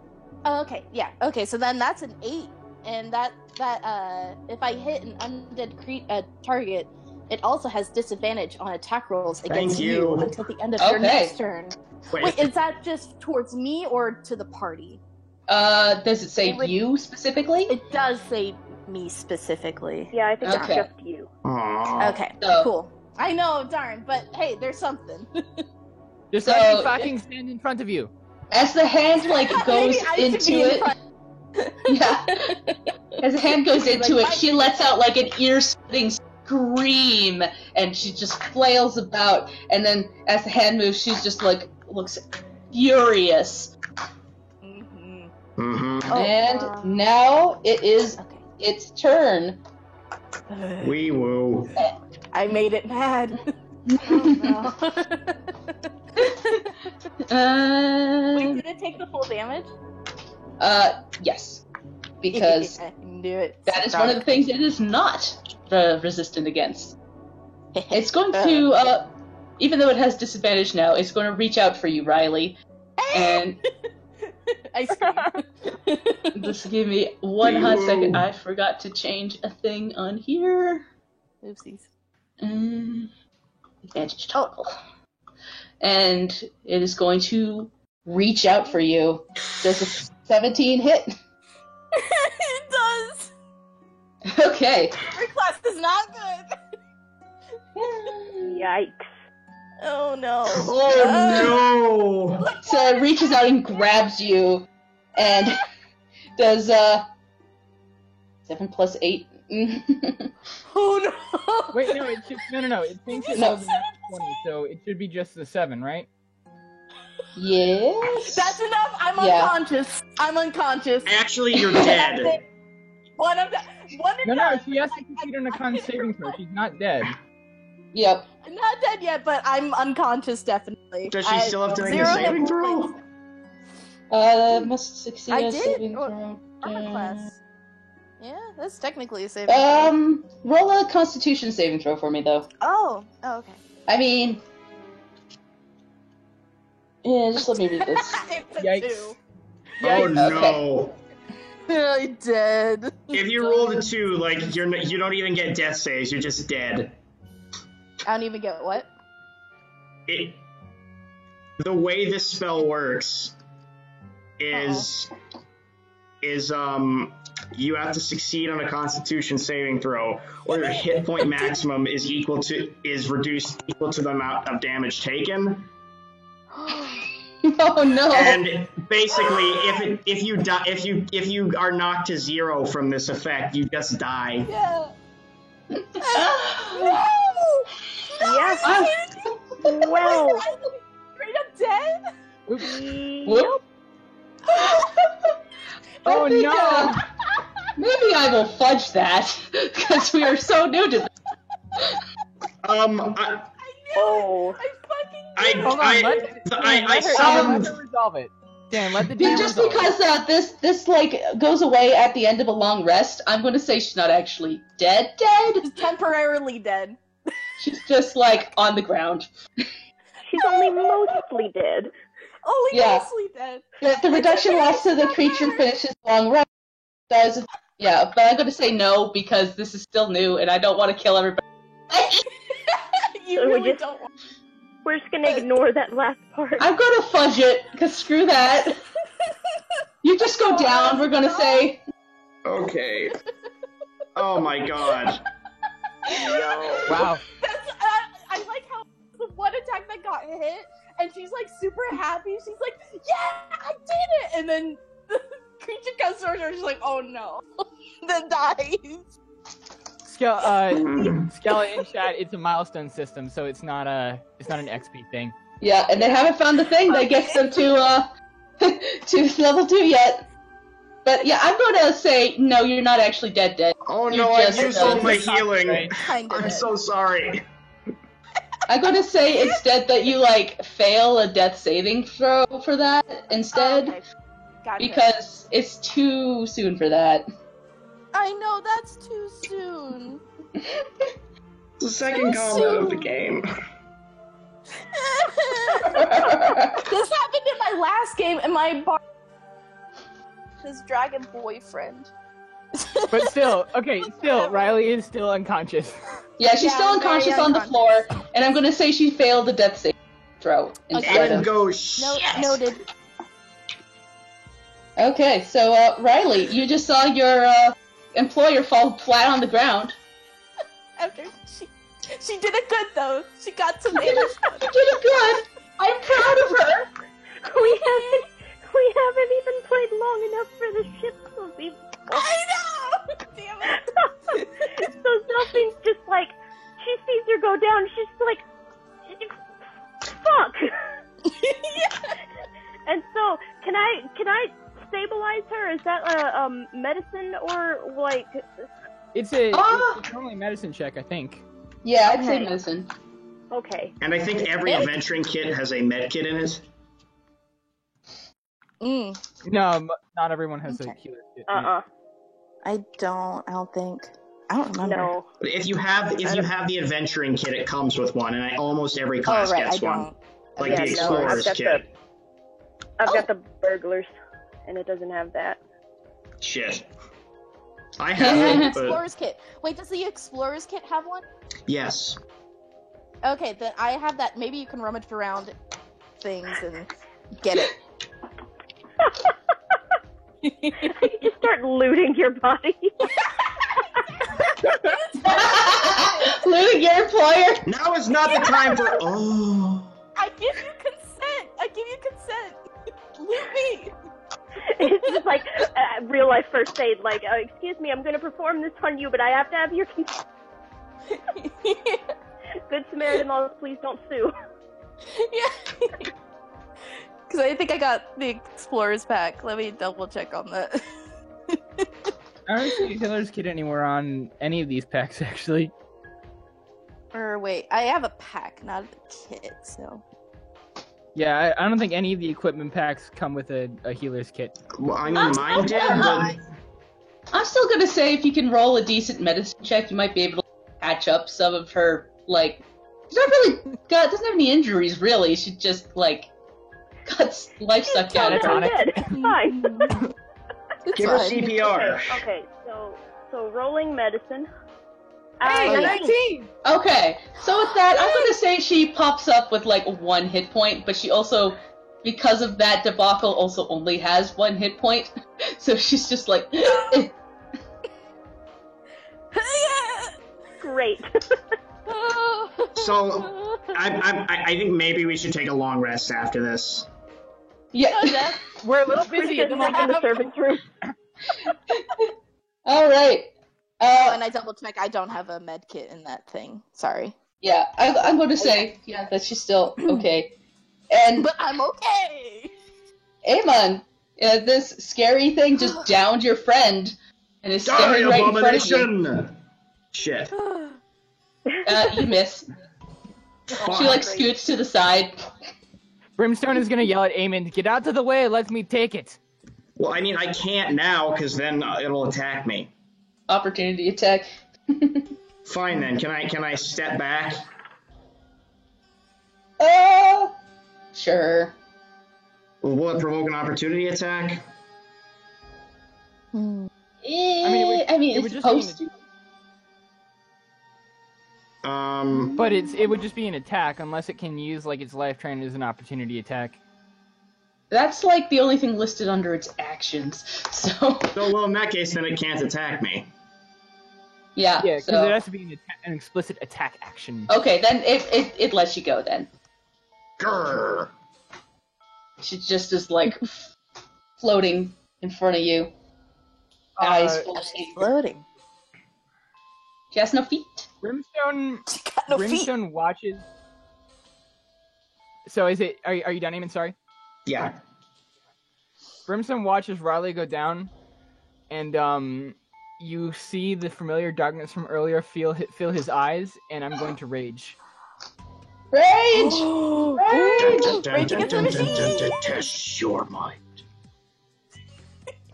Oh, okay, yeah. Okay, so then that's an 8, and that if I hit an undead target, it also has disadvantage on attack rolls against Thank you. until the end of your Okay. next turn. Wait, Wait, is that just towards me or to the party? Does it say It would- you specifically? It does say me specifically. Yeah, I think Okay. it's just you. Aw. Okay, So- cool. I know, darn, but hey, there's something. Just So- let me fucking stand in front of you. As the hand like goes Maybe I should into be in it, front. yeah. As the hand goes into Like, it, she lets out like an ear-splitting scream, and she just flails about. And then as the hand moves, she's just like looks furious. Mhm. Mm-hmm. Oh, And now it is Okay. its turn. Wee woo. I made it mad. Oh, no. Wait, did it take the full damage? Yes, because I can do it. that is one of the things it is not resistant against. It's going to even though it has disadvantage now, it's going to reach out for you, Riley. And I scream. just give me one hot second. I forgot to change a thing on here. Oopsies. Advantage toggle. And it is going to reach out for you. Does a 17 hit? It does. Okay. Your class is not good. Yikes. Oh no. Oh no! So it reaches out and grabs you, and does 7 plus 8. Oh no. Wait, no, it should, no. It thinks it No. rolls a nat 20, so it should be just the 7, right? Yes. That's enough. I'm Yeah. unconscious. I'm unconscious. Actually, you're dead. One of the No, she has to succeed on a con saving throw. She's not dead. Yep. I'm not dead yet, but I'm unconscious definitely. Does she still have to make a 0 hit saving throw? points. Must succeed I on did. saving Or- throw. Armor class. Yeah, that's technically a saving throw. Roll a Constitution saving throw for me, though. Oh, okay. I mean, yeah, just let me read this. It's a Yikes. 2. Oh no! I did. If you rolled a 2, like you don't even get death saves. You're just dead. I don't even get what? The way this spell works is you have to succeed on a Constitution saving throw, or your hit point maximum is reduced equal to the amount of damage taken. Oh no! And basically, if you are knocked to 0 from this effect, you just die. Yeah. Ah. No! Yes. Well. Straight up dead? Whoop. Oh, I think, no. Maybe I will fudge that because we are so new to this. I Oh. Hold on, let her resolve it. Dan, let the DM Just resolve it. because this like goes away at the end of a long rest, I'm going to say she's not actually dead. She's temporarily dead. She's just like on the ground. She's only mostly dead. Only Yeah. mostly dead. The reduction lasts till the creature finishes long rest. But I'm going to say no because this is still new and I don't want to kill everybody. You So we really just- don't want We're just gonna ignore that last part. I'm going to fudge it because screw that. You just go down. We're going to say. Okay. Oh my god. Wow. That's, I like how the one attack that got hit, and she's like super happy. She's like, "Yeah, I did it!" And then the creature comes towards her. She's like, "Oh no!" Then dies. Skella in chat, it's a milestone system, so it's not an XP thing. Yeah, and they haven't found the thing that gets them to to level 2 yet. But yeah, I'm going to say no. You're not actually dead. Oh You no, I just used all don't. my healing. Right. Kind of. I'm so sorry. I'm going to say instead that you like fail a death saving throw for that instead, Okay. Gotcha. because it's too soon for that. I know that's too soon. It's the second combat of the game. This happened in my last game, and my his dragon boyfriend. But still, Riley is still unconscious. Yeah, she's Yeah, still I'm very unconscious on the floor, and I'm going to say she failed the death saving throw instead And of. go No, shit. noted. Okay, so Riley, you just saw your employer fall flat on the ground. After she did it good though. She got some damage. You did it good. I'm proud of her. We haven't even played long enough for the ship to be. I know. Damn it. So Delphine's just like, she sees her go down. She's like, fuck. Yeah. And so, can I stabilize her? Is that a medicine or like? It's normally a medicine check, I think. Yeah, I'd say Okay. medicine. Okay. And I think every adventuring kit has a med kit in it. No, not everyone has a healer kit. I I don't think. I don't remember. No. But if you have the adventuring kit, it comes with one, and almost every class Oh, right, gets I one. don't. Like Yeah, the no, explorer's kit. I've got the burglars, and it doesn't have that. Shit. I Yeah, have it, but Explorer's Kit. Wait, does the Explorer's Kit have one? yes. Okay, then I have that. Maybe you can rummage around things and get it. You start looting your body. Looting your employer. Now is not the time for. Oh. I give you consent. I give you consent. Loot me. It's just like real life first aid. Like, excuse me, I'm going to perform this on you, but I have to have your consent. Good Samaritan laws, please don't sue. Yeah. Because I think I got the Explorer's pack. Let me double check on that. I don't see a healer's kit anywhere on any of these packs, actually. Or wait, I have a pack, not a kit, so. Yeah, I don't think any of the equipment packs come with a healer's kit. Well, I mean, mine did, but I'm still gonna say if you can roll a decent medicine check, you might be able to patch up some of her, like, she's not really doesn't have any injuries, really. She just, like, got life sucked out of her. Catatonic. Dead. It's fine. It's give her fine. CPR. Okay, so rolling medicine. Hey, Yeah. 19! Okay, so with that, I'm gonna say she pops up with, like, 1 hit point, but she also, because of that debacle, also only has 1 hit point. So she's just like, Great. So I think maybe we should take a long rest after this. yeah. We're a little We're busy just back in the servants' room. All right. Oh, and I double check. I don't have a med kit in that thing. Sorry. Yeah, I'm going to say, yeah, that she's still okay. And But I'm okay! Amon, this scary thing just downed your friend and is Die, staring right in front of you. abomination! Shit. You miss. She, like, scoots to the side. Brimstone is gonna yell at Eamon, "Get out of the way, let me take it!" Well, I mean, I can't now, because then it'll attack me. Opportunity attack. Fine then, can I step back? Sure. Will it provoke an opportunity attack? I mean, it would it's just be supposed to. But it would just be an attack unless it can use like its life train as an opportunity attack. That's, like, the only thing listed under its actions. So, Well, in that case, then it can't attack me. yeah. Yeah, because so. it has to be an explicit attack action. Okay, then it lets you go, then. Grrr. She just is, like, floating in front of you. Eyes full of sleep. Floating. She has no feet. Brimstone She got no feet. Brimstone watches. So is it? Are you done, Eamon? Sorry. Yeah. Brimstone watches Riley go down, and you see the familiar darkness from earlier fill his eyes, and I'm going to rage. Rage! Rage! Rage against the machine! Test your mind.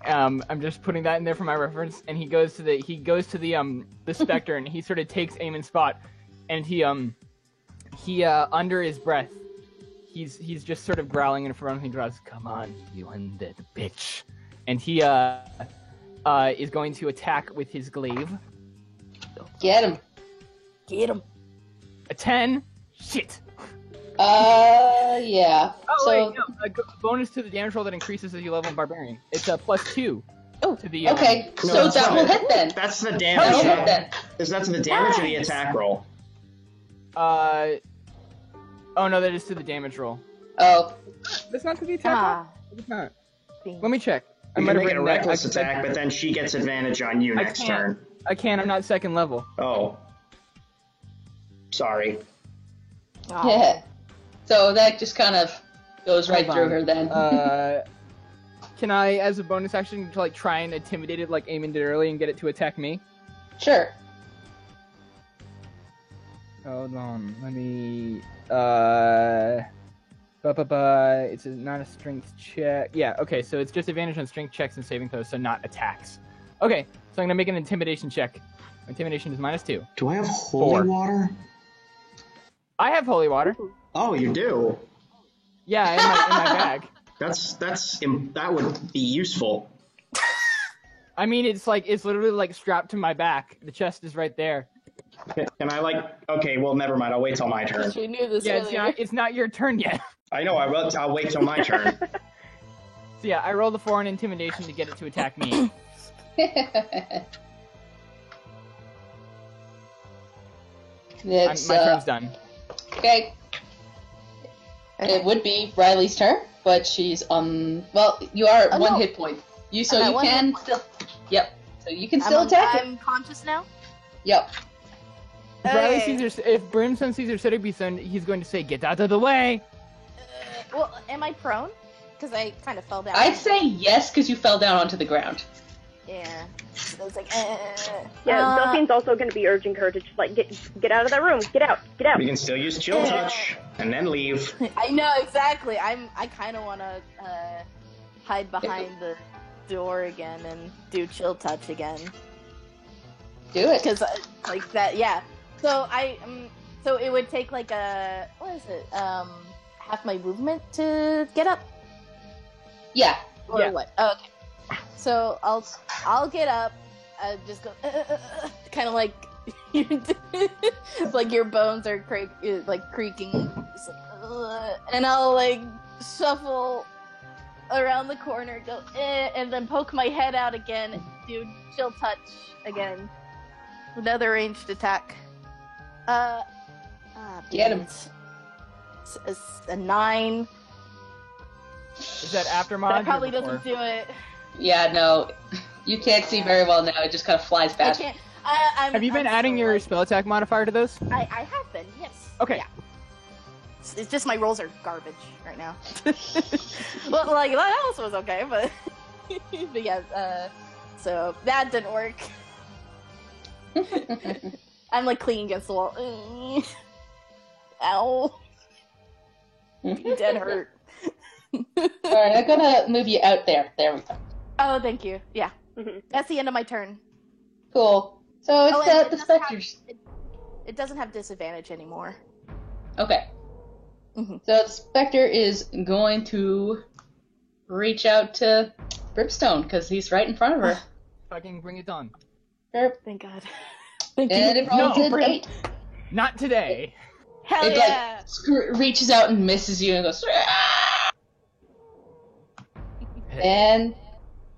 I'm just putting that in there for my reference. And he goes to the specter, and he sort of takes Eamon's spot, and he under his breath, he's just sort of growling in front of him. He draws, "Come on, you undead bitch," and he is going to attack with his glaive. Get him. Get him. A 10. Shit. Yeah. Oh So, wait, no. A bonus to the damage roll that increases as you level Barbarian. It's a +2. Oh, to the. okay. No, So that's that will not it. hit then. That's the That'll damage. hit then. That's the damage of the attack roll. Oh no, that is to the damage roll. Oh. That's not to the attack roll. Ah. It's not. Let me check. I You might can have make it a written that. reckless I- attack, but then she gets advantage on you I next can't. turn. I can't. I'm not second level. Oh. Sorry. Oh. Yeah. So that just kind of goes right Hold through on. her then. Can I, as a bonus action, like try and intimidate it like Eamon did earlier and get it to attack me? Sure. Hold on. Let me. It's not a strength check. Yeah. Okay. So it's just advantage on strength checks and saving throws, so not attacks. Okay. So I'm gonna make an intimidation check. Intimidation is -2. Do I have holy 4. water? I have holy water. Oh, you do. Yeah, in my bag. That would be useful. I mean, it's literally like strapped to my back. The chest is right there. Can I Okay, well, never mind. I'll wait till my turn. We knew this Yeah, earlier. it's not your turn yet. I know. I'll wait till my turn. So yeah, I rolled a 4 in intimidation to get it to attack me. It's, My turn's done. Okay. It would be Riley's turn, but she's on. Well, you are at 1 no. hit point. You I'm at you 1 hit can point. still. Yep. So you can still attack it. I'm conscious now. Yep. If Riley Okay. sees her, if Brimstone sees her Citybeast, he's going to say, "Get out of the way!" Well, am I prone? Because I kind of fell down. I'd say yes because you fell down onto the ground. Yeah. So it's like, Yeah, Delphine's also going to be urging her to just get out of that room. Get out. Get out. We can still use chill touch and then leave. I know exactly. I kind of want to hide behind the door again and do chill touch again. Do it. Because like that, yeah. So so it would take like what is it? Half my movement to get up. Yeah. Or Yeah. what? Oh, okay. So I'll get up. Just go kind of like like your bones are creaking, just and I'll like shuffle around the corner, go and then poke my head out again and do chill touch again. Another ranged attack. Get him. It's a 9. Is that after mod? That probably or before? doesn't do it. Yeah. No. You can't see very well now. It just kind of flies I past. can't. Have you been adding your spell attack modifier to those? I have been, yes. Okay. Yeah. It's just my rolls are garbage right now. Well, like that else was okay, but but yeah. So that didn't work. I'm like clean against the wall. Ow. Dead hurt. Alright, I'm gonna move you out there. There we go. Oh, thank you. Yeah. That's the end of my turn. Cool. So it's and it the doesn't have- specters. It doesn't have disadvantage anymore. Okay. Mhm. So the specter is going to reach out to Brimstone because he's right in front of her. Fucking bring it on. Thank God. Thank And you. it rolls No, an Brim. 8. Not today. Hell It yeah. reaches out and misses you and goes and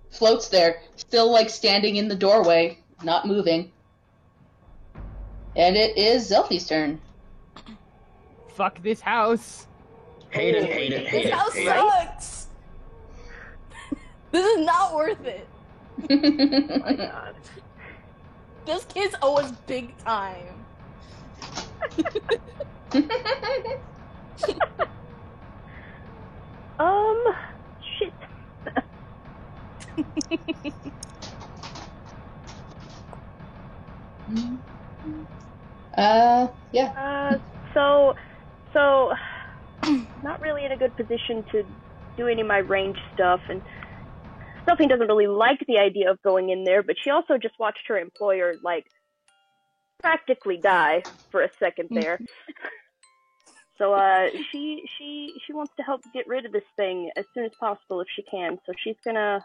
floats there, still like standing in the doorway, not moving. And it is Zelfie's turn. Fuck this house. Hate it, hate it, hate This it. house hate it. sucks. This is not worth it. My God. Those kids owe us big time. Shit. Yeah. So, not really in a good position to do any of my range stuff, and Delphine doesn't really like the idea of going in there, but she also just watched her employer, practically die for a second there. So, she wants to help get rid of this thing as soon as possible if she can, so she's gonna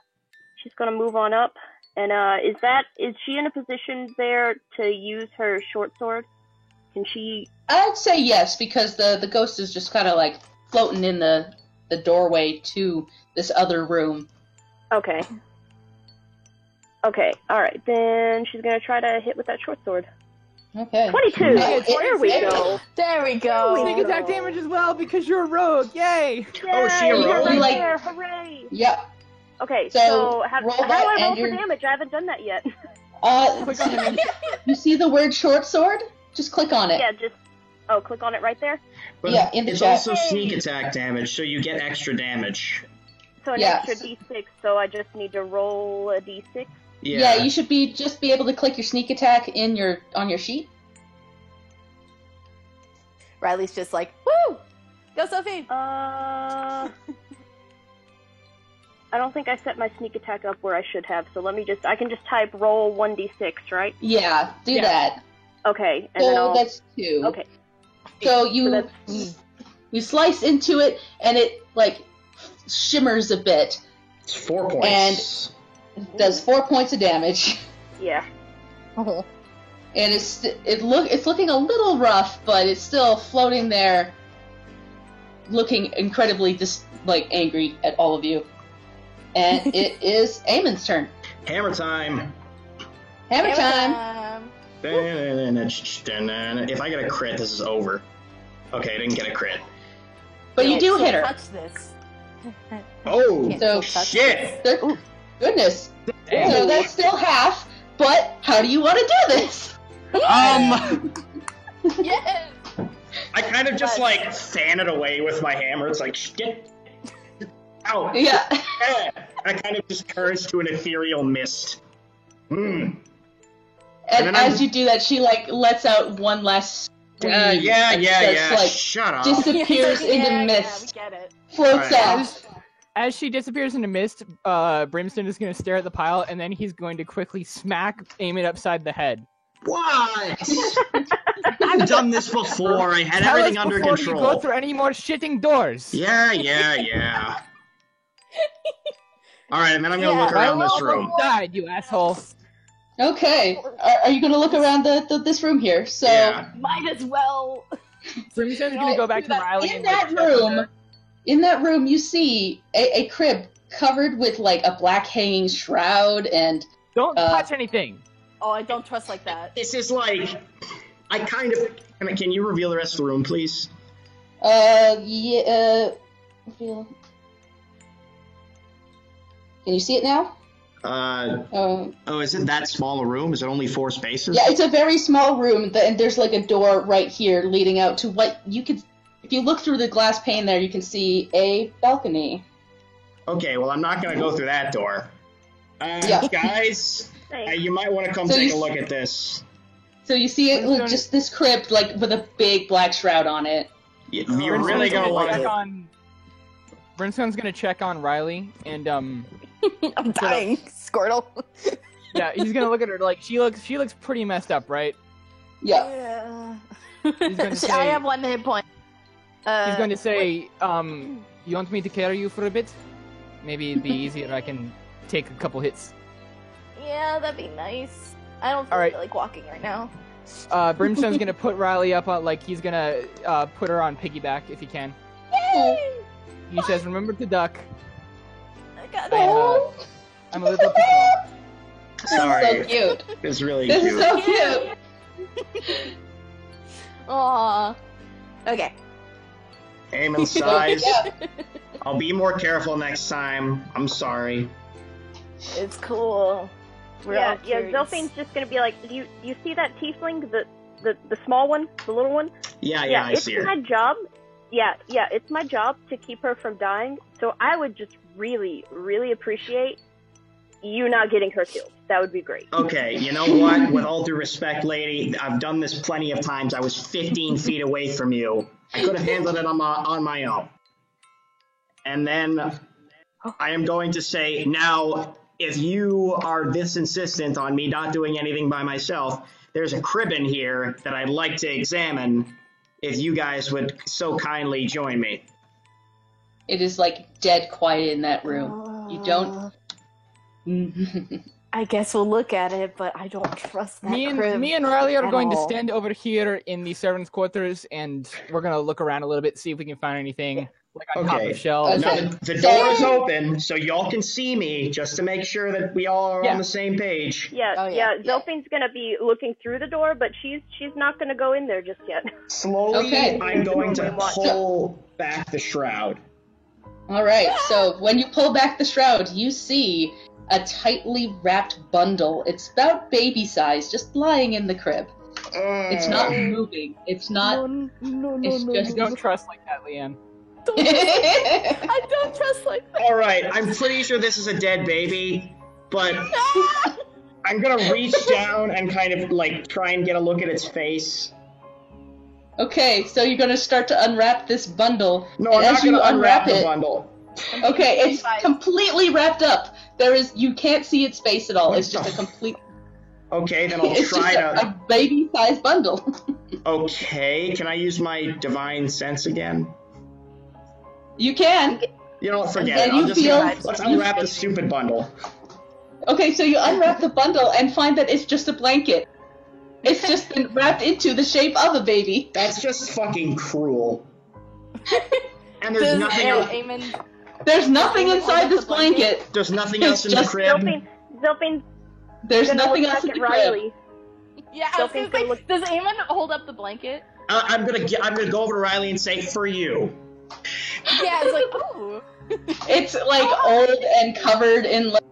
move on up, and, is she in a position there to use her short sword? Can she... I'd say yes, because the ghost is just kind of like floating in the doorway to this other room. Okay. Okay, alright. Then she's gonna try to hit with that short sword. Okay. 22! Nice. There we go! There we go. Sneak attack damage as well because you're a rogue. Yay! Oh, she a Yay, rogue? right Like- there, hooray! Yep. Okay, So, so how do roll I that roll and for you're- damage? I haven't done that yet. Click on the You see the word short sword? Just click on it. Yeah, just... Oh, click on it right there? But Yeah, in the it's chat. also sneak attack damage, so you get extra damage. So an Yes. extra d6, so I just need to roll a d6? Yeah, you should be able to click your sneak attack on your sheet. Riley's just like, woo! Go, Sophie! I don't think I set my sneak attack up where I should have. So I can just type roll 1d6, right? Yeah, do that. Okay, and then So I'll. that's 2. Okay. So you that's- you slice into it, and it like shimmers a bit. It's 4 points. Does 4 points of damage, Yeah. Oh. and it's looking a little rough, but it's still floating there, looking incredibly angry at all of you. And it is Eamon's turn. Hammer time. Hammer time. If I get a crit, this is over. Okay, I didn't get a crit. But you do hit her. Touch this. Oh, Can't So touch shit! this. Goodness. Damn. So that's still half. But how do you want to do this? Yes. I kind of just like fan it away with my hammer. It's like shit. Ow. Yeah. I kind of just turns to an ethereal mist. And then as you do that, she lets out one last scream. Yeah. and starts, Shut up. disappears Yeah, into yeah, mist, we get it. floats Alright. off. As she disappears into mist, Brimstone is going to stare at the pile, and then he's going to quickly smack Eamon upside the head. What? I've done this before. I had Tell everything us under before control. you go through any more shitting doors. Yeah. Alright, and then I'm gonna look I around this almost room. died, you asshole. Okay. Are you going to look around this room here? So Yeah. Might as well. Brimstone's going to go back to Riley. in and that check on her. room, you see a crib covered with a black hanging shroud and Don't touch anything. Oh, I don't trust like that. This is like, I kind of. Can you reveal the rest of the room, please? reveal. Can you see it now? Oh, is it that small a room? Is it only 4 spaces? Yeah, it's a very small room, and there's a door right here leading out to what you could. If you look through the glass pane there, you can see a balcony. Okay, well, I'm not gonna go through that door. Yeah. Guys, Thanks. you might want to come So take you a look at this. So you see it, Brimstone- just this crypt, with a big black shroud on it. You're Brimstone's really gonna want check to. on. Brimstone's gonna check on Riley, and I'm dying, Squirtle. yeah, he's gonna look at her like she looks pretty messed up, right? Yeah. He's gonna say- I have 1 hit point. He's going to say, you want me to carry you for a bit? Maybe it'd be easier. I can take a couple hits. Yeah, that'd be nice. I don't feel Alright. like walking right now. Brimstone's gonna put Riley up on, he's gonna put her on piggyback if he can. Yay! He says, remember to duck. I got And, it. I'm a little too tall. Sorry, So cute. it's really This is cute. so cute. Aww. Okay. Aim and size. Yeah. I'll be more careful next time. I'm sorry. It's cool. We're all Yeah, curious. Zelphine's just gonna be like, do you see that tiefling, the small one, the little one? Yeah, I it's see her. my job. Yeah, it's my job to keep her from dying. So I would just really, really appreciate you not getting her killed. That would be great. Okay, you know what? With all due respect, lady, I've done this plenty of times. I was 15 feet away from you. I could have handled it on my own. And then I am going to say, now, if you are this insistent on me not doing anything by myself, there's a crib in here that I'd like to examine if you guys would so kindly join me. It is dead quiet in that room. You don't. I guess we'll look at it, but I don't trust that Me crib and Riley are at going to all. stand over here in the servants' quarters, and we're gonna look around a little bit, see if we can find anything on top Okay. of shelves. Okay. Now, the door is open, so y'all can see me, just to make sure that we all are Yeah. on the same page. Yeah, Oh, yeah. Zelphine's gonna be looking through the door, but she's not gonna go in there just yet. Slowly, Okay. I'm going to pull back the shroud. All right. So when you pull back the shroud, you see a tightly wrapped bundle. It's about baby size, just lying in the crib. It's not moving. It's not. No, It's just. Don't trust like that, Leanne. I don't trust like that. All right, I'm pretty sure this is a dead baby, but I'm gonna reach down and kind of try and get a look at its face. Okay, so you're gonna start to unwrap this bundle. No, and I'm as not you gonna unwrap the it, bundle. Okay, it's completely wrapped up. You can't see its face at all. What It's just the a complete. Okay, then I'll It's try just to. a baby-sized bundle. Okay, can I use my divine sense again? You can. You know what? Forget And it. I'll you just feel- let's unwrap the stupid bundle. Okay, so you unwrap the bundle and find that it's just a blanket. It's just been wrapped into the shape of a baby. That's just fucking cruel. And there's Does nothing else. Eamon There's nothing inside this blanket. There's nothing It's else in the just crib. Zilfine's There's gonna nothing look else in back the at crib. Riley. Yeah, I was Sophie's gonna gonna say, does Eamon hold up the blanket? I'm gonna go over to Riley and say, "For you." Yeah, it's like, ooh. It's like old and covered in like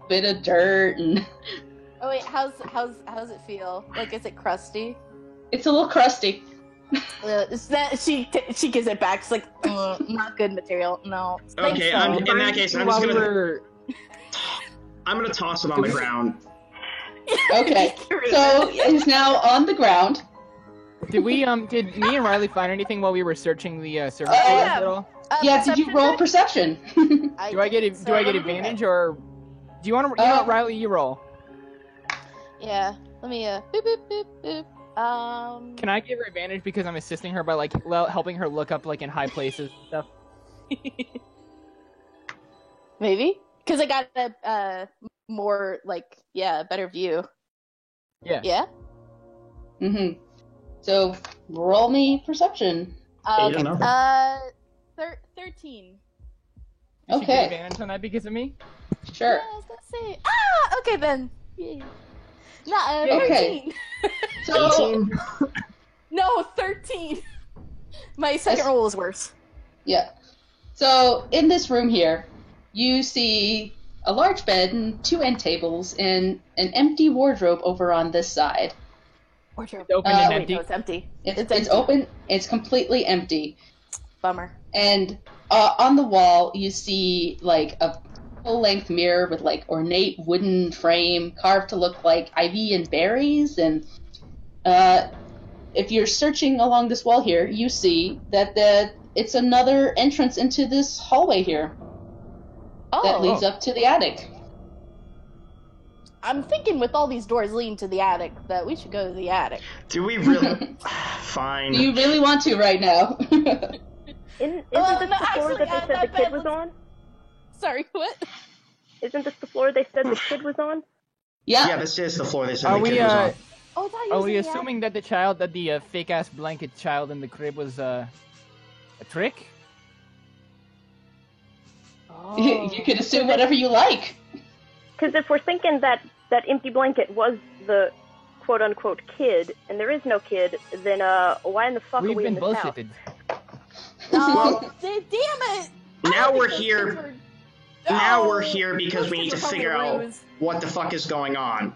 a bit of dirt, and Oh wait, how's it feel? Like, is it crusty? it's a little crusty. She gives it back. She's like, not good material. No. Thanks, Okay, though. in that case, I'm just gonna toss it on the ground. Okay, so it's now on the ground. Did me and Riley find anything while we were searching the server yeah. at all? Yeah, did you Perception roll check? perception? Do I get advantage, or do you want to? You know what, Riley, you roll. Yeah. Let me boop boop boop boop. Can I give her advantage because I'm assisting her by like helping her look up like in high places and stuff? Maybe because I got a more like better view. Yeah. Yeah. Mm-hmm. So roll me perception. Eight or nothing. 13. Did she get Okay, advantage on that because of me? sure. Yeah, I was gonna say. Okay then. Yeah. Not Okay. 13. So 18. No, 13. My second roll was worse. yeah. So in this room here, you see a large bed and two end tables and an empty wardrobe over on this side. Wardrobe. It's open and Wait, empty. no, it's empty. It's empty. open. It's completely empty. Bummer. And on the wall, you see like a full-length mirror with like ornate wooden frame carved to look like ivy and berries. And if you're searching along this wall here, you see that it's another entrance into this hallway here that leads up to the attic. I'm thinking with all these doors leading to the attic that we should go to the attic. Do we really? Fine. Do you really want to right now? Isn't Well, this no, the floor actually, that they said that the kid bed was was- on? Sorry, what? Isn't this the floor they said the kid was on? Yeah, this is the floor they said Are the we kid was on. Oh, I thought you Are was we in the attic. assuming that the fake ass blanket child in the crib was a trick? You can assume whatever you like. Because if we're thinking that that empty blanket was the quote-unquote kid, and there is no kid, then why in the fuck We've are we in been this house? bullshitted. Oh, damn it! Now I we're think those here- kids were- Now Oh, we're here because those we need to kids were probably figure out ruse. what the fuck is going on.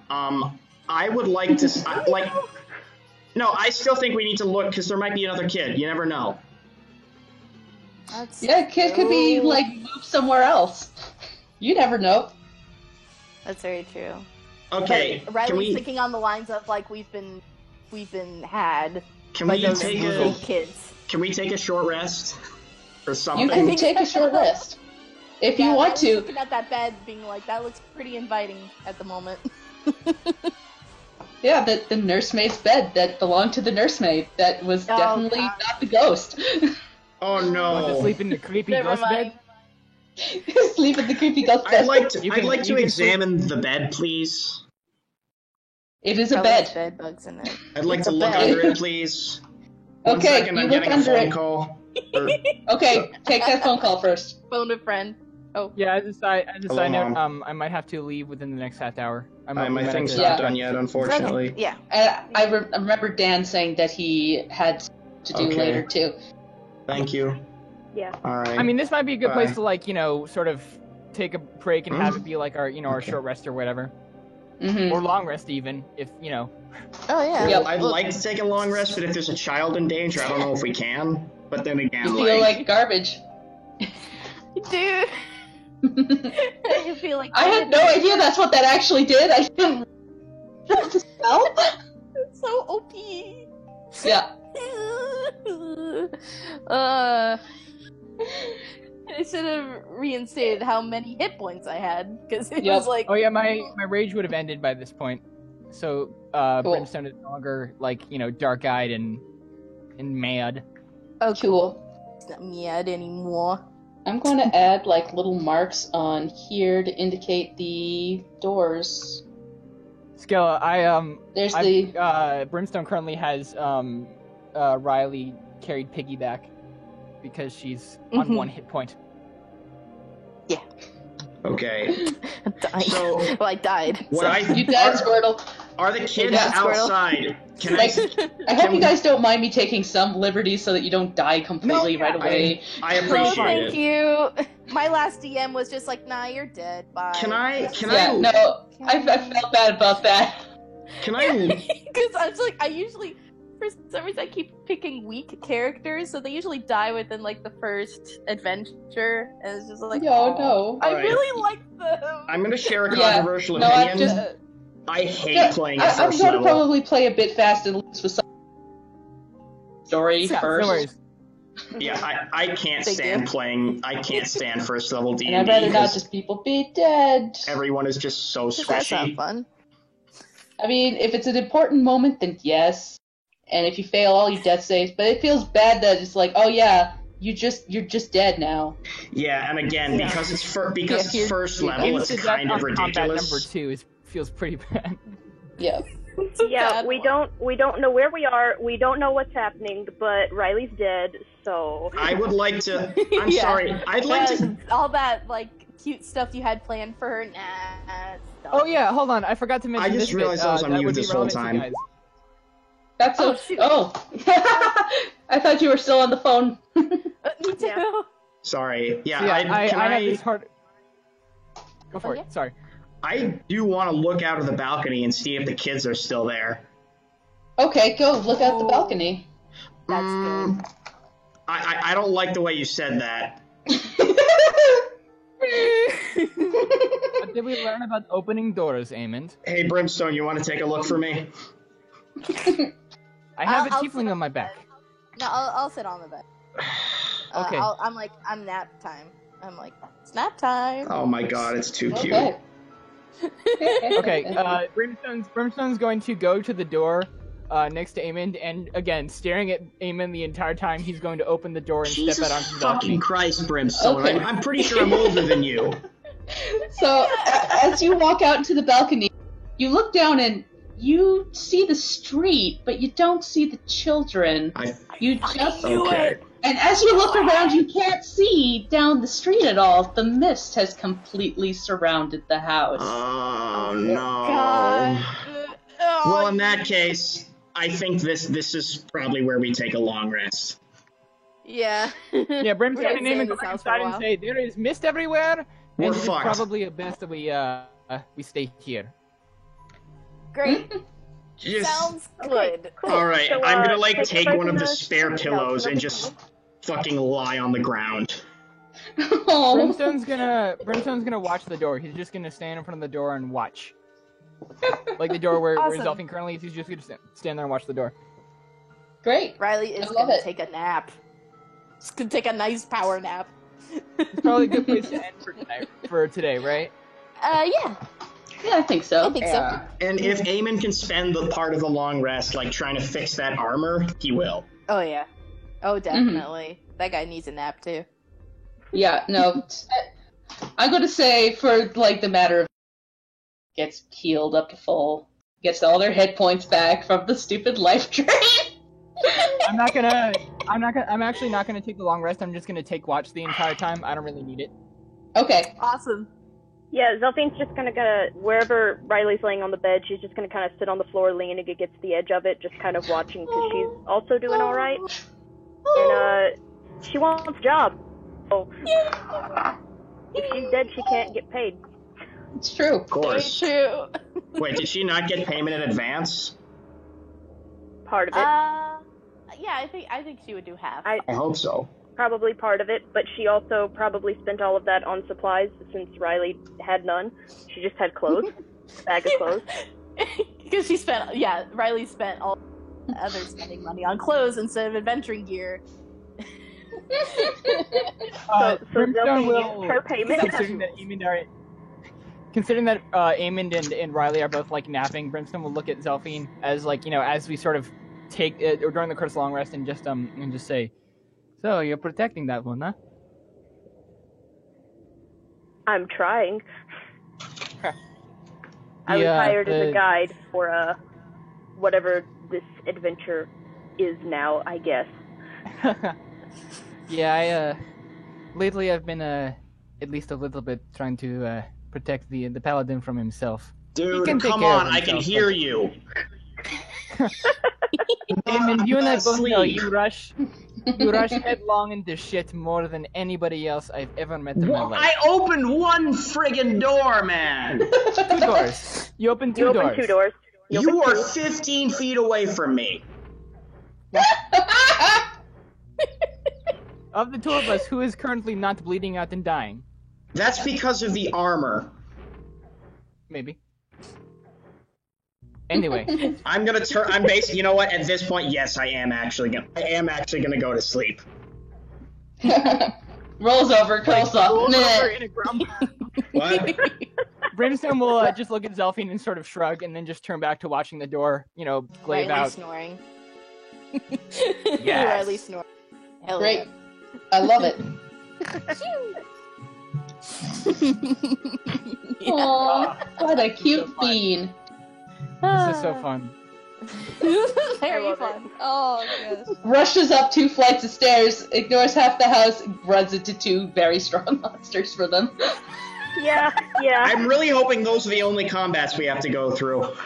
I would like to like. No, I still think we need to look because there might be another kid. You never know. That's Yeah, kid could be true. like moved somewhere else. You never know. That's very true. Okay, But can Riley's we thinking on the lines of like we've been had can by we those take fake a kids. can we take a short rest or You something? can take a short rest if you Yeah, want Riley's to. looking at that bed, being like, that looks pretty inviting at the moment. Yeah, the nursemaid's bed that belonged to the nursemaid. That was Oh, definitely God. not the ghost. Oh Want to no! sleep in the creepy Never ghost mind. bed? Sleep in the creepy ghost bed. I'd like to. You I'd can- like you to can sleep- examine the bed, please. It is a Probably bed. bed bugs in it. I'd like It's to a look bed. under it, please. One Okay, second, you I'm look getting a under phone it. call. Or- Okay, take that phone call first. Phone a friend. Oh, Yeah, as a side Hello, note, Mom. I might have to leave within the next half hour. my thing's Yeah. not done yet, unfortunately. yeah. I remember Dan saying that he had to do Okay. later too. Thank you. Yeah. All right. I mean, this might be a good Bye. place to like, sort of take a break and have it be like our, our Okay. short rest or whatever, Mm-hmm. or long rest even, if Oh yeah. Yep. I'd like to take a long rest, but if there's a child in danger, I don't know if we can. But then again, You feel like garbage. Dude. You feel like I had no idea that's what that actually did. I didn't. The spell? It's so OP. Yeah. should have reinstated how many hit points I had because it Yep. was like. Oh yeah, my rage would have ended by this point. So Cool. Brimstone is no longer like dark-eyed and mad. Oh, Cool. It's not mad anymore. I'm going to add like little marks on here to indicate the doors. Skella, There's the Brimstone currently has Riley carried piggyback because she's on Mhm. 1 hit point. Okay. Died. So- well, I died. What so- I you died, Squirtle. are the kids Yeah, Squirtle. outside? Can Like, I? I hope Can- you guys don't mind me taking some liberties so that you don't die completely No, right away. I Oh, appreciate thank it. you. My last DM was just like, nah, you're dead. Bye. Can I? Yeah, no, I felt bad about that. Can I? Because I was like, I usually, for some reason, I keep picking weak characters, so they usually die within like the first adventure, and it's just like, Yo, aw. no. I Alright. really like them. I'm gonna share a Yeah. controversial No, I've opinion. just. I hate Yeah, playing I'm at first going to level. probably play a bit fast and loose with some story Yeah, first. no worries. Yeah, I can't Thank stand you. playing. I can't stand first level D And and I'd rather D not because just people be dead. everyone is just so That's not squishy. fun. I mean, if it's an important moment, then yes. And if you fail all your death saves, but it feels bad that it's like, oh yeah, you're just dead now. Yeah, and again, Yeah. because it's Yeah, you're- first you're level, it's Instant kind death of on combat ridiculous. number 2 feels pretty bad. Yeah. It's a Yeah, bad we one. don't know where we are. We don't know what's happening, but Riley's dead. So I would like to. I'm Yeah. sorry. I'd like to. And all that like cute stuff you had planned for her. Nah. Stop. Oh yeah, hold on, I forgot to mention I just this bit, realized I was on that mute would be this whole relevant to time. you guys. That's Oh, a shoot. I thought you were still on the phone. Me too. Yeah. Sorry. Yeah, So, yeah, can I have this hard. Go for Oh, it. Sorry. I do want to look out of the balcony and see if the kids are still there. Okay, go look out the balcony. That's Mm, I don't like the way you said that. What did we learn about opening doors, Amond? Hey, Brimstone, you want to take a look for me? I have I'll a tiefling sit on my back. No, I'll sit on the bed. Okay. I'm nap time. I'm like, it's nap time. Oh my god, it's too cute. Okay. Okay, Brimstone's going to go to the door next to Amond, and again, staring at Amond the entire time, he's going to open the door and Jesus step out onto the fucking balcony. Christ, Brimstone. Okay. I'm pretty sure I'm older than you. So, as you walk out into the balcony, you look down and you see the street, but you don't see the children. You just Okay. and as you look around, you can't see down the street at all. The mist has completely surrounded the house. Oh no. God. Well, in that case, I think this is probably where we take a long rest. Yeah. Yeah, Brimstone We're and gonna stay in Amond go this house for a inside and while. say, there is mist everywhere, We're and it's fucked. probably best that we stay here. Great. Just Sounds good. cool. all right. So, I'm gonna like take take one of the precedence. spare No, pillows and no. just fucking lie on the ground. Oh. Brimstone's gonna watch the door. He's just gonna stand in front of the door and watch. Like the door where Awesome. Zelfin currently is, he's just gonna stand there and watch the door. Great. Riley is I love gonna it. take a nap. She's gonna take a nice power nap. It's probably a good place to end for today, right? Yeah. Yeah, I think so. I think so. And if Eamon can spend the part of the long rest like trying to fix that armor, he will. Oh yeah. Oh definitely. That guy needs a nap too. Yeah, no. I'm going to say for like the matter of gets healed up to full, gets all their hit points back from the stupid life drain. I'm actually not gonna take the long rest. I'm just gonna take watch the entire time. I don't really need it. Okay. Awesome. Yeah, Zelfine's just gonna go wherever Riley's laying on the bed. She's just gonna kind of sit on the floor, leaning against the edge of it, just kind of watching because she's also doing all right. And she wants a job. So if she's dead, she can't get paid. It's true. Of course. Very true. Wait, did she not get payment in advance? Part of it, Yeah, I think she would do half. I hope so. probably part of it, but she also probably spent all of that on supplies since Riley had none. She just had clothes, bag of clothes. Because Riley spent all the other spending money on clothes instead of adventuring gear. So Brimstone Zelfine will, used her payment. considering that Amond and Riley are both like napping, Brimstone will look at Zelfine as like, you know, as we sort of take or during the Curse long rest and just say, so you're protecting that one, huh? I'm trying. I was hired as a guide for whatever this adventure is now, I guess. Yeah, lately I've been at least a little bit trying to protect the paladin from himself. Dude, can take come care of on, I can himself, hear but- you. Damon, you and I both know Asleep. you rush headlong into shit more than anybody else I've ever met in my Well, life. I opened one friggin' door, man. 2 doors. You opened 2 You doors. opened 2 doors. You opened are 2. 15 feet away from me. Of the 2 of us, who is currently not bleeding out and dying? That's because of the armor. Maybe. Anyway, I'm gonna turn. I'm basically. You know what? At this point, yes, I am actually gonna go to sleep. Rolls over, curls up. rolls Meh. over in a grump. What? Brimstone will just look at Zelfine and sort of shrug, and then just turn back to watching the door, you know, glaive Riley out. snoring. Yes. Riley snoring. Hell Great. I love it. Yeah. Aw, what a cute bean. This is so fun. Very I love fun. Oh, gosh. Rushes up 2 flights of stairs, ignores half the house, runs into 2 very strong monsters for them. Yeah. I'm really hoping those are the only combats we have to go through. Oops.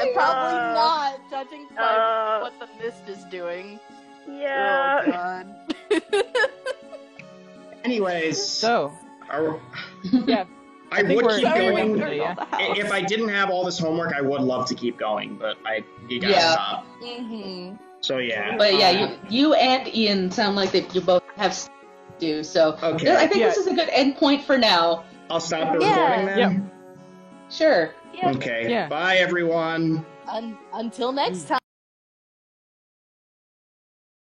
And probably not, judging by what the mist is doing. Yeah. Oh, God. Anyways, So, are- yeah. I think would we're keep going going. yeah. If I didn't have all this homework, I would love to keep going, but you gotta Yeah. stop. Mm-hmm. So yeah. But yeah, you and Ian sound like you both have stuff to do, so Okay. I think Yeah. this is a good end point for now. I'll stop the Yeah. recording then. Yep. Sure. Yeah. Okay. Yeah. Bye, everyone. Until next time.